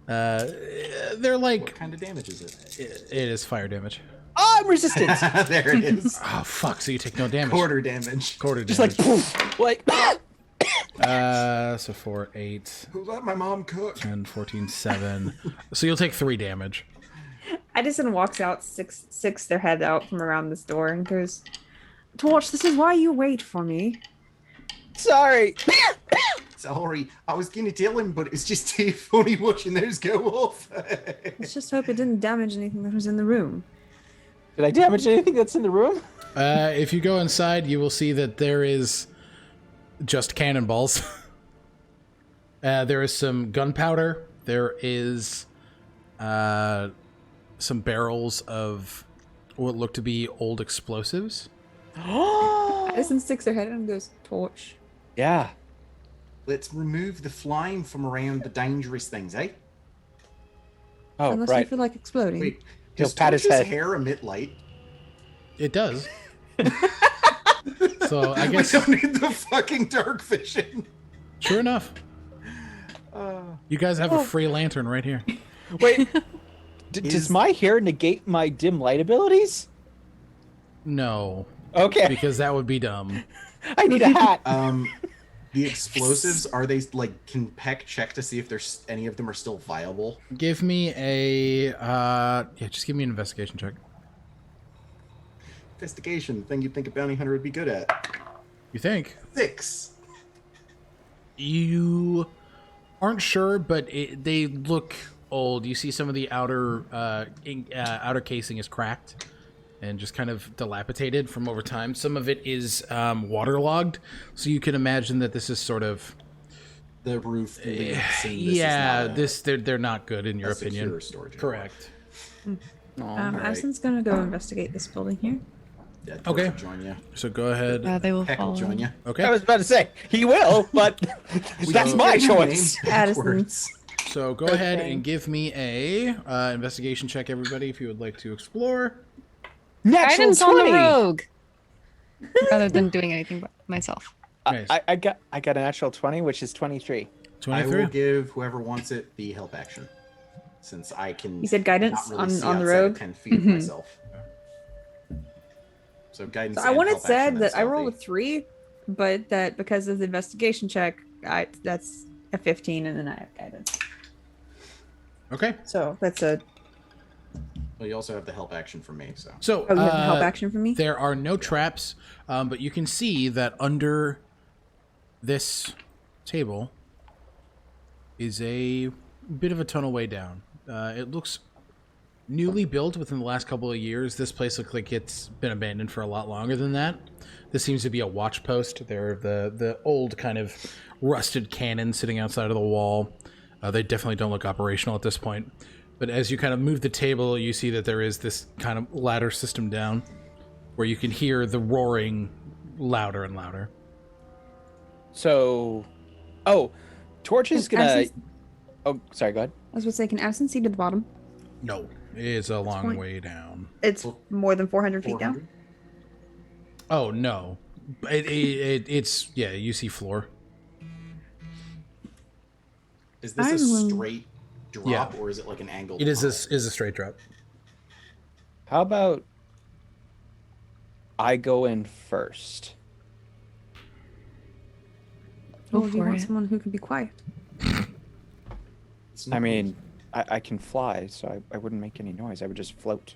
They're like... What kind of damage is it? It is fire damage. Oh, I'm resistant. There it is. Oh, fuck, so you take no damage. Quarter damage. Quarter Just damage. like, poof, like, So 4, 8, Who let my mom cook? 10, 14, 7. So you'll take 3 damage. Addison walks out, sticks their head out from around this door, and goes, "Torch, this is why you wait for me." sorry. Sorry, I was gonna tell him, but it's just too funny watching those go off. Let's just hope it didn't damage anything that was in the room. Did I damage anything that's in the room? If you go inside, you will see that there is just cannonballs. There is some gunpowder. There is some barrels of what look to be old explosives. Addison sticks her head in and goes, torch. Yeah. Let's remove the flame from around the dangerous things, eh? Oh, Unless you right. feel like exploding. Wait, He'll does pat his Torch's head. hair emit light? It does. So I We guess, don't need the fucking dark vision. sure enough, you guys have a free lantern right here. Wait. Does my hair negate my dim light abilities? No, Okay. because that would be dumb. I need a hat. The explosives, are they like, can Peck check to see if there's any of them are still viable? Give me a just give me an investigation check. Investigation, thing you'd think a bounty hunter would be good at. You think? 6. You aren't sure, but they look old. You see some of the outer outer casing is cracked and just kind of dilapidated from over time. Some of it is waterlogged, so you can imagine that this is sort of The roof leaks, and they're not good in your opinion. secure storage area. Correct. Alright. Addison's gonna go investigate this building here. Yeah, Torch Okay. will join you. So go ahead. They will Peck will follow. join you. Okay. I was about to say, he will, but that's my choice. Backwards. So go ahead and give me a investigation check, everybody, if you would like to explore. Natural Guidance on the 20. rogue. Rather than doing anything by myself. Nice. I got a natural 20, which is 23. I 23. will give whoever wants it the help action, since I can. You said guidance not really see on the outside of rogue? 10 feet of Mhm. myself. So guidance. So I and wanted help action said and that I rolled a stealthy. 3, but that because of the investigation check, that's a 15, and then I have guidance. Okay. So that's a. Well, you also have the help action from me, so. So Oh, you have the help action for me? there are no traps, but you can see that under this table is a bit of a tunnel way down. It looks newly built within the last couple of years. This place looks like it's been abandoned for a lot longer than that. This seems to be a watch post. There are the old kind of rusted cannons sitting outside of the wall. They definitely don't look operational at this point. But as you kind of move the table, you see that there is this kind of ladder system down where you can hear the roaring louder and louder. So, Torch is Can gonna. Addison- Oh, sorry. Go ahead. I was going to say, can Addison see to the bottom? No, it's a long point. way down. It's more than 400 feet 400? down. Oh, no. It's, yeah, you see floor. Is this a I'm- straight drop, Yeah. or is it like an angled? It is tunnel? a straight drop. How about I go in first? Go Well, do you for want it. someone who can be quiet? It's I not- mean, I can fly, so I wouldn't make any noise. I would just float.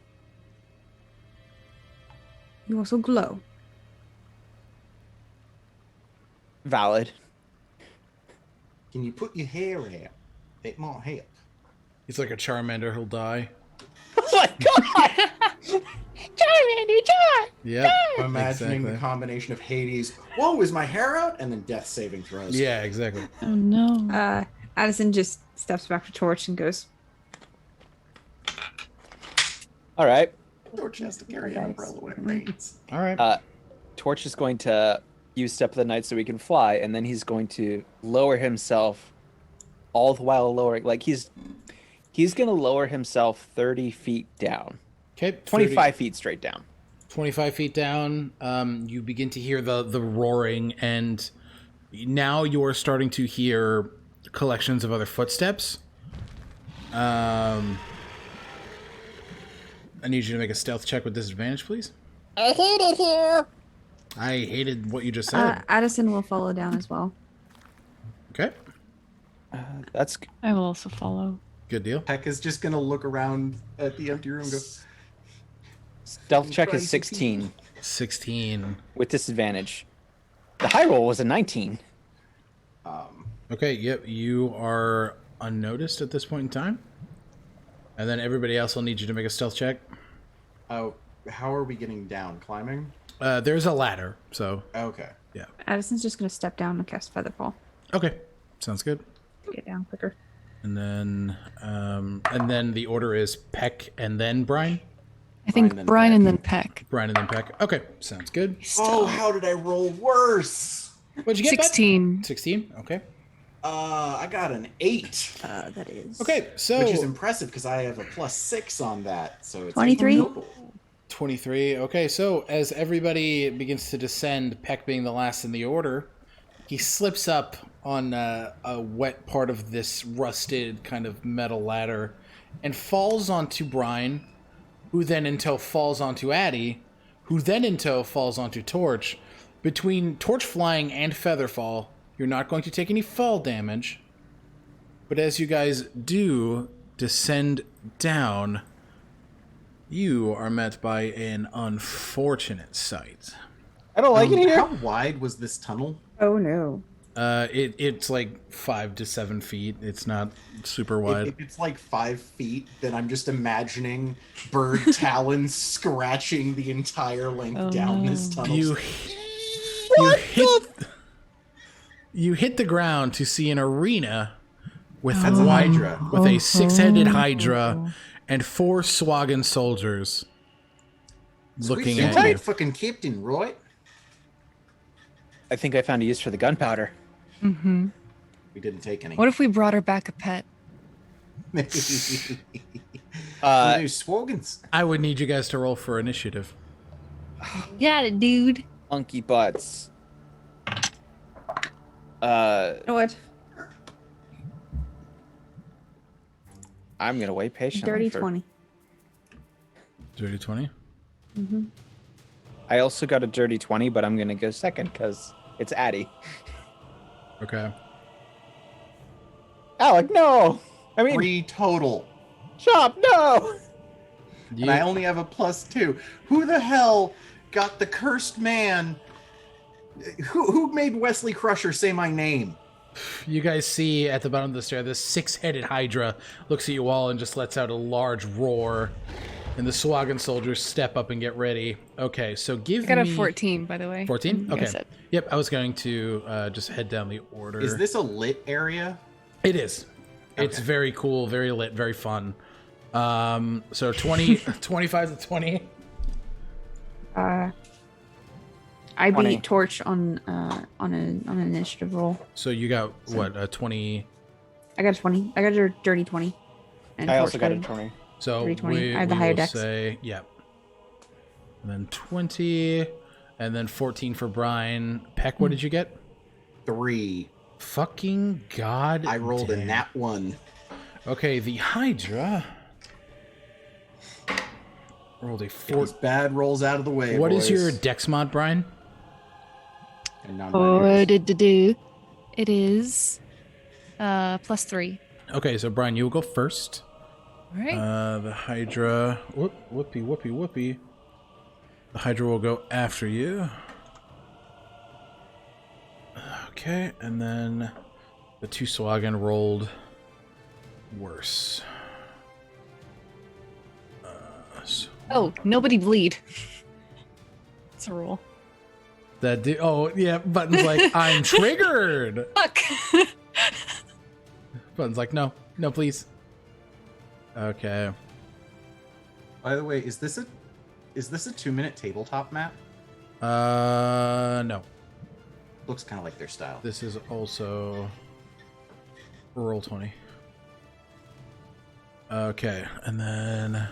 You also glow. Valid. Can you put your hair out? It might help. He's like a Charmander who'll die. Oh my god! Yep. I'm imagining the exactly. combination of Hades, whoa, is my hair out? And then death saving throws. Yeah, exactly. Oh no. Addison just steps back to Torch and goes, All right. Torch has to carry an umbrella when it rains. All right. Torch is going to use Step of the Night so he can fly, and then he's going to lower himself, all the while lowering. Like he's going to lower himself 30 feet down, Okay. 25 feet straight down. 25 feet down, you begin to hear the roaring, and now you're starting to hear collections of other footsteps. I need you to make a stealth check with disadvantage, please. I hate it here. I hated what you just said. Addison will follow down as well. Okay. That's I will also follow. Good deal. Peck is just gonna look around at the empty room and go, stealth check Try is 16 16. with disadvantage. The high roll was a 19. Okay, yep, you are unnoticed at this point in time. And then everybody else will need you to make a stealth check. oh, how are we getting down? Climbing? There's a ladder, so Okay. yeah. Addison's just going to step down and cast Featherfall. Okay, sounds good. Get down quicker. And then the order is Peck and then Brine. I think then Brine Peck. and then Peck. Brine and then Peck. Okay, sounds good. Oh, how did I roll worse? What'd you get, bud? 16. 16. Okay. I got an 8. That is. Okay, so Which is impressive because I have a +6 on that. So it's 23? 8 total. 23. Okay, so as everybody begins to descend, Peck being the last in the order, he slips up on a wet part of this rusted kind of metal ladder and falls onto Brine, who then in tow falls onto Addie, who then in tow falls onto Torch. Between Torch flying and Featherfall, you're not going to take any fall damage. But as you guys do descend down, you are met by an unfortunate sight. I don't like it here. How wide was this tunnel? Oh no. It's like 5 to 7 feet. It's not super wide. If it's like 5 feet, then I'm just imagining bird talons scratching the entire length down this tunnel. You hit the ground to see an arena with That's a Hydra. with a 6-headed Hydra and 4 Swagan soldiers looking Sweet, at you. fucking captain, right? I think I found a use for the gunpowder. Mm-hmm. We didn't take any. What if we brought her back a pet? New swogans. I would need you guys to roll for initiative. Got it, dude. Monkey butts. You know what? I'm gonna wait patiently. Dirty for- 20. Dirty 20. Mm-hmm. I also got a dirty 20, but I'm gonna go second because it's Addie. Okay. Alec, no. I mean, 3 total. Chop, no. You, And I only have a +2. Who the hell got the cursed man? Who made Wesley Crusher say my name? you guys see at the bottom of the stair, this 6-headed Hydra looks at you all and just lets out a large roar. And the Swagan soldiers step up and get ready. Okay, so give I got me... a 14, by the way. 14? Like I Okay. said. Yep, I was going to just head down the order. Is this a lit area? It is. It's Okay. very cool, very lit, very fun. So 20, 25 to 20. I 20. beat Torch on an initiative roll. So you got, what, a 20? I got a 20. I got a dirty 20. And I Torch also got a 20. So 320. I have the we higher will dex. say, yeah. And then 20, and then 14 for Brine. Peck, what did you get? 3. Fucking god. I rolled a damn. nat 1. Okay, the Hydra rolled a Get 4. these bad rolls out of the way. What is boys. your dex mod, Brine? And not Oh, mine. do. It is +3. Okay, so Brine, you will go first. All right. The Hydra. Whoopie. The Hydra will go after you. Okay, and then the 2 Swagan rolled worse. Oh, nobody bleed. It's a rule. That do. Oh, yeah. Button's like, I'm triggered. Fuck. Button's like, no, please. Okay. By the way, is this a 2-minute tabletop map? No. Looks kind of like their style. This is also roll 20. Okay, and then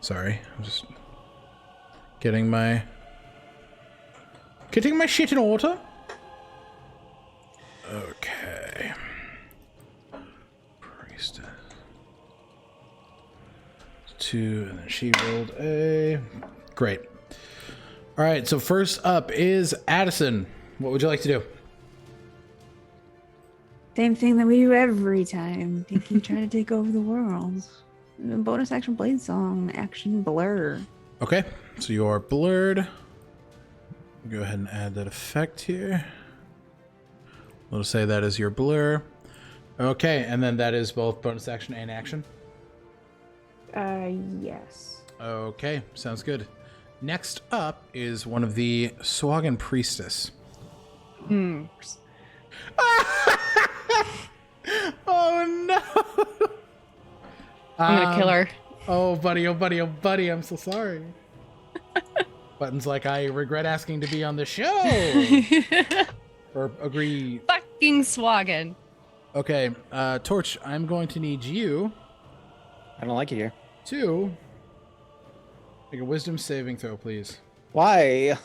sorry, I'm just getting my shit in order. Okay. Priestess. 2, and then she rolled a great. All right, so first up is Addison. What would you like to do? Same thing that we do every time. Thinking trying to take over the world. Bonus action blade song. Action blur. Okay, so you are blurred. Go ahead and add that effect here. We'll say that is your blur. Okay, and then that is both bonus action and action. Yes. Okay, sounds good. Next up is one of the Swagan Priestess. Hmm. Oh no! I'm gonna kill her. Oh, buddy, oh, buddy, oh, buddy, I'm so sorry. Button's like, I regret asking to be on the show. Or agree. Fucking swaggin. Okay, Torch, I'm going to need you I don't like it here. to make a wisdom saving throw, please. Why?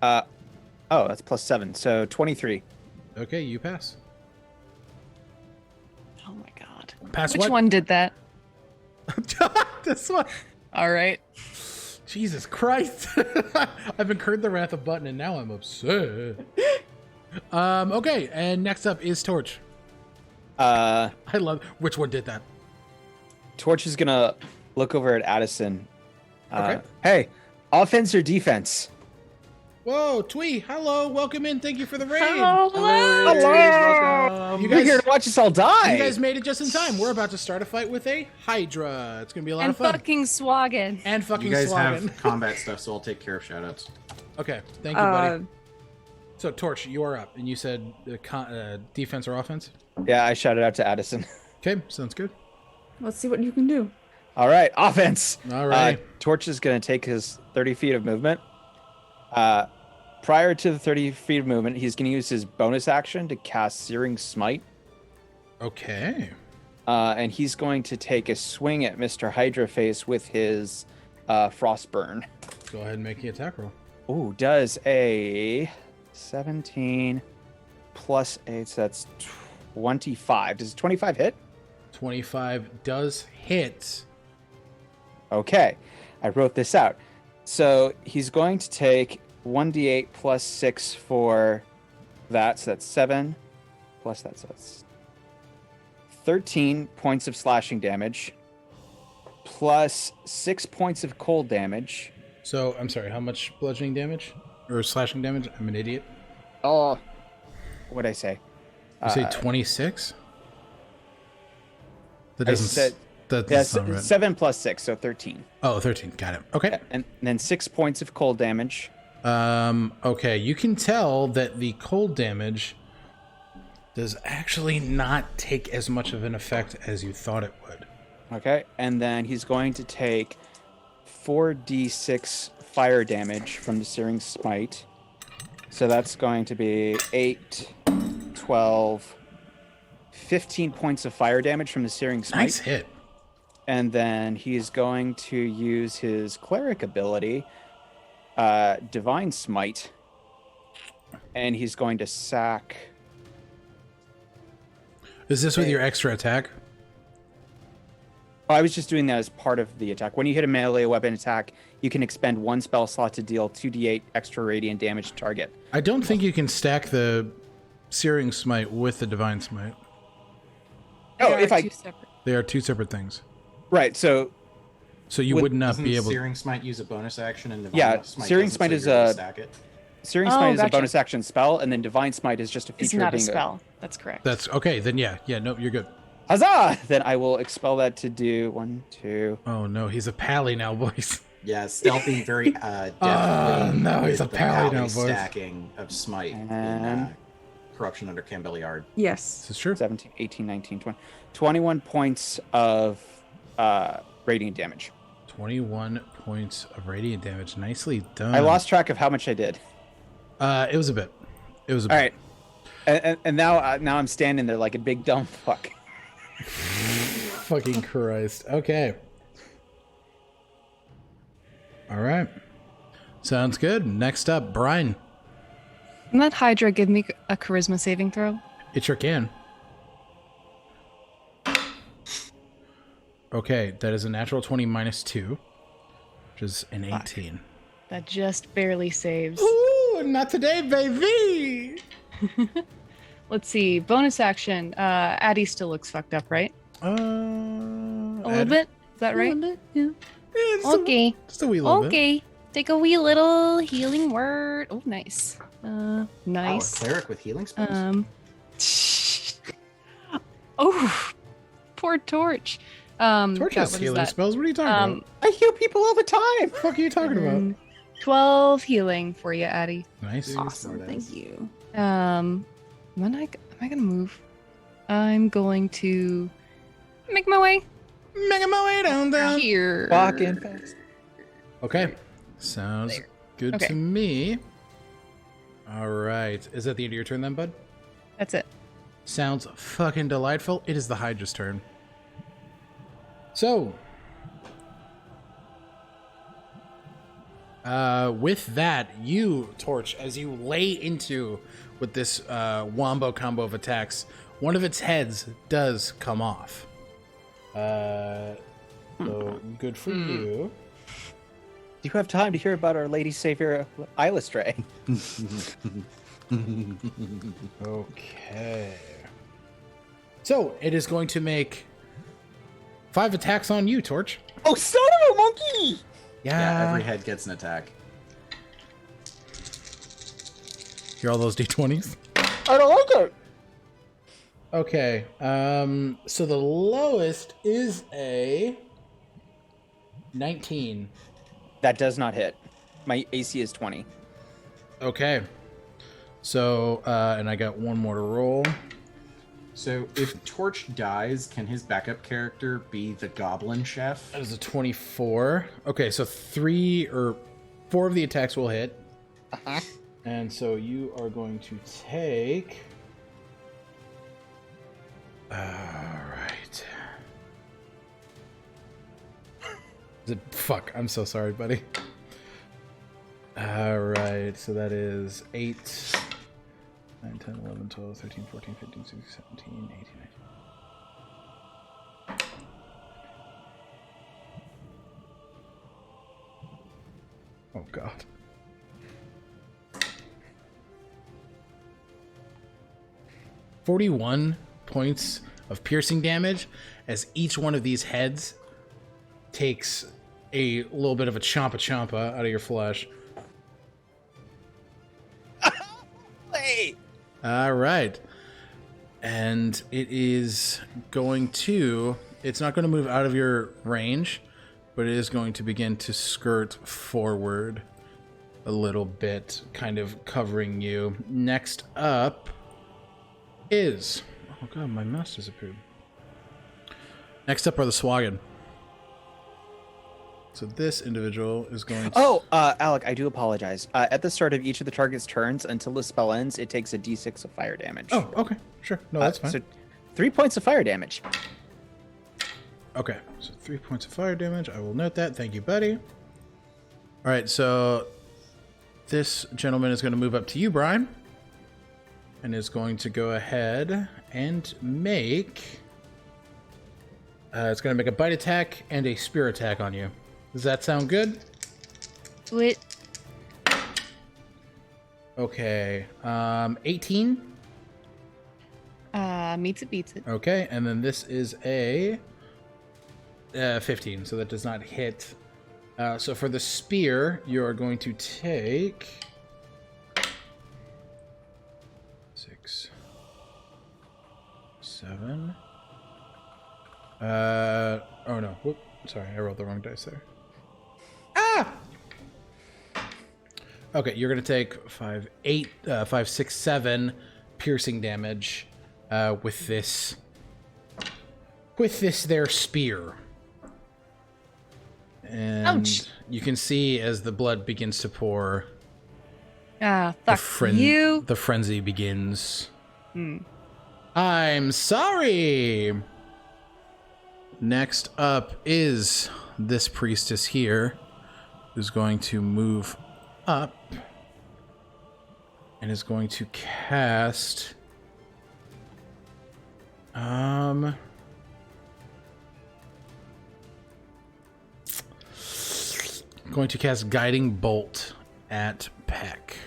Oh, that's +7, so 23. Okay, you pass. Oh my god. Pass Which what? one did that? This one. All right. Jesus Christ. I've incurred the wrath of Button and now I'm upset. Okay, and next up is Torch. I love which one did that? Torch is gonna look over at Addison. Okay. Hey, offense or defense? Whoa, Twee, hello, welcome in, thank you for the raid. Hello. You You're guys, here to watch us all die. you guys made it just in time. We're about to start a fight with a Hydra. It's gonna be a lot And of fun. fucking swaggin. And fucking You guys slogging. have combat stuff, so I'll take care of shoutouts. Okay, thank you, buddy. Uh, So, Torch, you are up, and you said defense or offense? Yeah, I shouted out to Addison. Okay, sounds good. let's see what you can do. All right, offense. All right. Torch is going to take his 30 feet of movement. Prior to the 30 feet of movement, he's going to use his bonus action to cast Searing Smite. Okay. And he's going to take a swing at Mr. Hydraface with his Frostburn. Go ahead and make the attack roll. Ooh, does a 17 plus 8, so that's 25. Does 25 hit? 25 does hit. Okay, I wrote this out. So he's going to take 1d8 plus 6 for that, so that's 7 plus that, so that's 13 points of slashing damage plus 6 points of cold damage. So, I'm sorry, how much bludgeoning damage? Or slashing damage? I'm an idiot. Oh, what'd I say? You say 26? That I doesn't, said- that doesn't Yeah, sound right. 7 plus 6, so 13. Oh, 13. Got it. Okay. Yeah, and then 6 points of cold damage. Okay, you can tell that the cold damage does actually not take as much of an effect as you thought it would. Okay, and then he's going to take 4d6 fire damage from the Searing Smite. So that's going to be 8, 12, 15 points of fire damage from the Searing Smite. Nice hit. And then he's going to use his cleric ability, Divine Smite, and he's going to sack. Is this with your extra attack? Oh, I was just doing that as part of the attack. When you hit a melee weapon attack, you can expend 1 spell slot to deal 2d8 extra radiant damage to target. I don't think you can stack the Searing Smite with the Divine Smite. Oh, They are if I two separate. They are two separate things. right, so So you Would- would not Doesn't be able. Searing Smite use a bonus action and Divine Yeah, Smite Searing doesn't, Smite so is you're able to a- stack it? Searing Oh, Smite is a gotcha. bonus action spell, and then Divine Smite is just a feature It's not of a being spell. That's correct. That's okay. Then yeah. Nope. You're good. Huzzah! Then I will expel that to do 1, 2. Oh no, he's a pally now, boys. Yeah, stealthy, very deftly. no, he's with a the pally now, pally boys. stacking of Smite in And- Corruption under Cambeliard. Yes. This is true. 17, 18, 19, 20. 21 points of radiant damage. 21 points of radiant damage. Nicely done. I lost track of how much I did. It was a bit. It was a bit. All right. And now I'm standing there like a big dumb fuck. Fucking Christ. Okay. All right. Sounds good. Next up, Brine. Can that Hydra give me a charisma saving throw? It sure can. Okay, that is a natural 20 minus 2, which is an 18. That just barely saves. Ooh, not today, baby! Let's see. Bonus action. Addie still looks fucked up, right? A A little bit? Is that right? Yeah. Okay. Just a wee little bit. Okay. Take a wee little healing word. Oh, nice. Nice. Oh, a cleric with healing spells? Oh, poor Torch. Torch God, has what is healing that? spells. What are you talking about? I heal people all the time. What the fuck are you talking about? 12 healing for you, Addie. Nice. Awesome. Thank you. Am I gonna move? I'm going to make my way Making my way down. here. Walking fast. Okay. Sounds There. good Okay. to me. All right. Is that the end of your turn then, bud? That's it. Sounds fucking delightful. It is the Hydra's turn. So, with that, you, Torch, as you lay into with this wombo combo of attacks, one of its heads does come off. So good for you. Do you have time to hear about Our Lady Savior Ilestrae? Okay. So it is going to make 5 attacks on you, Torch. Oh, son of a monkey! Yeah, every head gets an attack. Hear all those d20s? I don't like it. Okay. So the lowest is a 19. That does not hit. My AC is 20. Okay. So, and I got one more to roll. So if Torch dies, can his backup character be the Goblin Chef? That is a 24. Okay, so 4 of the attacks will hit. Uh-huh. And so you are going to take... Alright. Fuck, I'm so sorry, buddy. Alright, so that is 8, 9, 10, 11, 12, 13, 14, 15, 16, 17, 18, 19. Oh, God. $41 points of piercing damage as each one of these heads takes a little bit of a champa out of your flesh. Hey! All right. And it is going to... It's not going to move out of your range, but it is going to begin to skirt forward a little bit, kind of covering you. Next up is... Oh god, my mouse disappeared. Next up are the Swaggin. So this individual is going to... Oh, Alec, I do apologize. At the start of each of the target's turns, until the spell ends, it takes a d6 of fire damage. Oh, okay. Sure. No, that's fine. So 3 points of fire damage. Okay, so 3 points of fire damage. I will note that. Thank you, buddy. All right, so this gentleman is going to move up to you, Brine, and is going to go ahead and make... it's going to make a bite attack and a spear attack on you. Does that sound good? Do it. Okay, 18. Meets it, beats it. Okay, and then this is a 15, so that does not hit. So for the spear, you are going to take 6, 7. Oh no! Whoop! Sorry, I rolled the wrong dice there. Ah! Okay, you're gonna take 5, 6, 7 piercing damage with this there spear. And Ouch. you can see as the blood begins to pour, Fuck you. the frenzy begins. Hmm. I'm sorry. Next up is this priestess here, who's going to move up and is going to cast Guiding Bolt at Peck.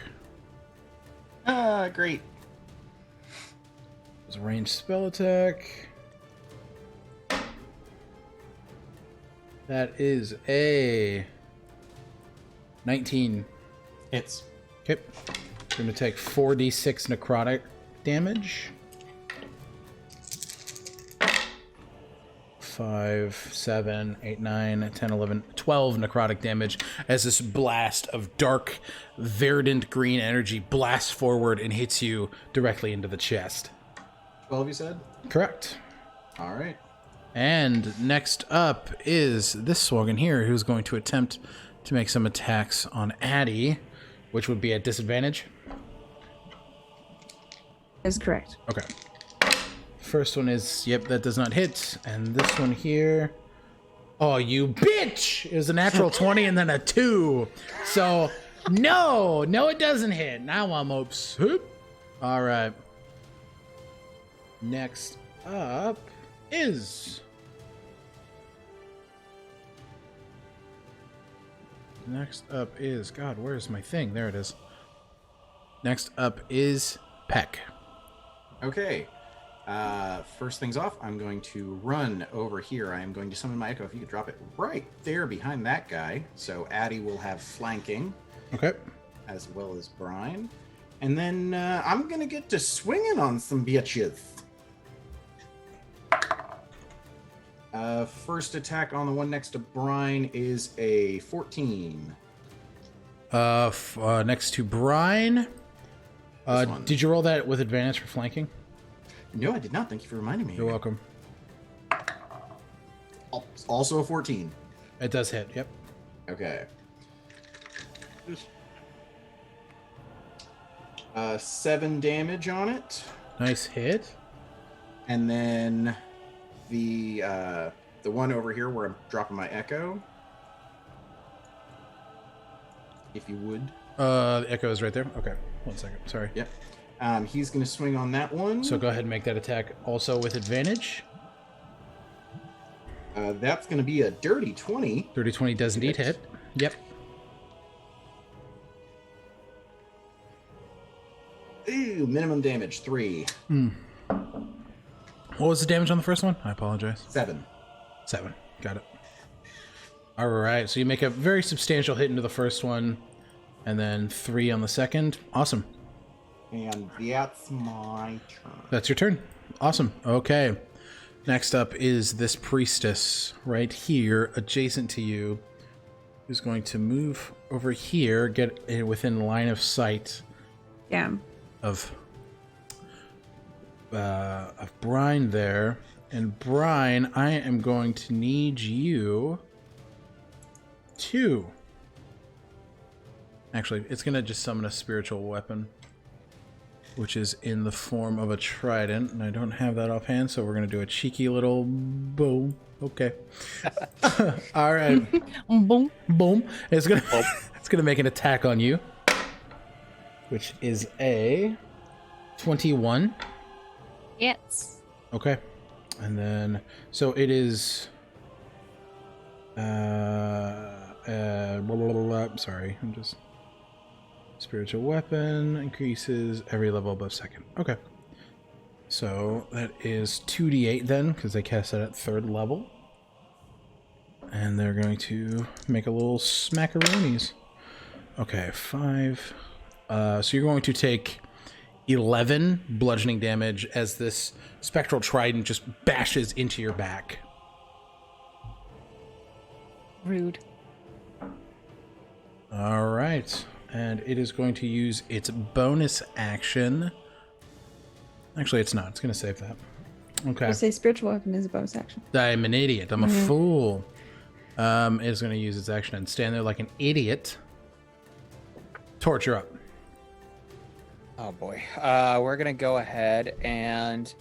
Great. It's a ranged spell attack. That is a 19. Hits. Okay. We're going to take 4d6 necrotic damage. 5, 7, 8, 9, 10, 11, 12 necrotic damage as this blast of dark, verdant green energy blasts forward and hits you directly into the chest. 12, you said? Correct. All right. And next up is this Sworgan here, who's going to attempt to make some attacks on Addie, which would be at disadvantage. That's correct. Okay. First one is, yep, that does not hit. And this one here, oh, you bitch! It was a natural 20 and then a 2. So, no, it doesn't hit. Now I'm upset. All right. Next up is... God, where's my thing? There it is. Next up is Peck. Okay. First things off, I'm going to run over here. I am going to summon my Echo. If you could drop it right there behind that guy. So Addie will have flanking. Okay. As well as Brine. And then I'm going to get to swinging on some bitches. First attack on the one next to Brine is a 14. Next to Brine. Did you roll that with advantage for flanking? No, I did not. Thank you for reminding me. You're welcome. Also a 14. It does hit, yep. Okay. 7 damage on it. Nice hit. And then the one over here where I'm dropping my Echo. If you would. The Echo is right there. Okay, 1 second. Sorry. Yep. He's going to swing on that one. So go ahead and make that attack also with advantage. That's going to be a dirty 20. Dirty 20 does indeed hit. Yep. Ooh, minimum damage 3. What was the damage on the first one? I apologize. 7. 7. Got it. All right. So you make a very substantial hit into the first one, and then 3 on the second. Awesome. And that's my turn. That's your turn. Awesome. Okay. Next up is this priestess right here, adjacent to you, who's going to move over here, get within line of sight. Yeah. Of Brine there. And Brine, I am going to need you to... Actually, it's going to just summon a spiritual weapon, which is in the form of a trident, and I don't have that offhand, so we're going to do a cheeky little boom. Okay. All right. Boom. Boom. It's going to make an attack on you, which is a 21. Yes. Okay. And then, so it is... sorry, I'm just... Spiritual weapon increases every level above second. Okay. So that is 2d8 then, because they cast that at 3rd level. And they're going to make a little smackaroonies. Okay, 5. So you're going to take 11 bludgeoning damage as this spectral trident just bashes into your back. Rude. All right. And it is going to use its bonus action. Actually, it's not. It's going to save that. Okay. I say spiritual weapon is a bonus action. I'm an idiot. I'm a fool. It is going to use its action and stand there like an idiot. Torch, you're up. Oh boy. We're gonna go ahead and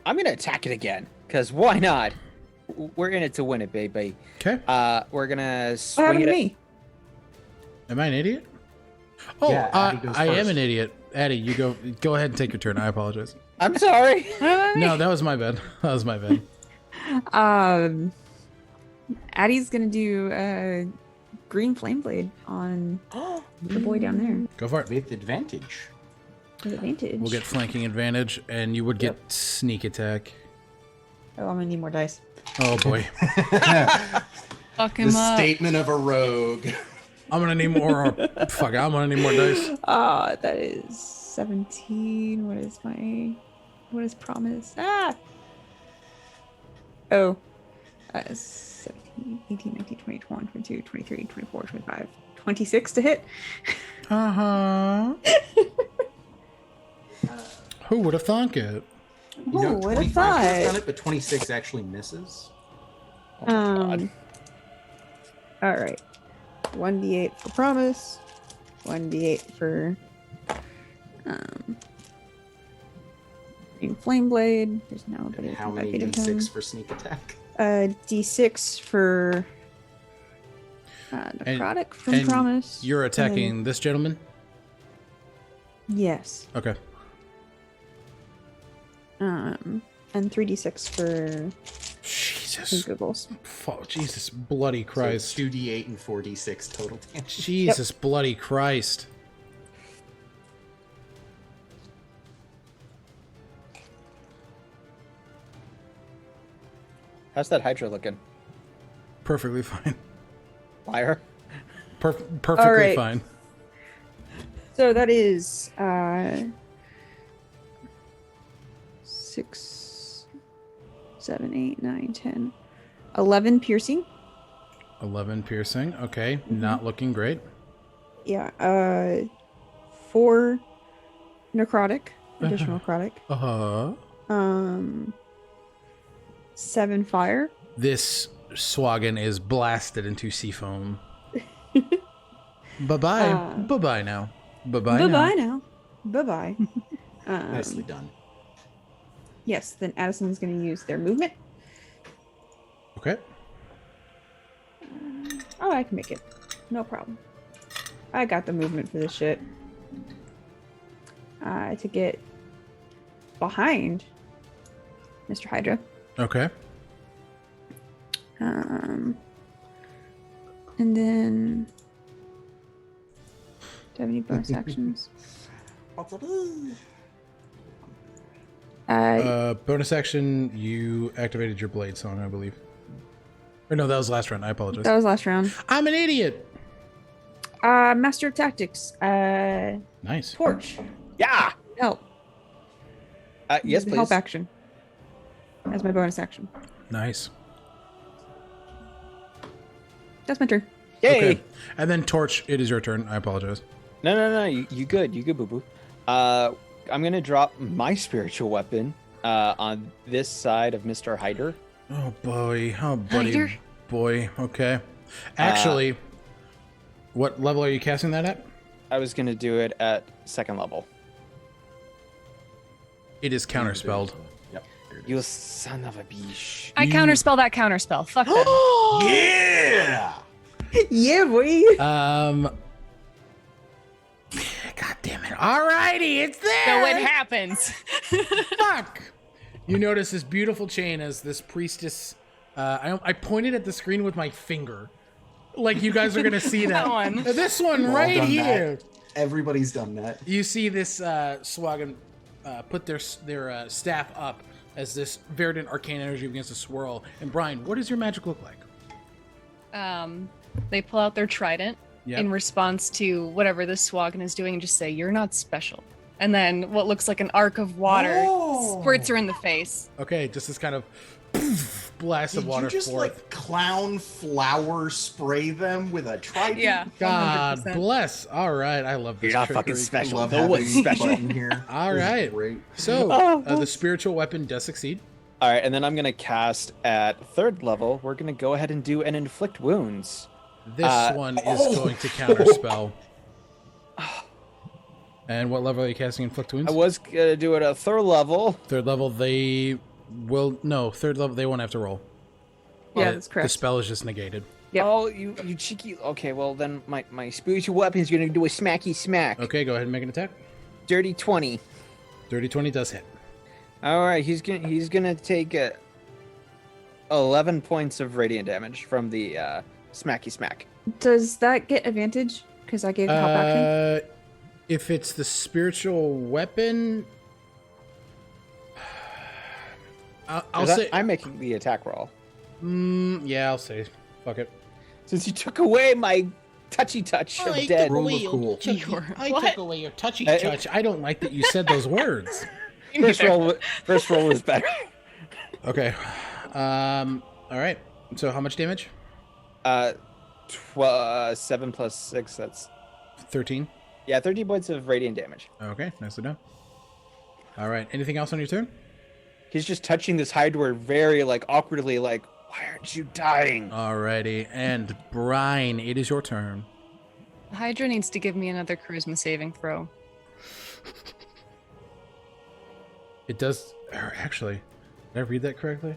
I'm gonna attack it again. Cause why not? We're in it to win it, baby. Okay. We're gonna What swing happened it. to me? Am I an idiot? Oh, Yeah, Addie goes I am first. an idiot. Addie, you go ahead and take your turn. I apologize. I'm sorry. No, that was my bad. That was my bad. Addie's gonna do green flame blade on the boy down there Go for it. With advantage. with advantage. We'll get flanking advantage, and you would get sneak attack. Oh, I'm gonna need more dice. Oh boy. Fuck him The up. statement of a rogue. I'm gonna need more. Fuck, I'm gonna need more dice. That is 17. What is promise? Oh. 17, 18, 19, 20, 21, 22, 23, 24, 25, 26 to hit. Uh-huh. Who would have thunk it? You know, Who would have 25 would have done thought? it, but 26 actually misses. Oh my God. All right. 1d8 for promise. 1d8 for flame blade. There's nobody. How many consecutive time. d6 for sneak attack? D6 for necrotic from and promise. You're and then- attacking this gentleman? Yes. Okay. And 3d6 for Jesus. googles. Jesus bloody Christ. So 2d8 and 4d6 total damage. Jesus bloody Christ. How's that Hydra looking? Perfectly fine. Liar. Perfectly All right. fine. So that is 6, 7, 8, 9, 10, 11 piercing. 11 piercing. Okay. Mm-hmm. Not looking great. Yeah. 4 necrotic, additional necrotic. Uh-huh. 7 fire. This Swaggin is blasted into sea foam. Bye-bye. Bye-bye now. Bye-bye Bye now. bye now. Bye bye. Nicely done. Yes. Then Addison's going to use their movement. Okay. Oh, I can make it. No problem. I got the movement for this shit. To get behind Mr. Hydra. Okay. And then... Do I have any bonus actions? Bonus action, you activated your blade song, I believe. Or no, that was last round. I apologize. That was last round. I'm an idiot. Master of Tactics. Nice. Torch. Yeah. Help. Yes, please. Help action. As my bonus action. Nice. That's my turn. Yay. Okay. And then Torch, it is your turn. I apologize. No. You good. You good, boo boo. I'm gonna drop my spiritual weapon on this side of Mr. Hyder. Oh boy. Oh buddy. Hyder? Boy. Okay. Actually, what level are you casting that at? I was gonna do it at 2nd level. It is counterspelled. Yep. There it You is. son of a bitch. I counterspell that counterspell. Fuck them. Yeah! Yeah, boy. God damn it. Alrighty, it's there. So it happens. Fuck. You notice this beautiful chain as this priestess. I pointed at the screen with my finger, like you guys are gonna see that. That one. This one We've all right done here. that. Everybody's done that. You see this Swaggin put their staff up as this Verdant arcane energy begins to swirl. And Brine, what does your magic look like? They pull out their trident Yep. in response to whatever this Swaggin is doing and just say, "You're not special." And then what looks like an arc of water squirts her in the face. Okay, just this kind of blast Did of water you just forth. like clown flower spray them with a trident? Yeah. God 100%. bless. All right, I love this. You're not trickery. fucking special. Love No having one's special. Button here. All This is right. Great. So the spiritual weapon does succeed. All right, and then I'm gonna cast at 3rd level. We're gonna go ahead and do an inflict wounds. This one is going to counterspell. And what level are you casting Inflict Wounds? I was gonna do it at 3rd level. 3rd level, they will... No, 3rd level, they won't have to roll. Yeah, The- that's correct. The spell is just negated. Yep. Oh, you cheeky. Okay, well then my spiritual weapon is gonna do a smacky smack. Okay, go ahead and make an attack. Dirty 20. Dirty 20 does hit. All right, he's gonna take 11 points of radiant damage from the smacky smack. Does that get advantage? Because I gave help action. If it's the spiritual weapon... I'll say... I'm making the attack roll. Yeah, I'll say. Fuck it. Since you took away my touchy touch of dead. Rule of cool. I What? took away your touchy touch. I don't like that you said those words. First roll was better. Okay. All right. So how much damage? 7 plus 6. That's 13. yeah, 13 points of radiant damage. Okay, nicely done. All right. Anything else on your turn? He's just touching this Hydra very like awkwardly, like, why aren't you dying? Alrighty. And Brine, it is your turn. Hydra needs to give me another charisma saving throw. It does. Actually, did I read that correctly?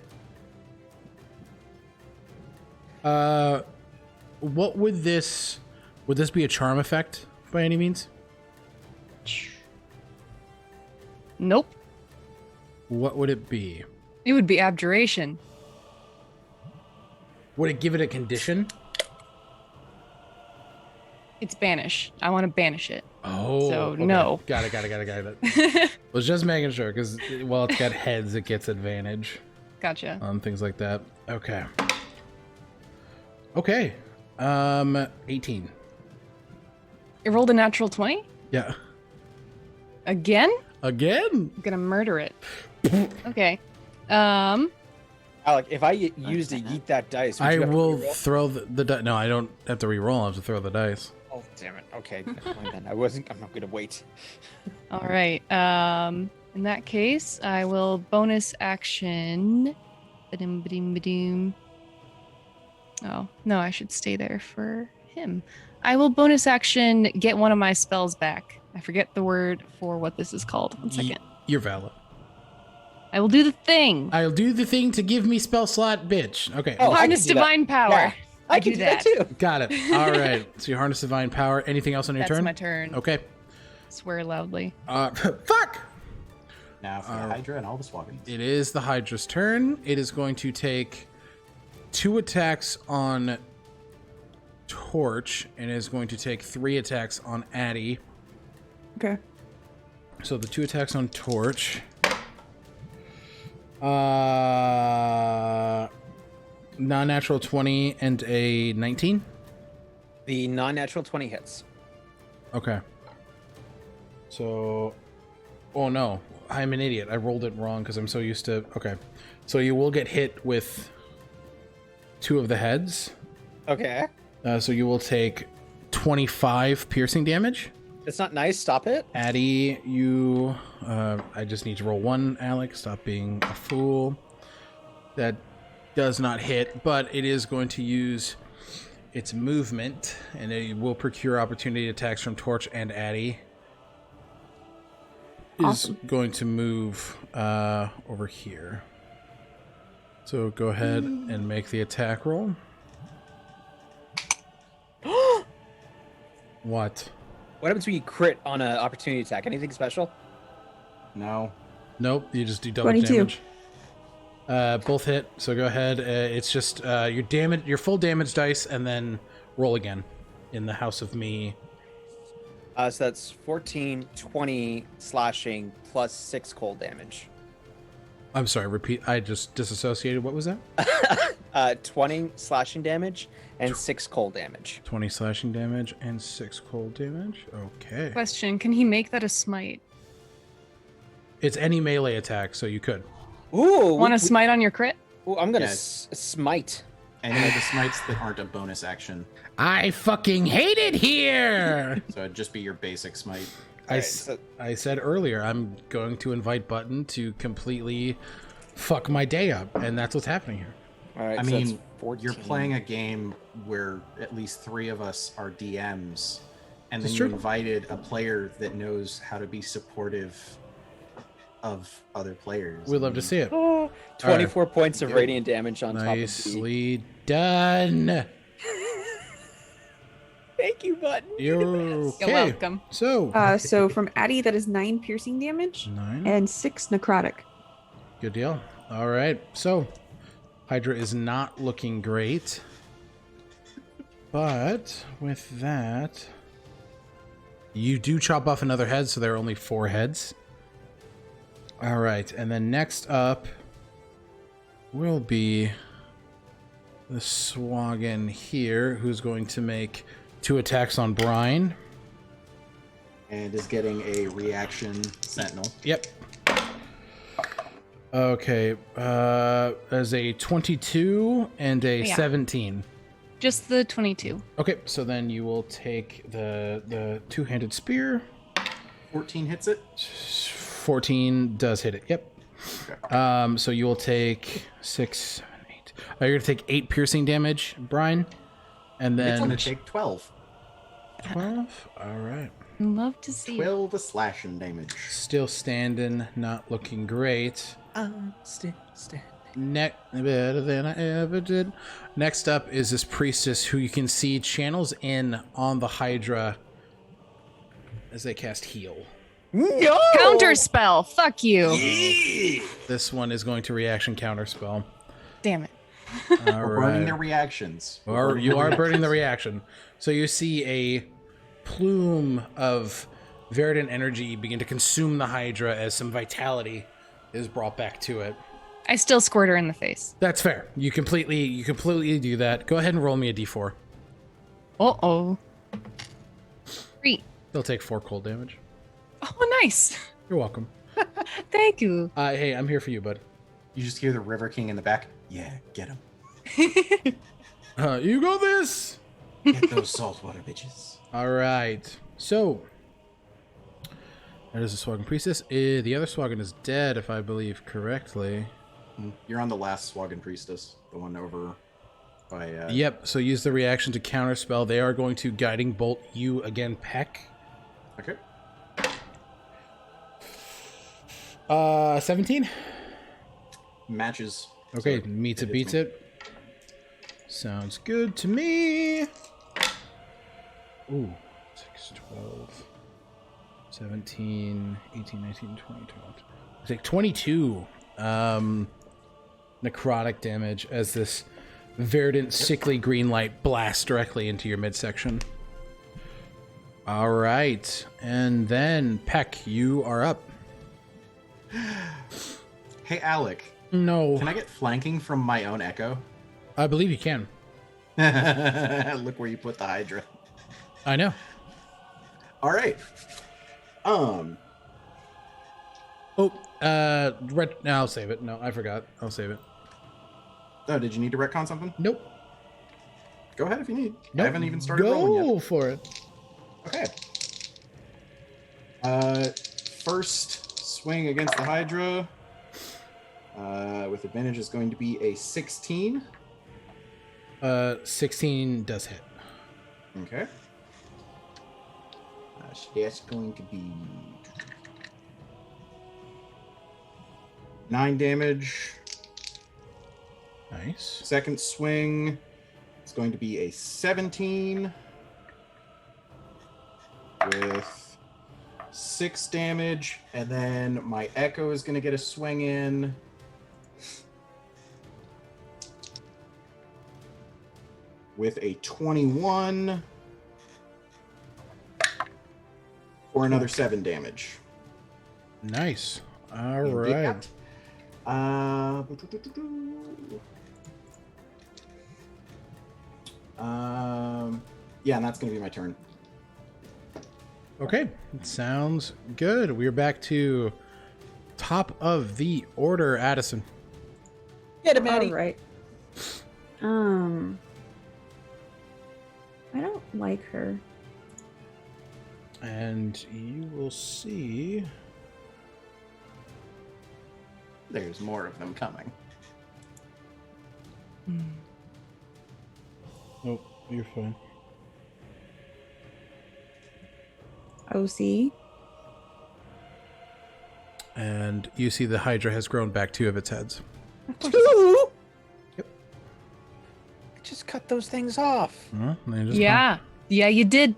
What would this be a charm effect by any means? Nope. What would it be? It would be abjuration. Would it give it a condition? It's banish. I want to banish it. Oh, So, okay. no. Got it. Was just making sure because while it's got heads, it gets advantage Gotcha. on things like that. Okay. 18. It rolled a natural 20? Yeah. Again? Again? I'm gonna murder it. Okay. Alec, if I used to yeet that dice, would I you have to will reroll? throw the dice. No, I don't have to re-roll. I have to throw the dice. Oh damn it! Okay, never mind then. I'm not gonna wait. All right. In that case, I will bonus action. Ba-dum, ba-dum, ba-dum. Oh, no, I should stay there for him. I will bonus action get one of my spells back. I forget the word for what this is called. 1 second. You're valid. I will do the thing. I'll do the thing to give me spell slot, bitch. Okay. Oh, I Harness can do that. divine power. Yeah, I do can do that too. Got it. All right. So you harness divine power. Anything else on your That's turn? my turn. Okay. Swear loudly. Fuck! Now for the Hydra and all the swaggins. It is the Hydra's turn. It is going to take 2 attacks on Torch and is going to take 3 attacks on Addie. Okay. So the 2 attacks on Torch. Non-natural 20 and a 19. The non-natural 20 hits. Okay. So, oh no, I'm an idiot. I rolled it wrong because I'm so used to. Okay, so you will get hit with 2 of the heads. Okay. So you will take 25 piercing damage. It's not nice. Stop it. Addie, you. I just need to roll 1. Alec, stop being a fool. That does not hit, but it is going to use its movement, and it will procure opportunity attacks from Torch and Addie. Awesome. Is going to move over here. So go ahead and make the attack roll. What? What happens when you crit on an opportunity attack? Anything special? No. Nope, you just do double 22. damage. Both hit, so go ahead. It's just your full damage dice, and then roll again in the House of Me. So that's 14, 20 slashing plus 6 cold damage. I'm sorry, repeat. I just disassociated. What was that? 20 slashing damage and 6 cold damage. 20 slashing damage and 6 cold damage. Okay. Question: can he make that a smite? It's any melee attack, so you could. Ooh, Want to smite on your crit? Ooh, I'm gonna Yes. smite. Any of the smites that aren't a bonus action. I fucking hate it here! So it'd just be your basic smite. I said earlier, I'm going to invite Button to completely fuck my day up, and that's what's happening here. All right, I so mean, that's 14. you're playing a game where at least 3 of us are DMs, and then That's you true. invited a player that knows how to be supportive of other players. We'd love to see it. 24 points of Good. radiant damage on top of the... Nicely done. Thank you, Button. You're okay. You're welcome. So, So from Addie, that is 9 piercing damage 9. and 6 necrotic. Good deal. All right. So, Hydra is not looking great. But with that, you do chop off another head, so there are only 4 heads. All right. And then next up will be the Swaggin here, who's going to make 2 attacks on Brine. And is getting a reaction sentinel. Yep. Okay. There's a 22 and a Yeah. 17. Just the 22. Okay, so then you will take the 2-handed spear. 14 hits it. 14 does hit it. Yep. Okay. So you will take 6, 7, 8. You're gonna take 8 piercing damage, Brine, and It's then gonna take 12. 12. All right. Love to see it. 12 slashing damage. Still standing, not looking great. Still stand. Better than I ever did. Next up is this priestess who you can see channels in on the Hydra as they cast heal. No! Counter spell. Fuck you. This one is going to reaction counterspell. Damn it. All We're burning right. their reactions. Or you are burning the reaction. So you see a plume of Verdant energy begin to consume the Hydra as some vitality is brought back to it. I still squirt her in the face. That's fair. You completely do that. Go ahead and roll me a d4. Uh-oh. 3. They'll take 4 cold damage. Oh, nice. You're welcome. Thank you. Hey, I'm here for you, bud. You just hear the River King in the back. Yeah, get him. You got this. Get those saltwater bitches. All right. So that is a Swaggin priestess. The other Swaggin is dead, if I believe correctly. You're on the last Swaggin priestess, the one over by. Yep. So use the reaction to counterspell. They are going to guiding bolt you again, Peck. Okay. 17. Matches. Okay, So meets it, hits beats me. it. Sounds good to me. Ooh, 6, 12, 17, 18, 19, 20, 21. I take 22 necrotic damage as this verdant, sickly green light blasts directly into your midsection. All right, and then Peck, you are up. Hey, Alec. No, Can I get flanking from my own echo? I believe you can. Look where you put the Hydra. I know. All right. Oh, no, I'll save it. No, I forgot. I'll save it. Oh, did you need to retcon something? Nope. Go ahead if you need. Nope. I haven't even started rolling Go yet. for it. Okay. First swing against the Hydra. With advantage is going to be a 16. 16 does hit. Okay. So that's going to be 9 damage. Nice. Second swing is going to be a 17 with 6 damage, and then my Echo is going to get a swing in. With a 21 for another 7 damage. Nice. All And right. Yeah, and that's going to be my turn. Okay. Sounds good. We're back to top of the order, Addison. Get him, Maddie. All right. I don't like her. And you will see. There's more of them coming. Oh, you're fine. OC. And you see the Hydra has grown back 2 of its heads. Two? Yep. Just cut those things off. Huh? They just Yeah. Yeah, you did.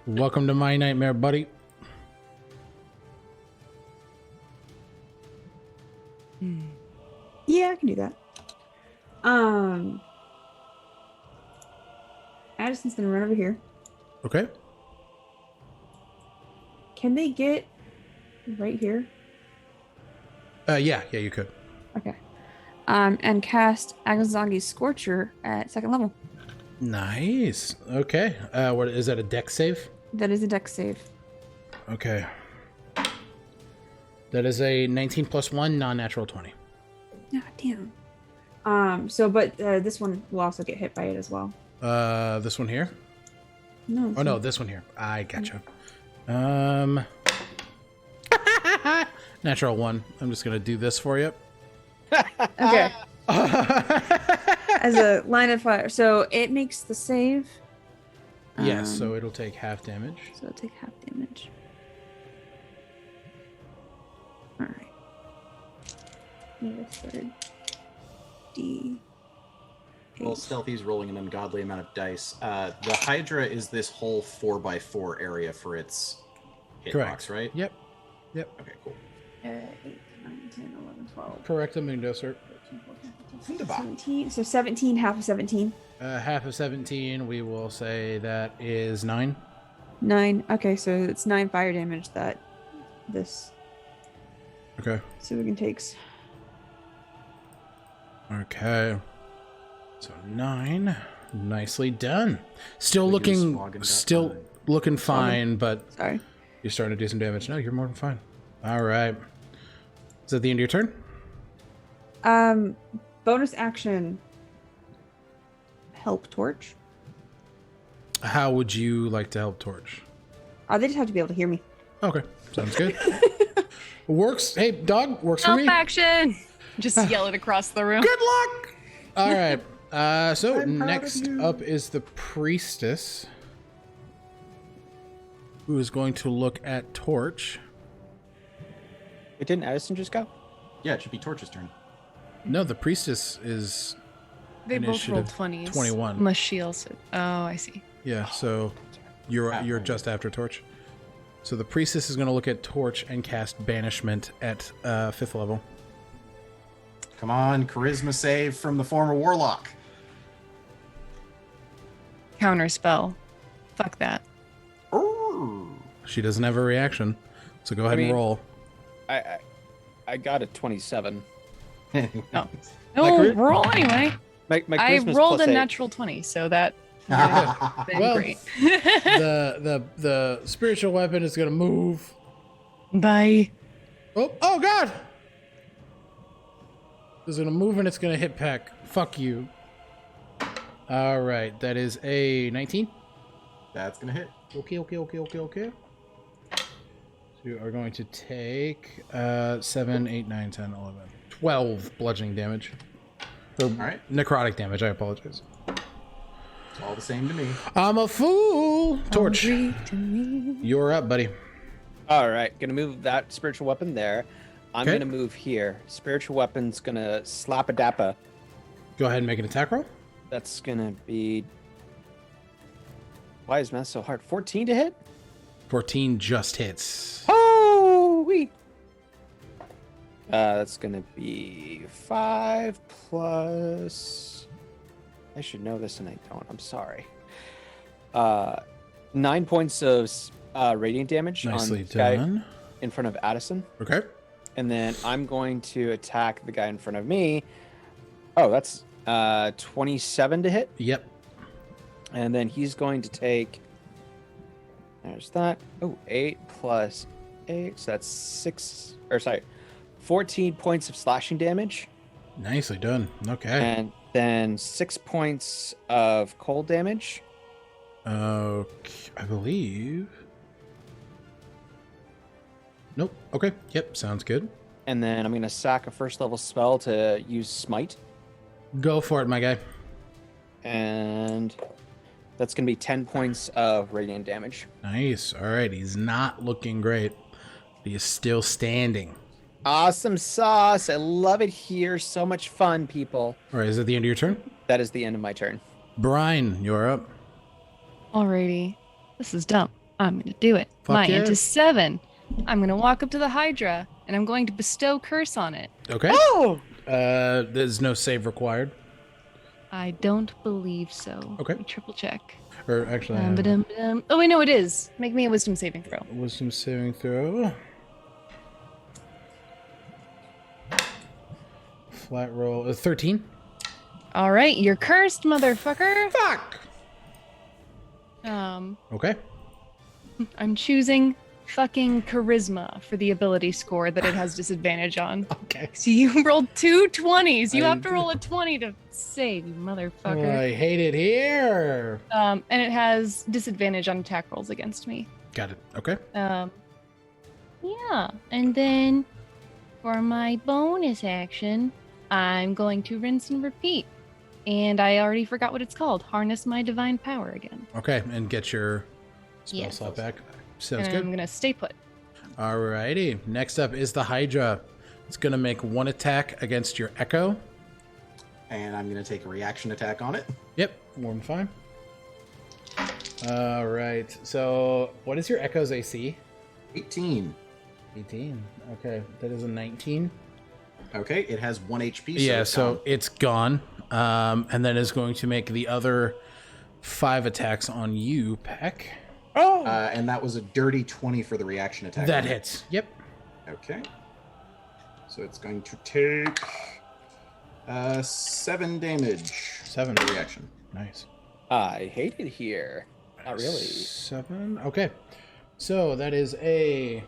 Welcome to my nightmare, buddy. Yeah, I can do that. Addison's gonna run over here. Okay. Can they get right here? Yeah, you could. Okay. And cast Agazangi's Scorcher at 2nd level. Nice. Okay. What is that? A dex save? That is a dex save. Okay. That is a 19 plus 1 non-natural 20. Oh, damn. But this one will also get hit by it as well. This one here? No. Oh no, this one here. I gotcha. Natural 1. I'm just going to do this for you. Okay. As a line of fire. So it makes the save. Yes, so it'll take half damage. So it'll take half damage. All right. Need a third D. Well, Stealthy's rolling an ungodly amount of dice. The Hydra is this whole 4x4 area for its hitbox, right? Yep. Okay, cool. 8, 9, 10, 11, 12. Correct, Amundo, sir. 13, 14, 15, 17. So 17, half of 17. Half of 17, we will say that is 9. 9. Okay, so it's 9 fire damage that this Okay. Suigan takes. Okay. So 9. Nicely done. Still So you looking, Swagan got still fine. looking fine, but Sorry. you're starting to do some damage. No, you're more than fine. All right. Is that the end of your turn? Bonus action. Help Torch. How would you like to help Torch? They just have to be able to hear me. Okay, sounds good. Works. Hey, dog, works for Help me. action! Just yell it across the room. Good luck. All right. So I'm proud of next you. up is the priestess, who is going to look at Torch. It didn't Addison just go? Yeah, it should be Torch's turn. No, the priestess is They both rolled Initiative 20s. 21. Unless she also. Oh, I see. yeah. So you're just after Torch. So the priestess is going to look at Torch and cast Banishment at 5th level. Come on, charisma save from the former warlock. Counter spell. Fuck that. Ooh. She doesn't have a reaction, so go ahead and mean- roll. I got a 27. No, chari- roll anyway. My I charisma's rolled a +8. natural 20, so that would have been Well, great. the spiritual weapon is going to move. Bye. Oh God! It's going to move and it's going to hit Peck. Fuck you. All right, that is a 19. That's gonna hit. Okay. So you are going to take 7, 8, 9, 10, 11, 12 bludgeoning damage. Or right. necrotic damage, I apologize. It's all the same to me. I'm a fool! Torch, Hungry to me. you're up, buddy. All right, gonna move that spiritual weapon there. I'm Okay. gonna move here. Spiritual weapon's gonna slap a dappa. Go ahead and make an attack roll. That's gonna be. Why is math so hard? 14 to hit? 14 just hits. Oh, wee. That's gonna be 5 plus. I should know this and I don't. I'm sorry. 9 points of radiant damage Nicely on the guy done. in front of Addison. Okay. And then I'm going to attack the guy in front of me. Oh, that's 27 to hit. Yep. And then he's going to take. There's that. Oh, 8 plus 8. So that's 14 points of slashing damage. Nicely done. Okay. And then 6 points of cold damage. Okay, I believe. Nope. Okay. Yep. Sounds good. And then I'm going to sack a first level spell to use Smite. Go for it, my guy. And that's going to be 10 points of radiant damage. Nice. All right. He's not looking great. He is still standing. Awesome sauce. I love it here. So much fun, people. All right. Is that the end of your turn? That is the end of my turn. Brine, you're up. Alrighty. This is dumb. I'm going to do it. Fuck My yeah. int is 7. I'm going to walk up to the Hydra, and I'm going to bestow curse on it. Okay. Oh! There's no save required. I don't believe so. Okay. Let me triple check. Or actually, Ba-dum-ba-dum. Oh, wait, no, it is. Make me a wisdom saving throw. wisdom saving throw. Flat roll. 13. All right, you're cursed, motherfucker. Fuck. Okay. I'm choosing fucking charisma for the ability score that it has disadvantage on. Okay. So you rolled 2 20s. You I have to did. roll a 20 to save, you motherfucker. I hate it here. And it has disadvantage on attack rolls against me. Got it. Okay. Yeah, and then for my bonus action, I'm going to rinse and repeat. And I already forgot what it's called. Harness my divine power again. Okay, and get your spell Yeah. slot back. Sounds And good. I'm going to stay put. Alrighty. Next up is the Hydra. It's going to make one attack against your Echo. And I'm going to take a reaction attack on it. Yep, more than fine. Alright, so what is your Echo's AC? 18. 18. Okay, that is a 19. Okay, it has 1 HP. Yeah, it's so gone. it's gone. And then is going to make the other 5 attacks on you, Peck. Oh! And that was a dirty 20 for the reaction attack. That on it. hits. Yep. Okay. So it's going to take 7 damage. 7. Reaction. Nice. I hate it here. Not really. 7. Okay. So that is a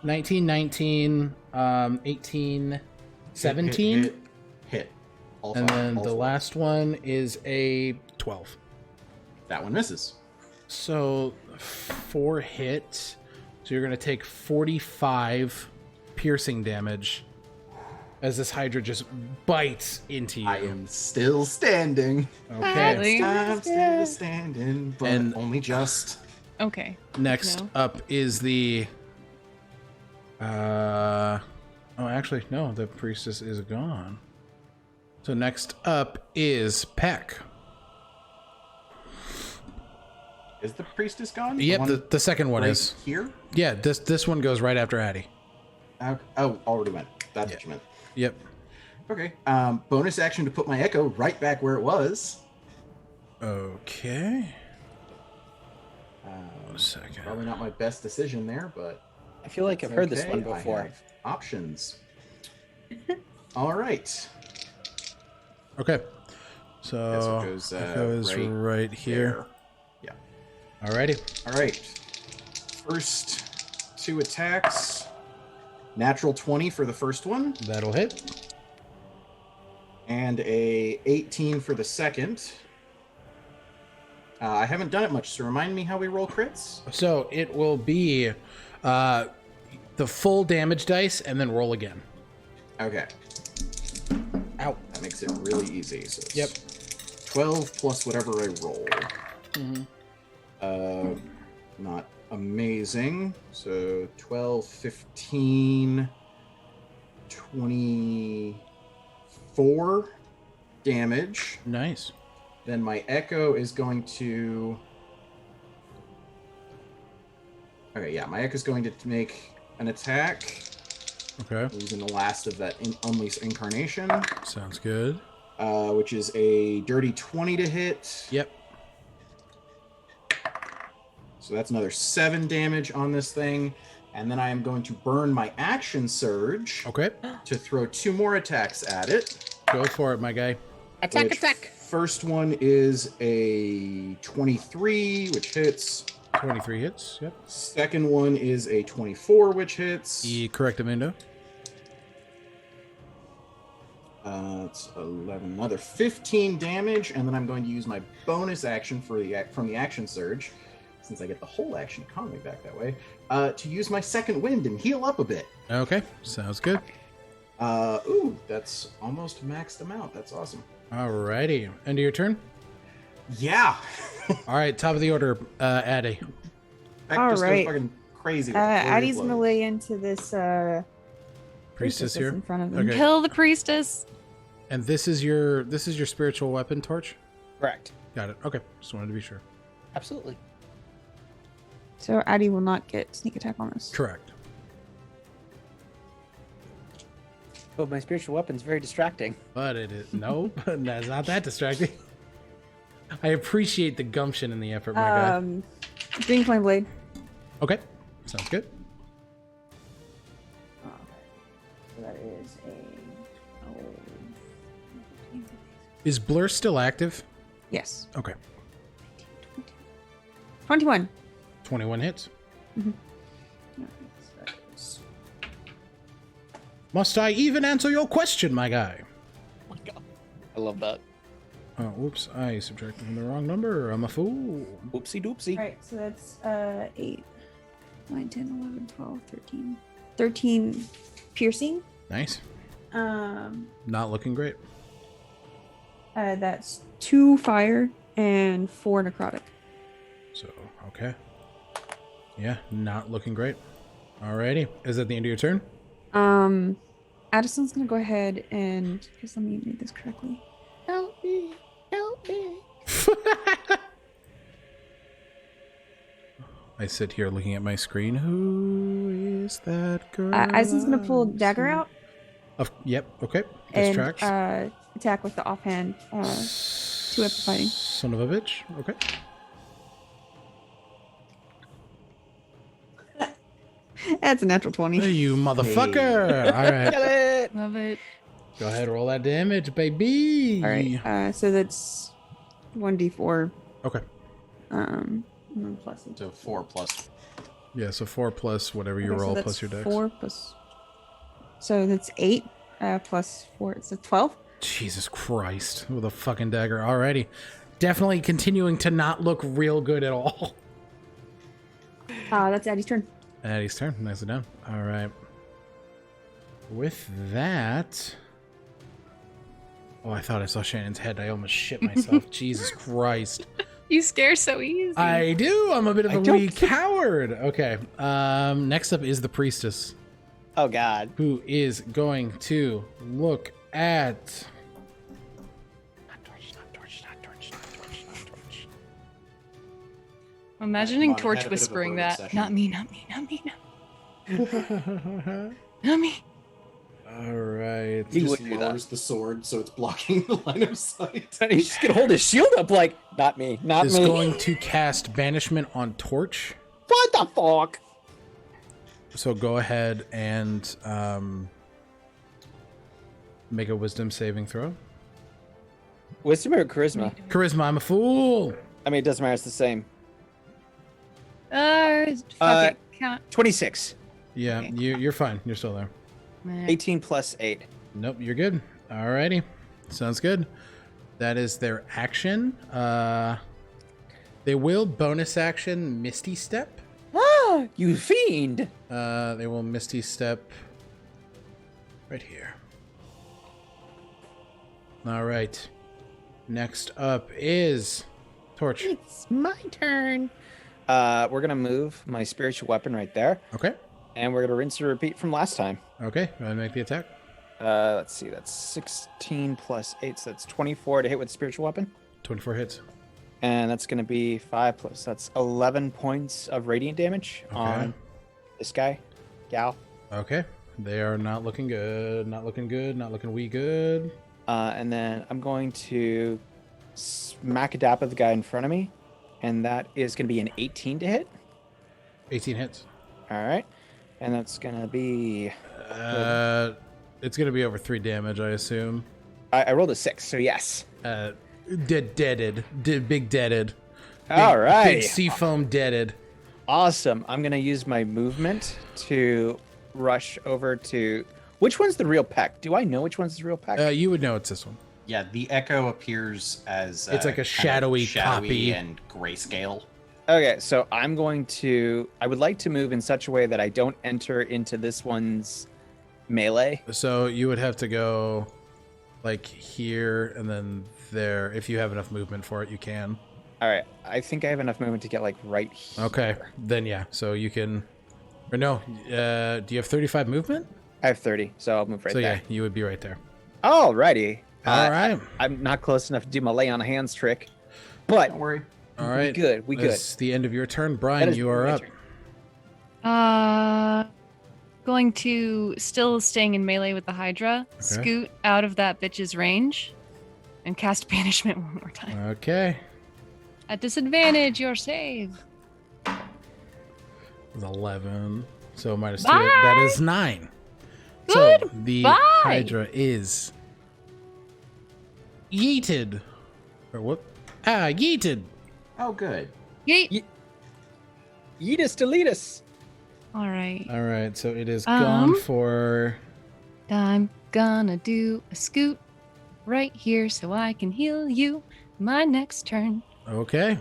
19, 19, 18, 17. Hit. All And five, then all the 4. last one is a 12. That one misses. So 4 hit. So you're going to take 45 piercing damage as this Hydra just bites into you. I am still standing. Okay. Really? I'm still standing, but And- only just. Okay. Next No. up is the... oh, actually, no. The priestess is gone. So next up is Peck. Is the priestess gone? Yep, one the second one right is. here. Yeah, this one goes right after Addie. Oh, already went. That's what you meant. Yep. Okay. Bonus action to put my echo right back where it was. Okay. Um, A second. Probably not my best decision there, but I feel like I've it's heard this okay. one I before. have options. All right. Okay. So Guess it goes, it goes right here. Yeah. Alrighty. All right. First 2 attacks. Natural 20 for the first one, That'll hit. and a 18 for the second. I haven't done it much, so remind me how we roll crits. So it will be the full damage dice and then roll again. Okay. Ow. That makes it really easy. So it's Yep. 12 plus whatever I roll. Mm-hmm. Not amazing. So 12, 15, 24 damage. Nice. Then my echo is going to... Okay, yeah, my echo is going to make an attack Okay. using the last of that Unleash Incarnation, Sounds good. which is a dirty 20 to hit. Yep. So that's another 7 damage on this thing. And then I am going to burn my action surge Okay. to throw 2 more attacks at it. Go for it, my guy. Attack, which attack! First one is a 23, which hits. 23 hits. Yep. Second one is a 24, which hits. The correctamundo. It's 11, another 15 damage, and then I'm going to use my bonus action from the action surge, since I get the whole action economy back that way, to use my second wind and heal up a bit. Okay. Sounds good. Ooh, that's almost maxed amount. That's awesome. Alrighty. End of your turn. Yeah. All right. Top of the order, Addie. That All just right. goes fucking crazy. with the flurry of Addie's blows. melee into this Priestess here. in front of him. Okay. Kill the priestess. And this is your spiritual weapon, Torch? Correct. Got it. Okay. Just wanted to be sure. Absolutely. So Addie will not get sneak attack on this. Correct. But my spiritual weapon's very distracting. But it is no, that's not that distracting. I appreciate the gumption and the effort, my guy. Green flame blade. Okay. Sounds good. So that is a. Is Blur still active? Yes. Okay. 21. 21 hits. Must I even answer your question, my guy? Oh my god. I love that. Oh, whoops. I subtracted from the wrong number. I'm a fool. Oopsie doopsie. Alright, so that's 8, 9, 10, 11, 12, 13, 13 piercing. Nice. Um, Not looking great. that's 2 fire and 4 necrotic. So, okay. Yeah, not looking great. Alrighty. Is that the end of your turn? Addison's gonna go ahead and just let me read this correctly. Help me. Help me. I sit here looking at my screen. Who is that girl? Addison's gonna pull dagger out Yep, okay. This and tracks. attack with the offhand. 2 after fighting. Son of a bitch. Okay. That's a natural 20. Hey, you motherfucker. All right. Get it. Love it. Go ahead, roll that damage, baby. All right. So that's 1d4. Okay. And then plus it. So 4 plus. Yeah, so 4 plus whatever you Okay, so roll that's plus your dex. 4 plus. So that's 8 plus 4. It's a 12. Jesus Christ. With a fucking dagger. Alrighty. Definitely continuing to not look real good at all. That's Addie's turn. Addie's turn. Nicely done. All right. With that... Oh, I thought I saw Shannon's head. I almost shit myself. Jesus Christ. You scare so easy. I do. I'm a bit of a wee coward. Okay. Next up is the priestess, Oh God. who is going to look at... Not torch. Not torch. Not torch. Not torch. Not torch. I'm imagining Come on, I had Torch a bit of a whispering burn that. session. Not me, not me, not me, not me. All right. He Just would do that. lowers the sword so it's blocking the line of sight. And he's just gonna hold his shield up like, not me, not Is me. going to cast banishment on Torch. What the fuck? So go ahead and make a wisdom saving throw. Wisdom or charisma? Charisma, I'm a fool. I mean, it doesn't matter. It's the same. Fuck it. Count. 26. Yeah, you're fine. You're still there. 18 plus 8. Nope, you're good. Alrighty. Sounds good. That is their action. They will bonus action Misty Step. Ah, you fiend! They will Misty Step right here. Alright. Next up is Torch. It's my turn. We're gonna move my spiritual weapon right there, Okay. and we're gonna rinse and repeat from last time. Okay, go ahead and make the attack. Let's see, that's 16 plus 8, so that's 24 to hit with spiritual weapon. 24 hits. And that's gonna be 5 plus, that's 11 points of radiant damage on this guy, gal. Okay. They are not looking good. Not looking good. Not looking wee good. And then I'm going to smack a dap at the guy in front of me, and that is gonna be an 18 to hit. 18 hits. All right, and that's gonna be. It's gonna be over 3 damage, I assume. I rolled a 6, so yes. Deaded. Big deaded. All right. Big seafoam deaded. Awesome. I'm going to use my movement to rush over to... Which one's the real Peck? Do I know which one's the real Peck? You would know it's this one. Yeah, the echo appears as It's like a kind of shadowy copy. and grayscale. Okay, so I'm going to... I would like to move in such a way that I don't enter into this one's melee. So you would have to go like here and then there. If you have enough movement for it, you can. All right, I think I have enough movement to get like right here. Okay, then yeah. So you can... Or no, do you have 35 movement? I have 30, so I'll move right So there. yeah, you would be right there. Alrighty. All right. I'm not close enough to do my lay on hands trick, but Don't worry. All right. we good. We good. It's the end of your turn. That Brian, is you are my up. turn. Going to, still staying in melee with the Hydra, scoot out of that bitch's range and cast Banishment one more time. Okay. At disadvantage, your save. It was 11. So minus 2. Bye. That is 9. So the Goodbye. Hydra is yeeted. Or what? Yeeted. Oh, good. Yeet. Yeetus deletus. All right. All right. So it is gone for... I'm gonna do a scoot right here so I can heal you my next turn. Okay.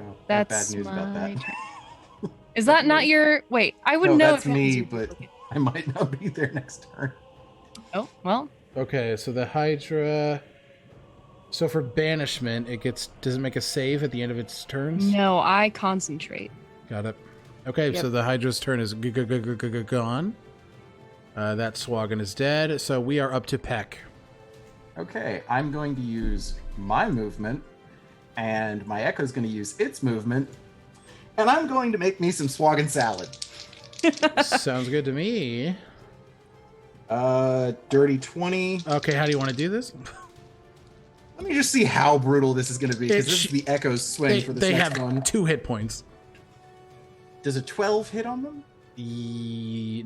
Oh, That's bad news my about that. turn. Is that not your? Wait, I No, wouldn't know. that's if that was me, your but duplicate. I might not be there next turn. Oh well. Okay, so the Hydra. So for banishment, does it make a save at the end of its turns? No, I concentrate. Got it. Okay, Yep. so the Hydra's turn is gone. That Swagan is dead, so we are up to Peck. Okay, I'm going to use my movement, and my Echo's going to use its movement, and I'm going to make me some Swagan salad. Sounds good to me. Dirty 20. Okay, how do you want to do this? Let me just see how brutal this is going to be, because this is the Echo's swing for this They next have one. 2 hit points. Does a 12 hit on them?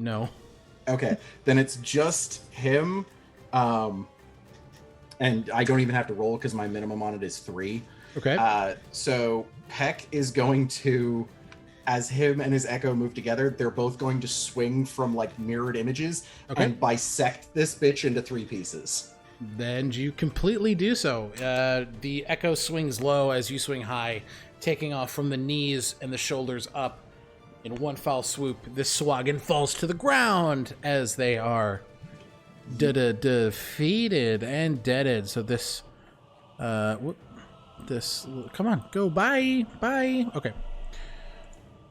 No. Okay, then it's just him. And I don't even have to roll because my minimum on it is 3. Okay. So Peck is going to, as him and his Echo move together, they're both going to swing from like mirrored images and bisect this bitch into 3 pieces. Then you completely do so. The Echo swings low as you swing high, taking off from the knees and the shoulders up. In one foul swoop, this Swagan falls to the ground as they are defeated and deaded. So this, come on, go, bye. Okay.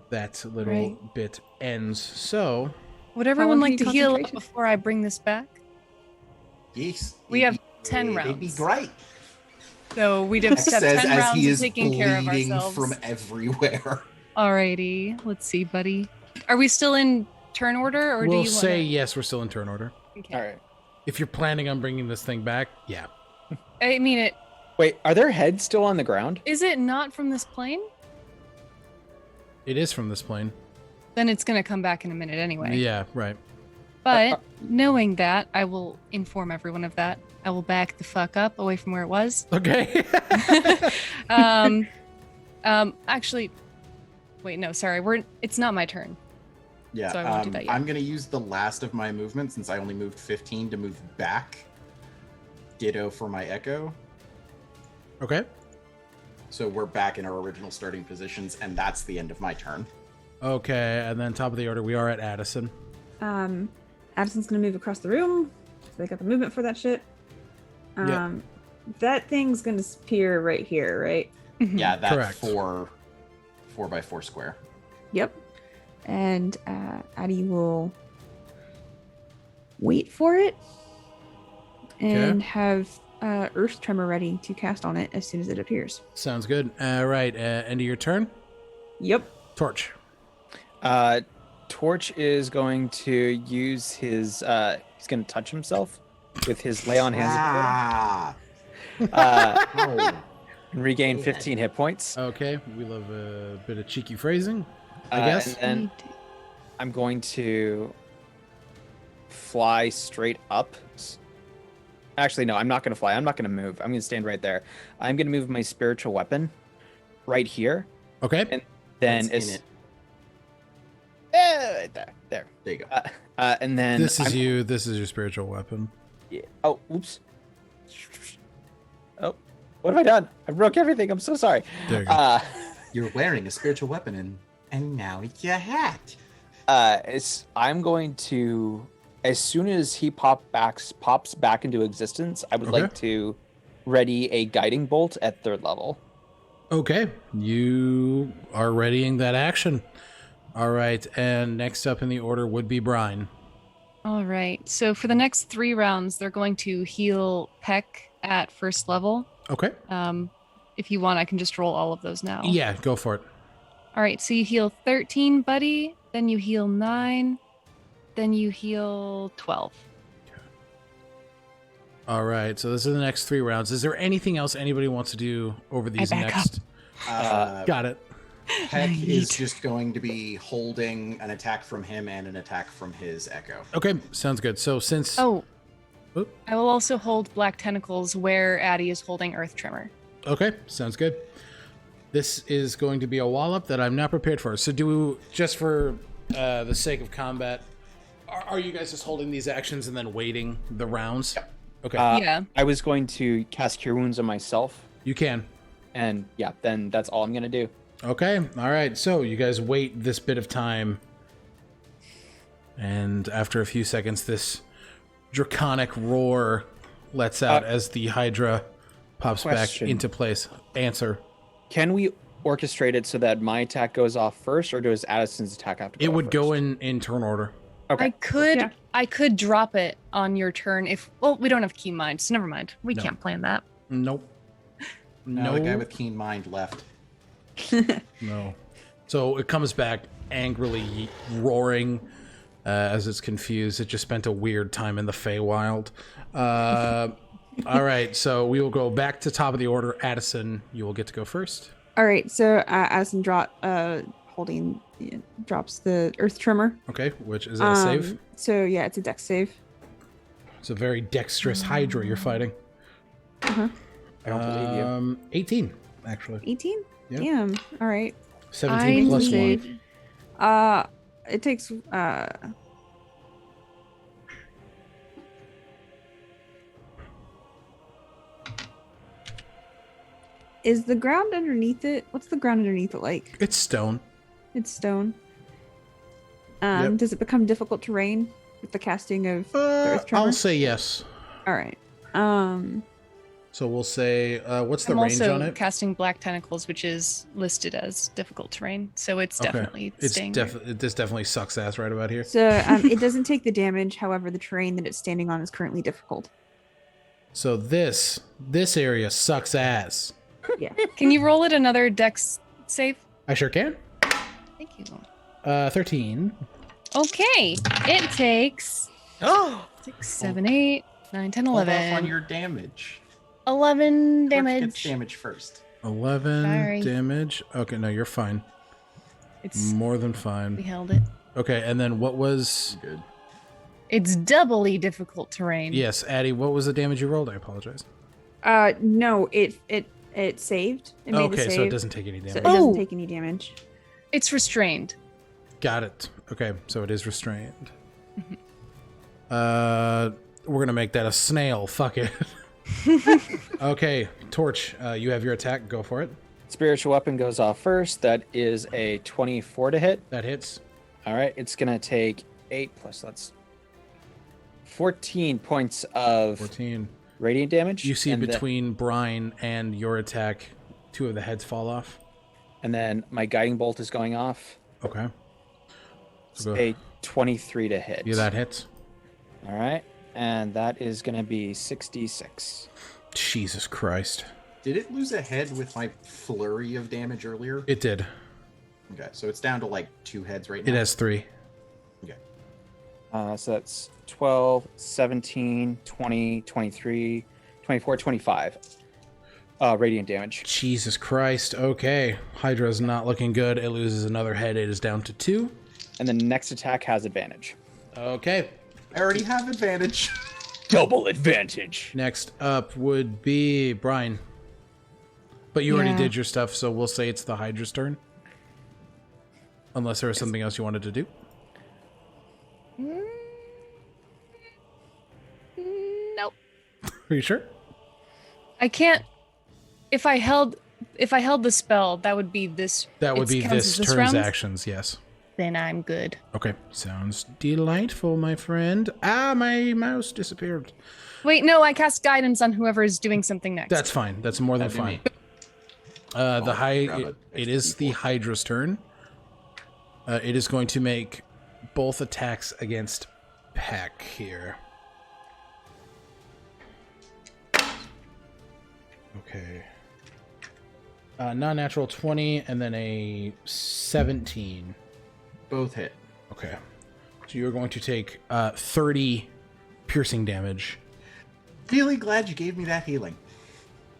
That little bit ends. So, Would How everyone long like can to you heal up concentration? before I bring this back? Yes. We have 10 It'd be rounds. great. So we'd Peck have to have says 10 as rounds he of is taking care of bleeding ourselves. from everywhere. Alrighty, let's see, buddy. Are we still in turn order, or do we'll you say wanna... yes, we're still in turn order. Okay. All right. If you're planning on bringing this thing back, yeah. I mean, it Wait, are their heads still on the ground? is it not from this plane? It is from this plane. Then it's gonna come back in a minute anyway. Yeah, right. But knowing that, I will inform everyone of that. I will back the fuck up away from where it was. Okay. Actually, wait, no, sorry. It's not my turn. Yeah, So I won't do that yet. I'm going to use the last of my movement since I only moved 15 to move back. Ditto for my Echo. Okay. So we're back in our original starting positions, and that's the end of my turn. Okay, and then top of the order, we are at Addison. Addison's gonna move across the room. So they got the movement for that shit. Yep. That thing's gonna appear right here, right? Yeah, that Correct. 4x4 square. Yep. And Addie will wait for it and have Earth Tremor ready to cast on it as soon as it appears. Sounds good. Right, end of your turn. Yep. Torch. Torch is going to use his. He's going to touch himself with his lay on hands Ah! and Oh. regain 15 hit points. Okay, we love a bit of cheeky phrasing, I guess. And then I'm going to fly straight up. Actually, no, I'm not going to fly. I'm not going to move. I'm going to stand right there. I'm going to move my spiritual weapon right here. Okay. And then That's in it's it. right there. There. There you go. And then This is I'm- you. This is your spiritual weapon. Yeah. Oh, oops. Oh, what have I done? I broke everything. I'm so sorry. There you go. You're wearing a spiritual weapon, and now it's your hat. I'm going to, as soon as he pops back into existence, I would Okay. like to ready a guiding bolt at 3rd level. Okay, you are readying that action. All right, and next up in the order would be Brine. All right. So for the next 3 rounds, they're going to heal Peck at 1st level. Okay. If you want, I can just roll all of those now. Yeah, go for it. All right. So you heal 13, buddy. Then you heal 9. Then you heal 12. All right, so this is the next 3 rounds. Is there anything else anybody wants to do over these back next? Got it. Peck is just going to be holding an attack from him and an attack from his Echo. Okay, sounds good. So since Oh, Oop. I will also hold Black Tentacles where Addie is holding Earth Tremor. okay, sounds good. This is going to be a wallop that I'm not prepared for. So just for the sake of combat, are you guys just holding these actions and then waiting the rounds? Yep. Okay, Yeah. I was going to cast Cure Wounds on myself, you can. and yeah, then that's all I'm going to do. Okay, all right. So you guys wait this bit of time, and after a few seconds, this draconic roar lets out as the Hydra pops question. back into place. Answer. Can we orchestrate it so that my attack goes off first, or does Addison's attack have to go It off would go first? in turn order. Okay. I could drop it on your turn if we don't have key mind, so never mind. We No. can't plan that. Nope. No, the guy with keen mind left. No. So it comes back angrily roaring as it's confused. It just spent a weird time in the Feywild. All right, so we will go back to top of the order. Addison, you will get to go first. All right, so Addison drops the Earth Tremor. Okay, which is a save. So yeah, it's a dex save. It's a very dexterous Hydra you're fighting. Uh-huh. I don't believe you. 18, actually. 18? Yeah. Damn. All right. 17 plus save. 1. It takes Is the ground underneath it? What's the ground underneath it like? It's stone. It's stone. Yep. Does it become difficult terrain with the casting of the Earth Tremor? I'll say yes. All right. So we'll say, what's the I'm range also on it? casting Black Tentacles, which is listed as difficult terrain, so it's definitely It's staying there. this definitely sucks ass right about here. So it doesn't take the damage. However, the terrain that it's standing on is currently difficult. So this area sucks ass. Yeah. Can you roll it another dex save? I sure can. Thank you. 13. Okay. It takes Oh, 6, 7, 8, 9, 10, Hold 11. off on your damage. 11 Torch gets damage. damage first. 11 Sorry. damage. Okay, no, you're fine. It's More than we fine. held it. Okay, and then what was... Good. It's doubly difficult terrain. Yes, Addie, what was the damage you rolled? I apologize. No, it saved. It made the Okay, save. so it doesn't take any So damage. it doesn't Oh. take any damage. It's restrained. Got it. Okay, so it is restrained. Mm-hmm. We're gonna make that a snail. Fuck it. Okay, Torch, you have your attack. Go for it. spiritual weapon goes off first. That is a 24 to hit. That hits. All right, it's gonna take 8 plus that's 14 points of 14. radiant damage. You see and between Brine and your attack, 2 of the heads fall off. and then my guiding bolt is going off. Okay. It's So go. a 23 to hit. Yeah, that hits. All right, and that is gonna be 66. Jesus Christ. Did it lose a head with my flurry of damage earlier? It did. Okay, so it's down to like 2 heads right It now. has 3. Okay. So that's 12, 17, 20, 23, 24, 25 radiant damage. Jesus Christ. Okay. Hydra's not looking good. It loses another head. It is down to 2. And the next attack has advantage. Okay. I already have advantage. Double advantage. Next up would be Brine. But you already Yeah. did your stuff, so we'll say it's the Hydra's turn. Unless there was something else you wanted to do. Nope. Are you sure? I can't. If I held the spell, that would be this. That would it be counts this as turn's round? actions, yes. Then I'm good. Okay. Sounds delightful, my friend. Ah, my mouse disappeared. Wait, no, I cast guidance on whoever is doing something next. That's fine. That's more than That'd be fine. me. The high. grab It a is the D4. Hydra's turn. It is going to make both attacks against Peck here. Okay. Non-natural 20 and then a 17. Both hit. Okay. So you're going to take 30 piercing damage Really glad you gave me that healing.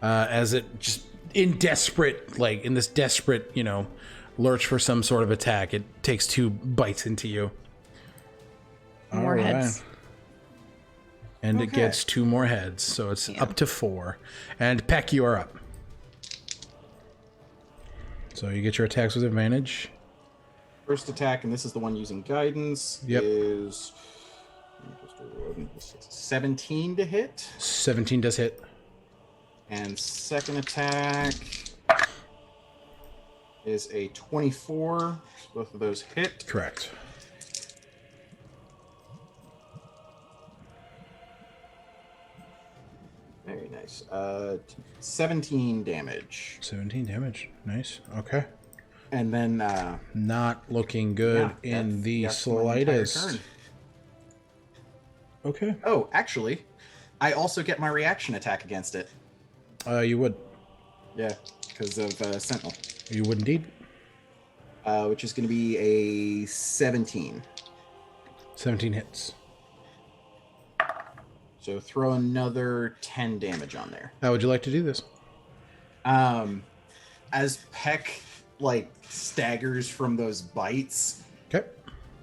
as it just in this desperate, lurch for some sort of attack. It takes 2 bites into you. More All heads. right. And it Okay. gets 2 more heads, so it's Yeah. up to 4. And Peck, you are up. So you get your attacks with advantage. First attack, and this is the one using guidance, Yep. is 17 to hit. 17 does hit. And second attack is a 24. Both of those hit. Correct. Very nice. 17 damage. 17 damage. Nice. Okay. And then Not looking good in the that's my entire slightest. turn. Okay. Oh, actually, I also get my reaction attack against it. You would. Yeah, because of Sentinel. You would indeed. Which is going to be a 17. 17 hits. So throw another 10 damage on there. How would you like to do this? As Peck staggers from those bites, Okay.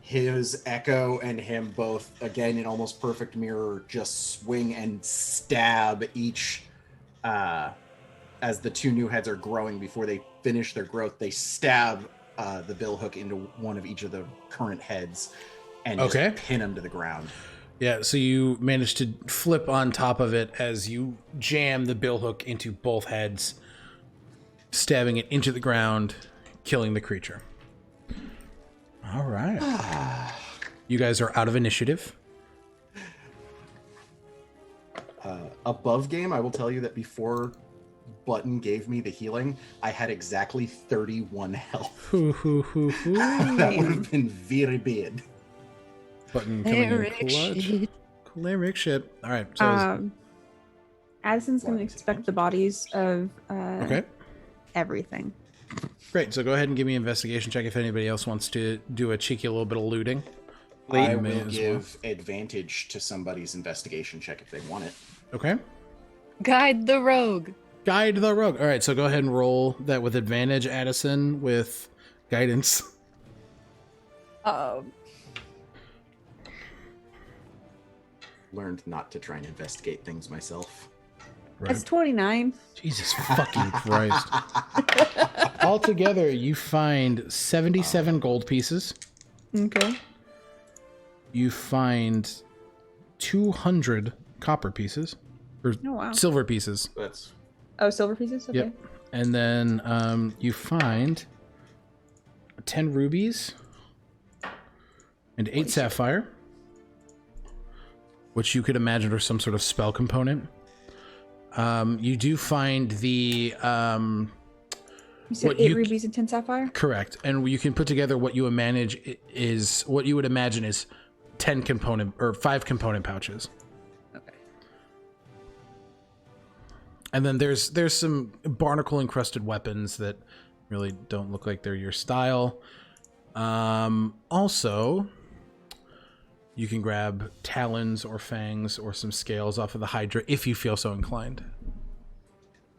his Echo and him both, again in almost perfect mirror, just swing and stab each. As the two new heads are growing, before they finish their growth, they stab the bill hook into one of each of the current heads and just pin them to the ground. Yeah, so you manage to flip on top of it as you jam the bill hook into both heads, stabbing it into the ground, killing the creature. All right. You guys are out of initiative. Above game, I will tell you that before Button gave me the healing, I had exactly 31 health. That would have been very bad. Button coming in clutch. Cleric shit. All right. So Addison's going to inspect the bodies of okay. everything. Great. So go ahead and give me an investigation check if anybody else wants to do a cheeky little bit of looting. I may will as give advantage to somebody's investigation check if they want it. Okay. Guide the rogue. Guide the rogue. All right. So go ahead and roll that with advantage, Addison, with guidance. Learned not to try and investigate things myself. Right. That's 29. Jesus fucking Christ. Altogether, you find 77 gold pieces. Okay. You find 200 copper pieces. Or Oh, wow. silver pieces. That's Oh, silver pieces? Okay. Yep. And then you find 10 rubies and 8 sapphire, which you could imagine are some sort of spell component. You do find the You said 8 rubies and 10 sapphire? correct, and you can put together what you what you would imagine is 10 component or 5 component pouches. Okay. And then there's some barnacle encrusted weapons that really don't look like they're your style. Also, you can grab talons or fangs or some scales off of the Hydra if you feel so inclined.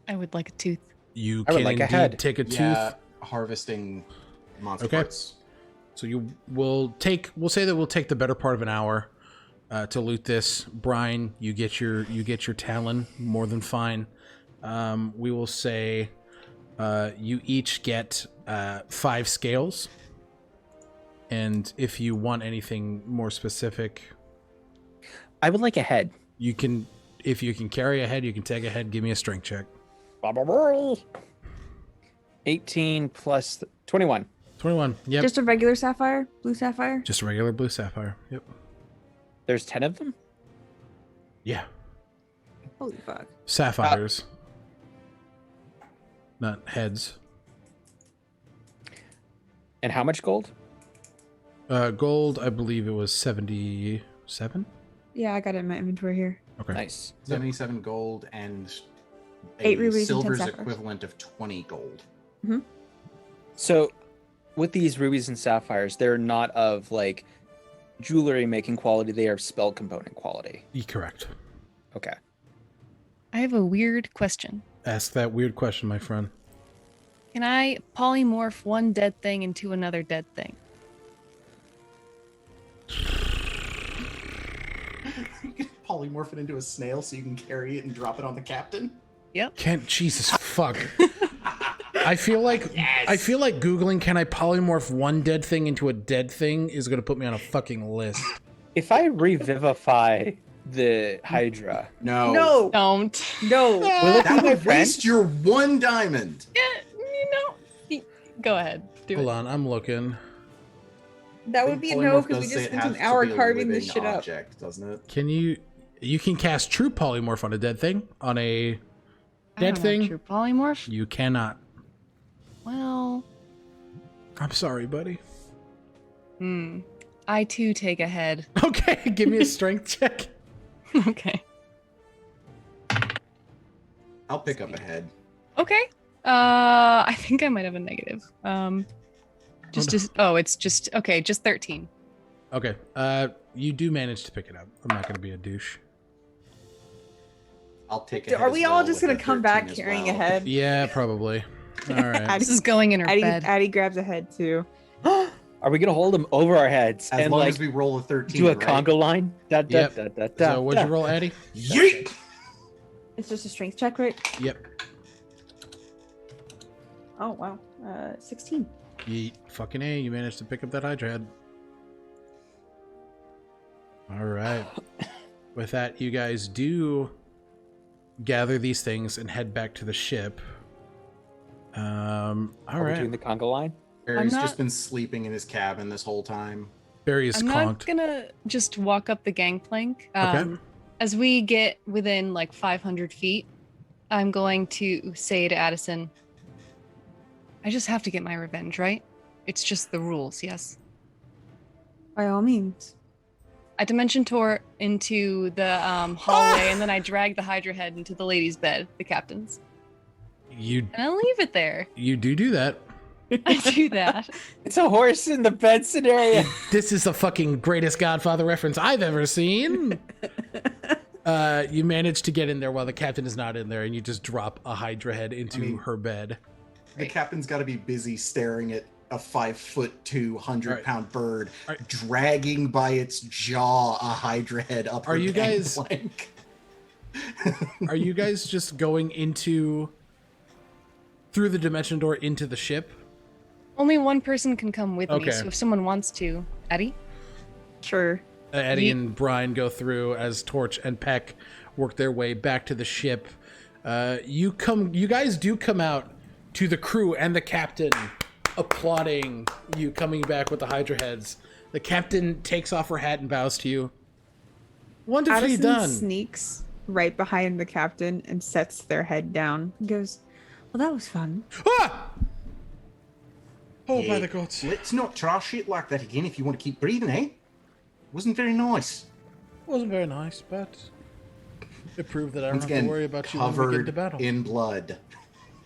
I would like a tooth. You I would can like a indeed head. take a tooth. yeah, harvesting monster Okay. parts. So we'll say that we'll take the better part of an hour to loot this. Brine, you get your talon, more than fine. We will say you each get 5 scales. And if you want anything more specific, I would like a head. you can. If you can carry a head, you can take a head. Give me a strength check. 18 plus 21. 21. Yep. Just a regular sapphire? Blue sapphire? Just a regular blue sapphire. Yep. There's 10 of them? Yeah. Holy fuck. Sapphires. Not heads. And how much gold? Gold, I believe it was 77. Yeah, I got it in my inventory here. Okay. Nice. 77 gold and 8 rubies and 10 silver's sapphires. equivalent of 20 gold. So, with these rubies and sapphires, they're not of jewelry making quality, they are spell component quality. Correct. Okay. I have a weird question. Ask that weird question, my friend. Can I polymorph one dead thing into another dead thing? You can polymorph it into a snail so you can carry it and drop it on the captain. Yep. Can't Jesus fuck. I feel like Googling can I polymorph one dead thing into a dead thing is gonna put me on a fucking list. If I revivify the Hydra, No. No! Don't. No! will it That be my would friend? waste your 1 diamond. Yeah, Go ahead. Do Hold it. on, I'm looking. That would be a no Polymorph because we does just say it spent has an to hour be a carving this living shit up. object, doesn't it? Can you can cast true polymorph on a dead thing? On a I dead don't have thing? True polymorph. You cannot. Well, I'm sorry, buddy. I too take a head. Okay, give me a strength check. Okay. I'll pick up a head. Okay. I think I might have a negative. It's just okay, just 13. Okay. You do manage to pick it up. I'm not gonna be a douche. I'll take a head. Are as we all well just with gonna a come 13 back as carrying well. a head? Yeah, probably. All right. This is going in her bed. Addie grabs a head too. Are we gonna hold them over our heads As and long like as we roll a 13, do a right? conga line? Da, da, Yep. da, da, da, So what'd da. you roll, Eddie? Yeet! It's just a strength check, right? Yep. Oh wow. 16. Yeet. Fucking A, you managed to pick up that Hydra head. All right. With that, you guys do gather these things and head back to the ship. All Are we right. doing the conga line? Barry's not- just been sleeping in his cabin this whole time. Barry is I'm conked. not gonna just walk up the gangplank. Okay. As we get within like 500 feet, I'm going to say to Addison, I just have to get my revenge, right? It's just the rules, yes? By all means. I dimension tore into the hallway, and then I drag the Hydra head into the lady's bed, the captain's. You And I leave it there. do that. I do that. It's a horse in the bed scenario. This is the fucking greatest Godfather reference I've ever seen. You manage to get in there while the captain is not in there, and you just drop a Hydra head into her bed. The captain's got to be busy staring at a 5'2", 100-pound bird, Alright. dragging by its jaw a Hydra head up Are her you guys- gangplank. Are you guys just going through the dimension door into the ship? Only one person can come with me, Okay. so if someone wants to, Eddie? Sure. Eddie Ye- and Brine go through as Torch and Peck work their way back to the ship. You guys do come out to the crew and the captain applauding you coming back with the Hydra heads. The captain takes off her hat and bows to you. Wonderfully Addison done. sneaks right behind the captain and sets their head down. And goes, well, that was fun. Ah! Oh, by Yeah, the gods. Let's not try shit like that again if you want to keep breathing, eh? Wasn't very nice. Wasn't very nice, but it proved that I don't Once have to again, worry about you when we get covered into battle. in blood.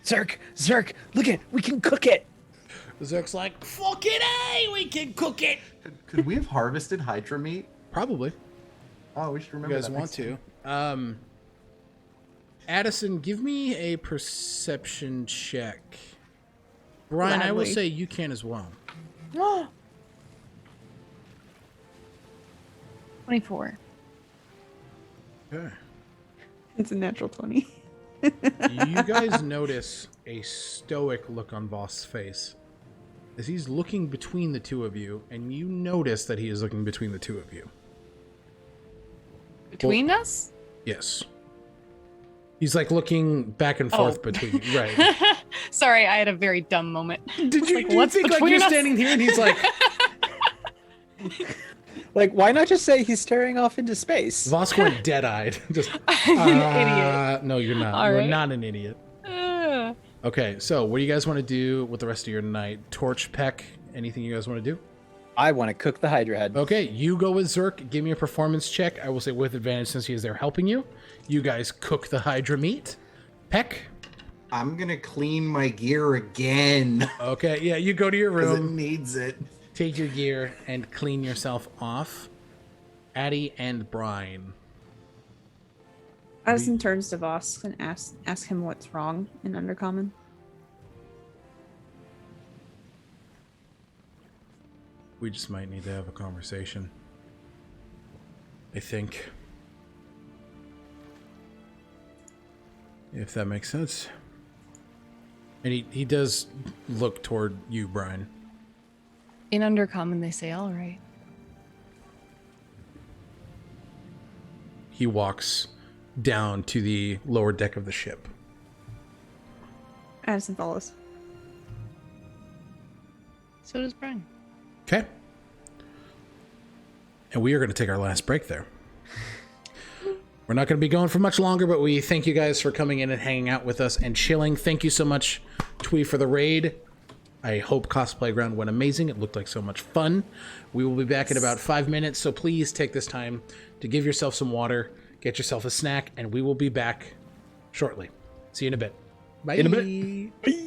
Zerk, look it, we can cook it. Zerk's like, fucking A, we can cook it. Could we have harvested Hydra meat? Probably. Oh, we should You remember guys that want next to. time. Addison, give me a perception check. Brian, I will Gladly. say you can as well. 24. Okay. It's a natural 20. You guys notice a stoic look on Voss's face as he's looking between the two of you, and you notice that he is looking between the two of you. Between us? Yes. He's like looking back and forth Oh. between you. Right. Sorry, I had a very dumb moment. Did you, Like, do you what's think like between you're us? standing here and he's like, Like, why not just say he's staring off into space? Voss went dead-eyed. Just, I'm an idiot. No, you're not. All You're right. not an idiot. Okay, so what do you guys want to do with the rest of your night? Torch, Peck, anything you guys want to do? I want to cook the Hydra head. Okay, you go with Zerk. Give me a performance check. I will say with advantage since he is there helping you. You guys cook the Hydra meat. Peck. I'm gonna clean my gear again Okay, yeah, you go to your because it room, needs it. take your gear, and clean yourself off. Addie and Brine. Addison turns to Voss and asks him what's wrong in Undercommon. We just might need to have a conversation. I think. If that makes sense. And he does look toward you, Brian. In Undercommon, they say, all right. He walks down to the lower deck of the ship. Addison follows. So does Brine. Okay. And we are going to take our last break there. We're not going to be going for much longer, but we thank you guys for coming in and hanging out with us and chilling. Thank you so much, Twee, for the raid. I hope Cosplay Ground went amazing. It looked like so much fun. We will be back in about 5 minutes, so please take this time to give yourself some water, get yourself a snack, and we will be back shortly. See you in a bit. Bye. In a bit. Bye.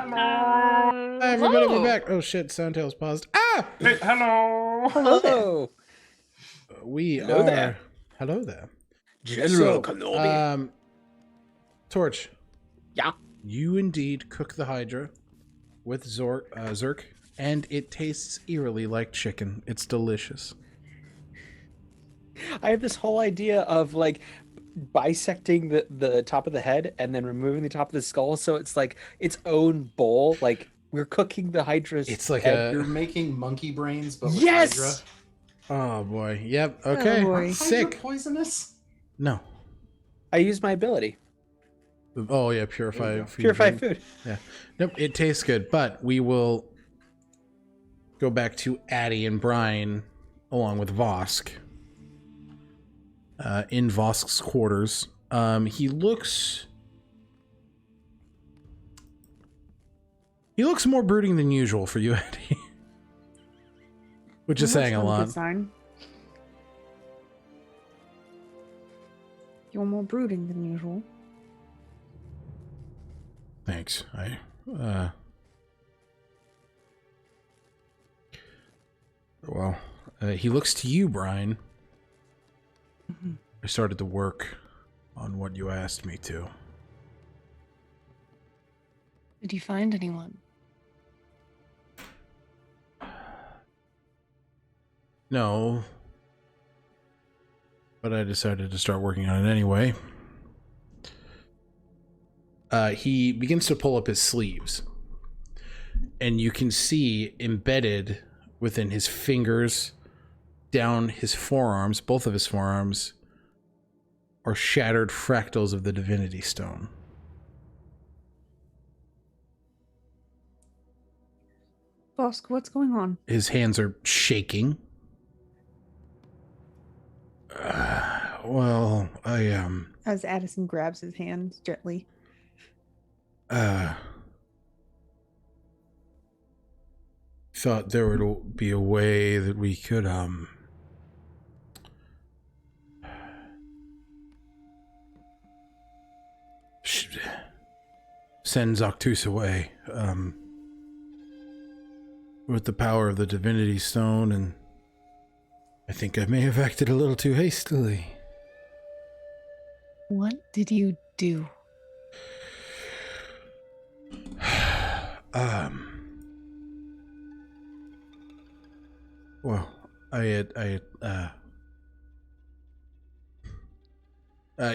Hello. Hi, everybody, Hello. we're back. Oh shit, Soundtail's paused. Ah! Hey, hello. Hello, We Hello are. there. Hello there. General Kenobi. Torch. Yeah. You indeed cook the Hydra with Zerk, and it tastes eerily like chicken. It's delicious. I have this whole idea of like bisecting the top of the head and then removing the top of the skull, so it's like its own bowl. Like we're cooking the Hydra's. It's like head. You're making monkey brains, but with Yes! Hydra. Oh boy. Yep. Okay. boy. Aren't Hydra Sick. poisonous? No. I use my ability. Oh yeah, purify food. Purify food. Yeah. Nope, it tastes good, but we will go back to Addie and Brine along with Vosk. In Vosk's quarters. He looks more brooding than usual for you, Addie. Which is saying a That's not lot. good sign. You're more brooding than usual. Thanks. He looks to you, Brine. I started to work on what you asked me to. Did you find anyone? No. But I decided to start working on it anyway. He begins to pull up his sleeves. And you can see embedded within his fingers, down his forearms, both of his forearms, are shattered fractals of the Divinity Stone. Bosk, what's going on? His hands are shaking. As Addison grabs his hands gently. Thought there would be a way that we could, send Zoctus away, with the power of the Divinity Stone, and I think I may have acted a little too hastily. What did you do? Well,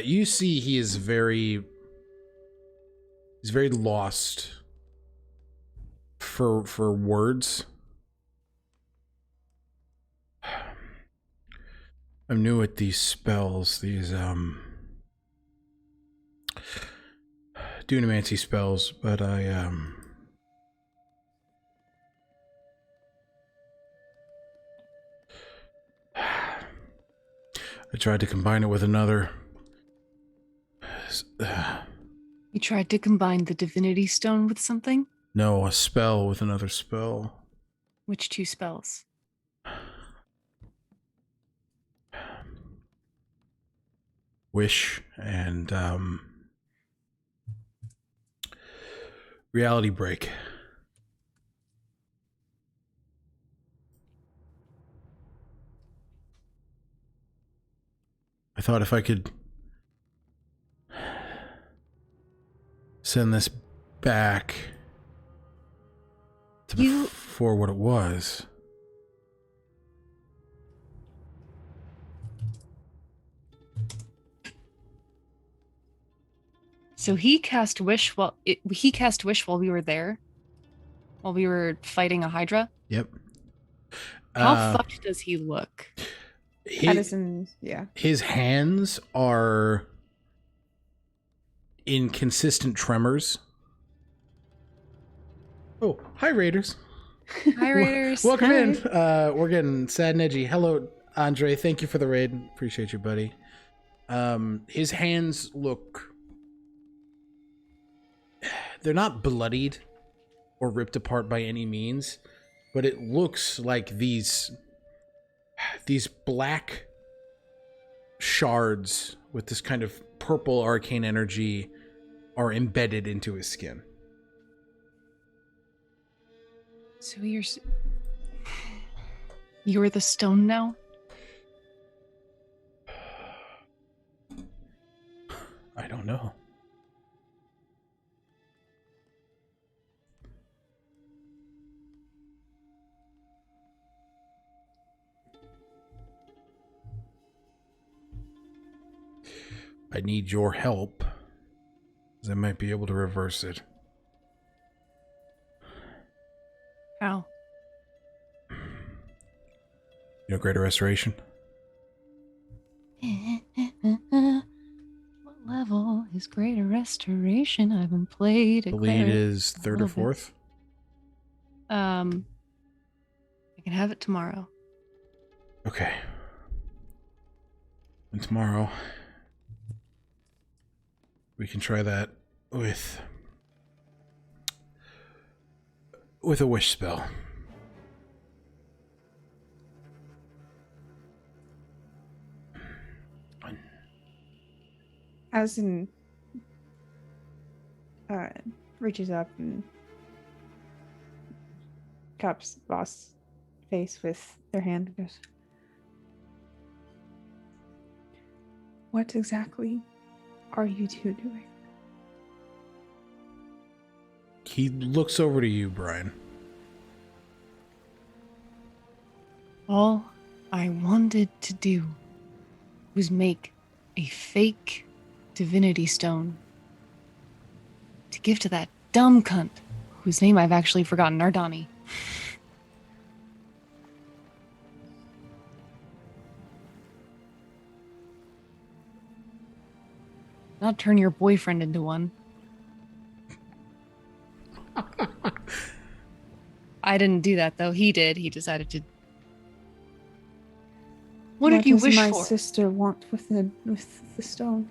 you see he's very lost for words. I'm new at these spells, these Dunamancy spells, but I tried to combine it with another. You tried to combine the Divinity Stone with something? No, a spell with another spell. Which two spells? Wish and Reality Break. I thought if I could send this back to before what it was. So he cast wish while we were there, while we were fighting a Hydra. Yep. How fucked does he look? Addison, yeah. His hands are in consistent tremors. Oh, hi Raiders. Hi Raiders. Welcome in. We're getting sad and edgy. Hello, Andre. Thank you for the raid. Appreciate you, buddy. His hands look... They're not bloodied or ripped apart by any means, but it looks like these black shards with this kind of purple arcane energy are embedded into his skin. So you're the stone now? I don't know. I need your help, as I might be able to reverse it. How? You know Greater Restoration? What level is Greater Restoration? I haven't played I it. believe it is third or fourth. I can have it tomorrow. Okay. And tomorrow, we can try that with a wish spell. Addison reaches up and cups Boss' face with their hand and goes, "What exactly are you two doing?" He looks over to you, Brine. All I wanted to do was make a fake divinity stone to give to that dumb cunt whose name I've actually forgotten, Ardani. Not turn your boyfriend into one. I didn't do that, though. He did. He decided to. What did you does wish my for? sister want with the stone?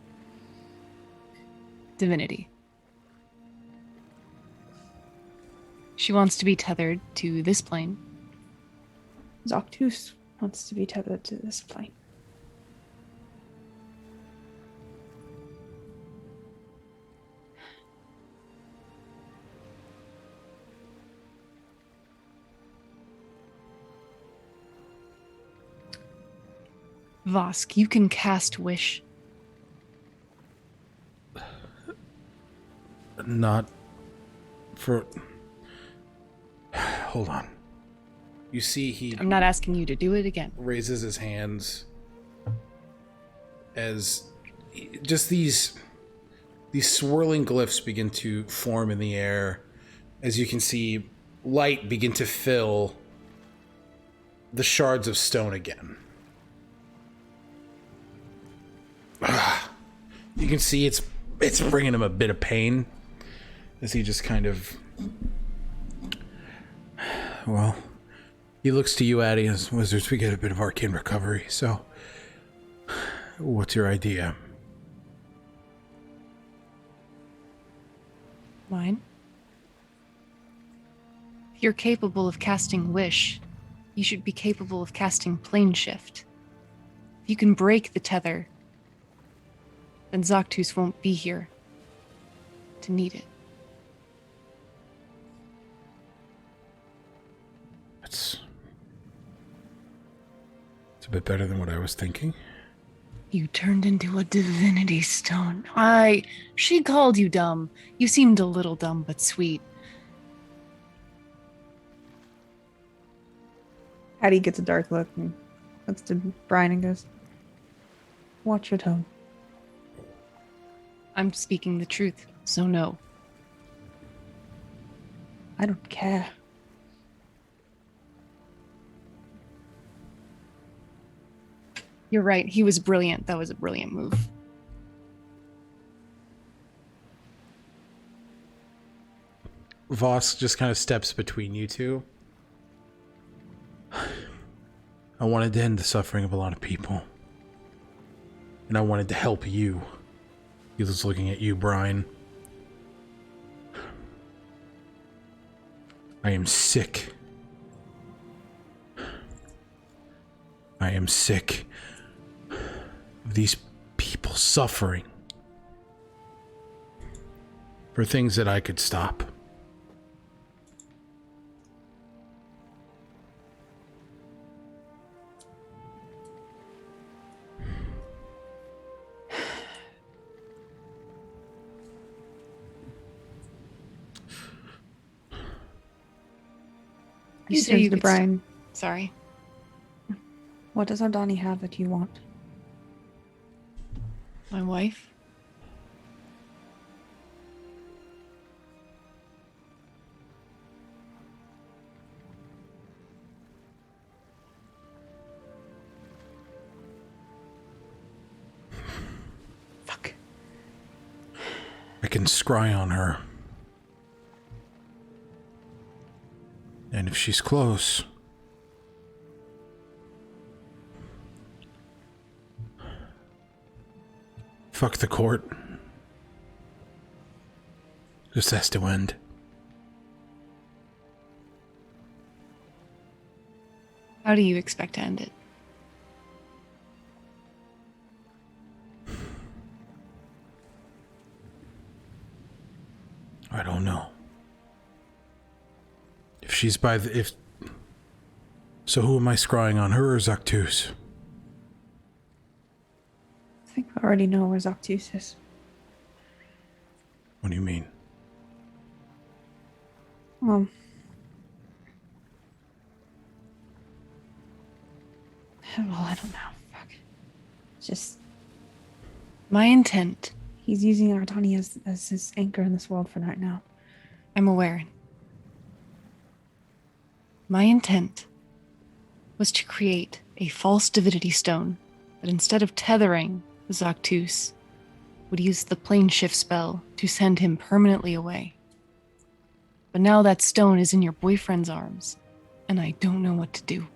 Divinity. She wants to be tethered to this plane. Zoctus wants to be tethered to this plane. Vosk, you can cast Wish. Not for... Hold on. You see he I'm not asking you to do it again. raises his hands as just these swirling glyphs begin to form in the air. As you can see, light begin to fill the shards of stone again. You can see it's bringing him a bit of pain as he just kind of... Well, he looks to you, Addie, as wizards, we get a bit of arcane recovery, so what's your idea? Mine? If you're capable of casting Wish, you should be capable of casting Plane Shift. If you can break the tether, then Zoctus won't be here to need it. It's a bit better than what I was thinking. You turned into a divinity stone. She called you dumb. You seemed a little dumb, but sweet. Addie gets a dark look and looks to Brine and goes, "Watch your tone." I'm speaking the truth, so no. I don't care. You're right. He was brilliant. That was a brilliant move. Voss just kind of steps between you two. I wanted to end the suffering of a lot of people. And I wanted to help you. He was looking at you, Brine. I am sick. I am sick of these people suffering for things that I could stop. You say turns you to could Brine. Sorry. What does Ardani have that you want? My wife? Fuck. I can scry on her. And if she's close... Fuck the court. This has to end. How do you expect to end it? I don't know. If she's by the... if... So who am I scrying on, her or Zactus? I think I already know where Zactus is. What do you mean? Well, I don't know. Fuck. It's just My intent, he's using Ardani as his anchor in this world for right now. I'm aware. My intent was to create a false divinity stone that instead of tethering Zactus, would use the plane shift spell to send him permanently away. But now that stone is in your boyfriend's arms, and I don't know what to do.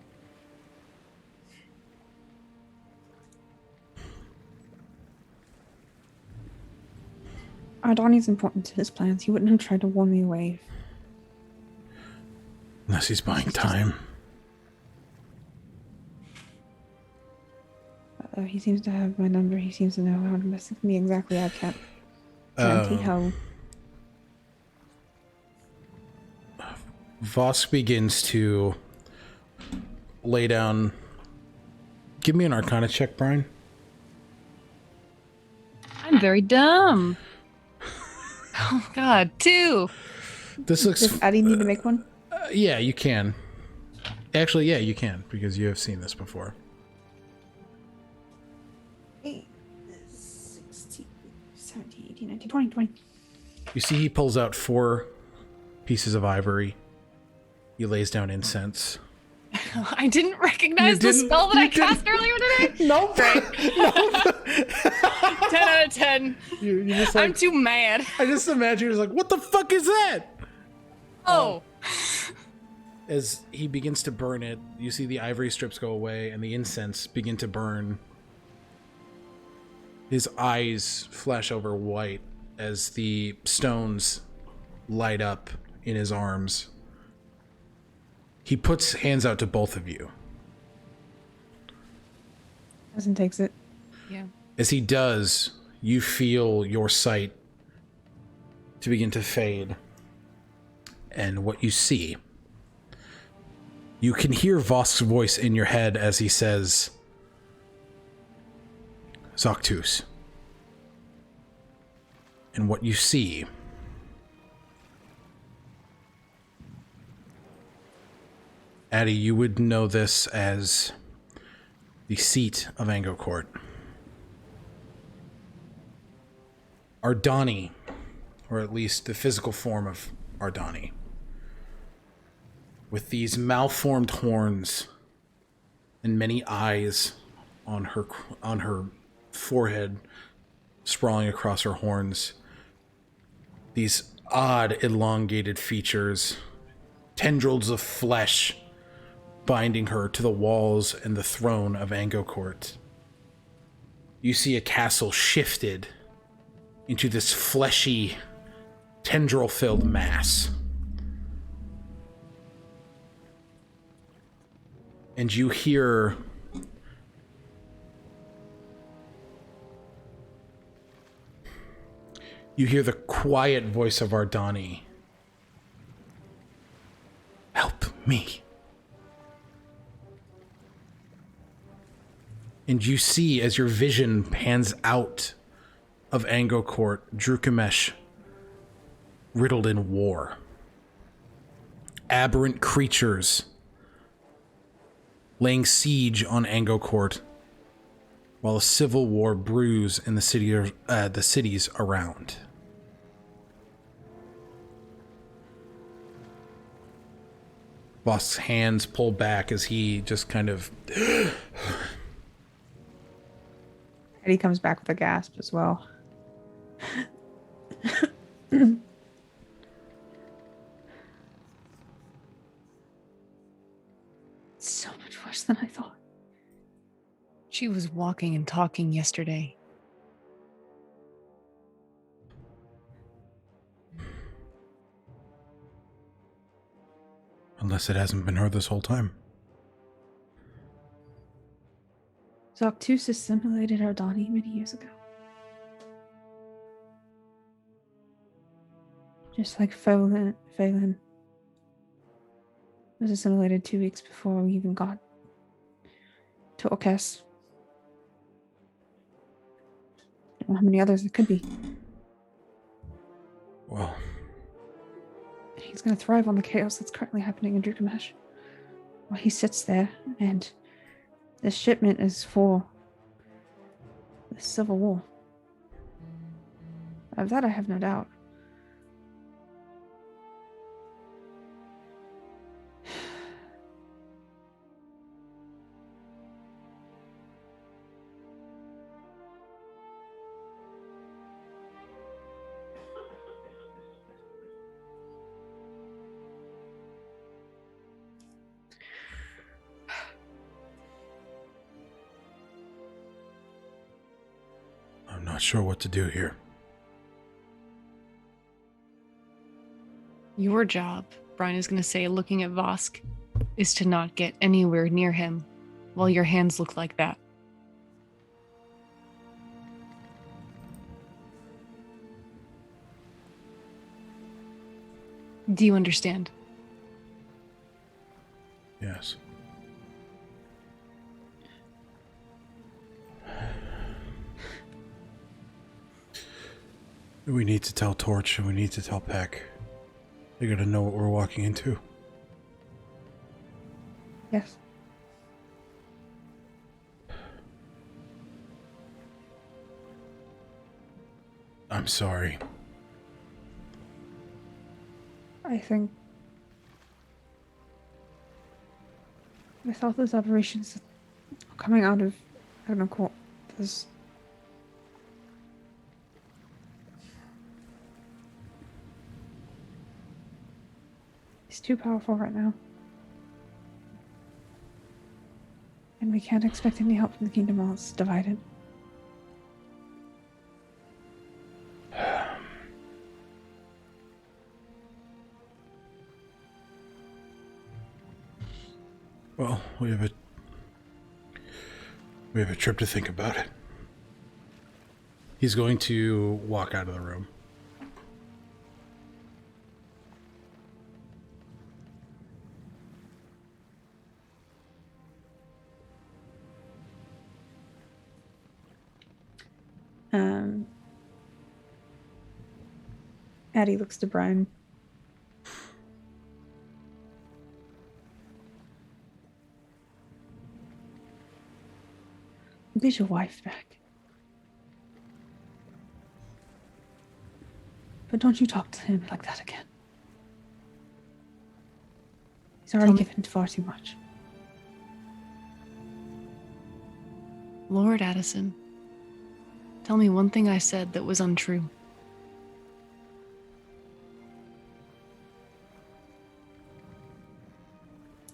Ardani's important to his plans. He wouldn't have tried to warn me away. Unless he's buying time. He seems to have my number. He seems to know how to mess with me exactly. I can't guarantee how. Vosk begins to lay down... Give me an Arcana check, Brine. I'm very dumb. Oh God, 2. This looks... Does Addie need to make one? Yeah, you can. Actually, yeah, you can, because you have seen this before. 8, 16, 17, 18, 19, 20, 20. You see he pulls out 4 pieces of ivory. He lays down incense. I didn't recognize the spell that I cast earlier today. Nope. Great. Nope. 10 out of 10. You just like, I'm too mad. I just imagine you're like, what the fuck is that? Oh. As he begins to burn it, you see the ivory strips go away and the incense begin to burn. His eyes flash over white as the stones light up in his arms. He puts hands out to both of you. Addison takes it. Yeah. As he does, you feel your sight to begin to fade. And what you see, you can hear Vosk's voice in your head as he says, Zactus. And what you see Addie, you would know this as the seat of Angocourt. Ardani, or at least the physical form of Ardani, with these malformed horns and many eyes on her forehead, sprawling across her horns. These odd, elongated features, tendrils of flesh binding her to the walls and the throne of Angocourt. You see a castle shifted into this fleshy, tendril-filled mass. And you hear the quiet voice of Ardani. Help me. And you see, as your vision pans out of Angocourt, Drukamesh, riddled in war. aberrant creatures laying siege on Angocourt, while a civil war brews in the cities around. Vosk's hands pull back as he just kind of... Eddie comes back with a gasp as well. So much worse than I thought. She was walking and talking yesterday. Unless it hasn't been her this whole time. Zoctus assimilated Ardani many years ago. Just like Phelan was assimilated 2 weeks before we even got to Orcas. I don't know how many others it could be. Well, He's going to thrive on the chaos that's currently happening in Drukamesh. While he sits there, and this shipment is for the Civil War. Of that I have no doubt. I'm not sure what to do here. Your job, Brine is going to say, looking at Vosk, is to not get anywhere near him while your hands look like that. Do you understand? Yes. We need to tell Torch and we need to tell Peck. They gotta know what we're walking into. Yes. I'm sorry. I think with all those operations coming out of, I don't know, court, there's he's too powerful right now. And we can't expect any help from the kingdom while it's divided. Well, we have a trip to think about it. He's going to walk out of the room. Addie looks to Brine. Get your wife back. But don't you talk to him like that again. He's already given far too much. Lord Addison, tell me one thing I said that was untrue.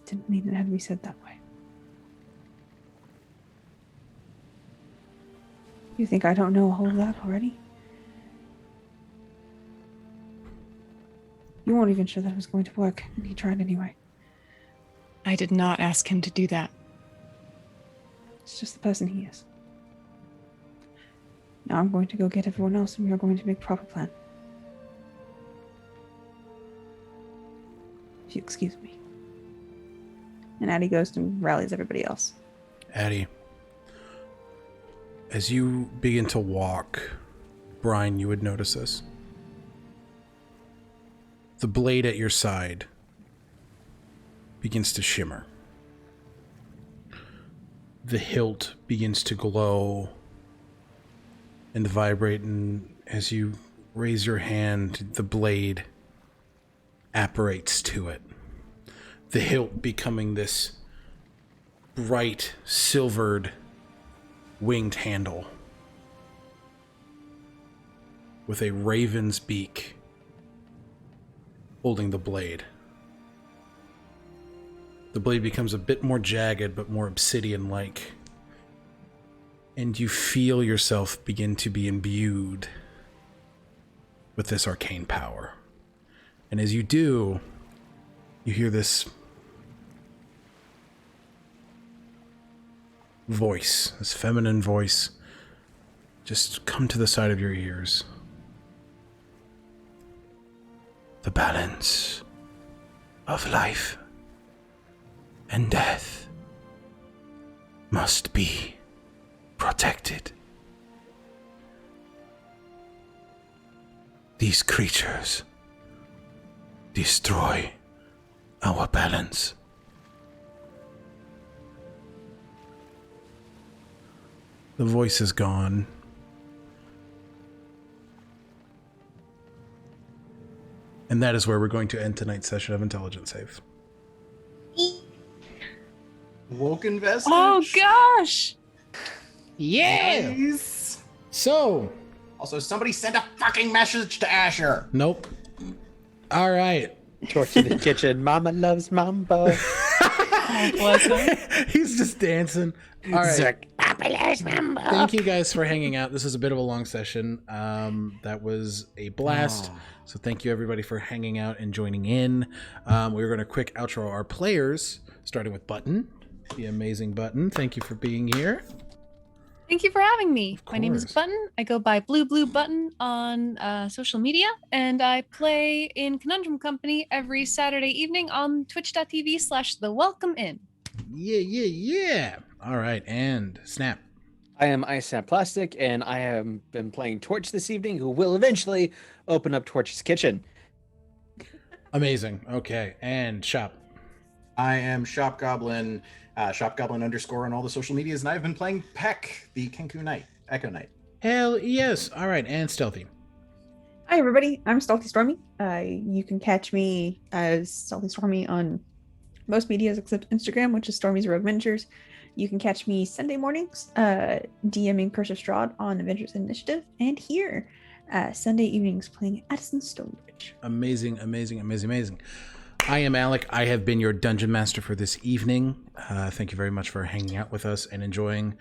Didn't mean it had to be said that way. You think I don't know all of that already? You weren't even sure that it was going to work, and he tried anyway. I did not ask him to do that. It's just the person he is. Now I'm going to go get everyone else, and we are going to make a proper plan. If you excuse me. And Addie goes and rallies everybody else. Addie, as you begin to walk, Brine, you would notice this. The blade at your side begins to shimmer. The hilt begins to glow and vibrate, and as you raise your hand, the blade apparates to it. The hilt becoming this bright, silvered, winged handle with a raven's beak holding the blade. The blade becomes a bit more jagged, but more obsidian-like. And you feel yourself begin to be imbued with this arcane power. And as you do, you hear this voice, this feminine voice, just come to the side of your ears. The balance of life and death must be protected. These creatures destroy our balance. The voice is gone. And that is where we're going to end tonight's session of Intelligence Save. Woken vestige. Oh gosh! Yeah! Nice. So, Also, somebody send a fucking message to Asher. nope. All right. Torch in the kitchen. Mama loves mambo. Oh, bless him. He's just dancing. All right. Zerk. Papa loves mambo. Thank you guys for hanging out. This was a bit of a long session. That was a blast. Oh. So thank you everybody for hanging out and joining in. We're going to quick outro our players, starting with Button, the amazing Button. Thank you for being here. Thank you for having me. My name is course. Button. I go by BlueBlueButton on social media, and I play in Conundrum Company every Saturday evening on twitch.tv/thewelcomein. Yeah. All right, and Snap. I am Iceland Plastic, and I have been playing Torch this evening, who will eventually open up Torch's kitchen. Amazing. Okay, and Shop. I am Shop Goblin, _on all the social medias, and I've been playing Peck, the Kenku Knight, Echo Knight. Hell yes. All right, and Stealthy. Hi everybody, I'm StealthyStormy. You can catch me as StealthyStormy on most medias except Instagram, which is Stormy's Rogue Ventures. You can catch me Sunday mornings, DMing Curse of Strahd on Adventures Initiative, and here, Sunday evenings playing Addison Stonebridge. Amazing. I am Alec. I have been your Dungeon Master for this evening. Thank you very much for hanging out with us and enjoying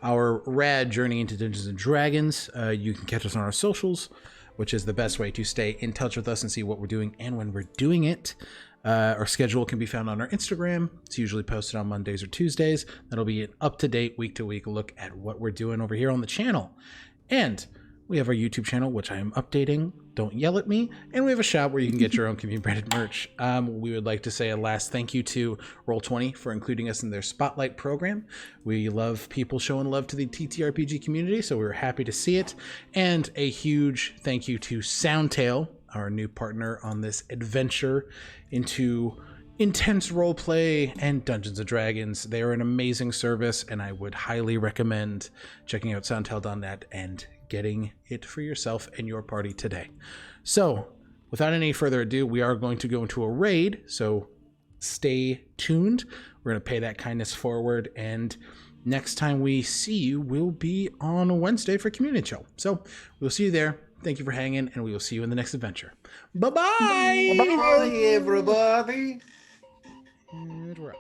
our rad journey into Dungeons & Dragons. You can catch us on our socials, which is the best way to stay in touch with us and see what we're doing and when we're doing it. Our schedule can be found on our Instagram. It's usually posted on Mondays or Tuesdays. That'll be an up-to-date, week-to-week look at what we're doing over here on the channel. And we have our YouTube channel, which I am updating. Don't yell at me. And we have a shop where you can get your own community-branded merch. We would like to say a last thank you to Roll20 for including us in their Spotlight program. We love people showing love to the TTRPG community, so we're happy to see it. And a huge thank you to Soundtail, our new partner on this adventure into intense roleplay and Dungeons & Dragons. They are an amazing service, and I would highly recommend checking out soundtail.net and getting it for yourself and your party today. So, without any further ado, we are going to go into a raid, so stay tuned. We're going to pay that kindness forward, and next time we see you will be on a Wednesday for Community Show. So, we'll see you there. Thank you for hanging, and we will see you in the next adventure. Bye-bye! Bye, everybody. And we're out.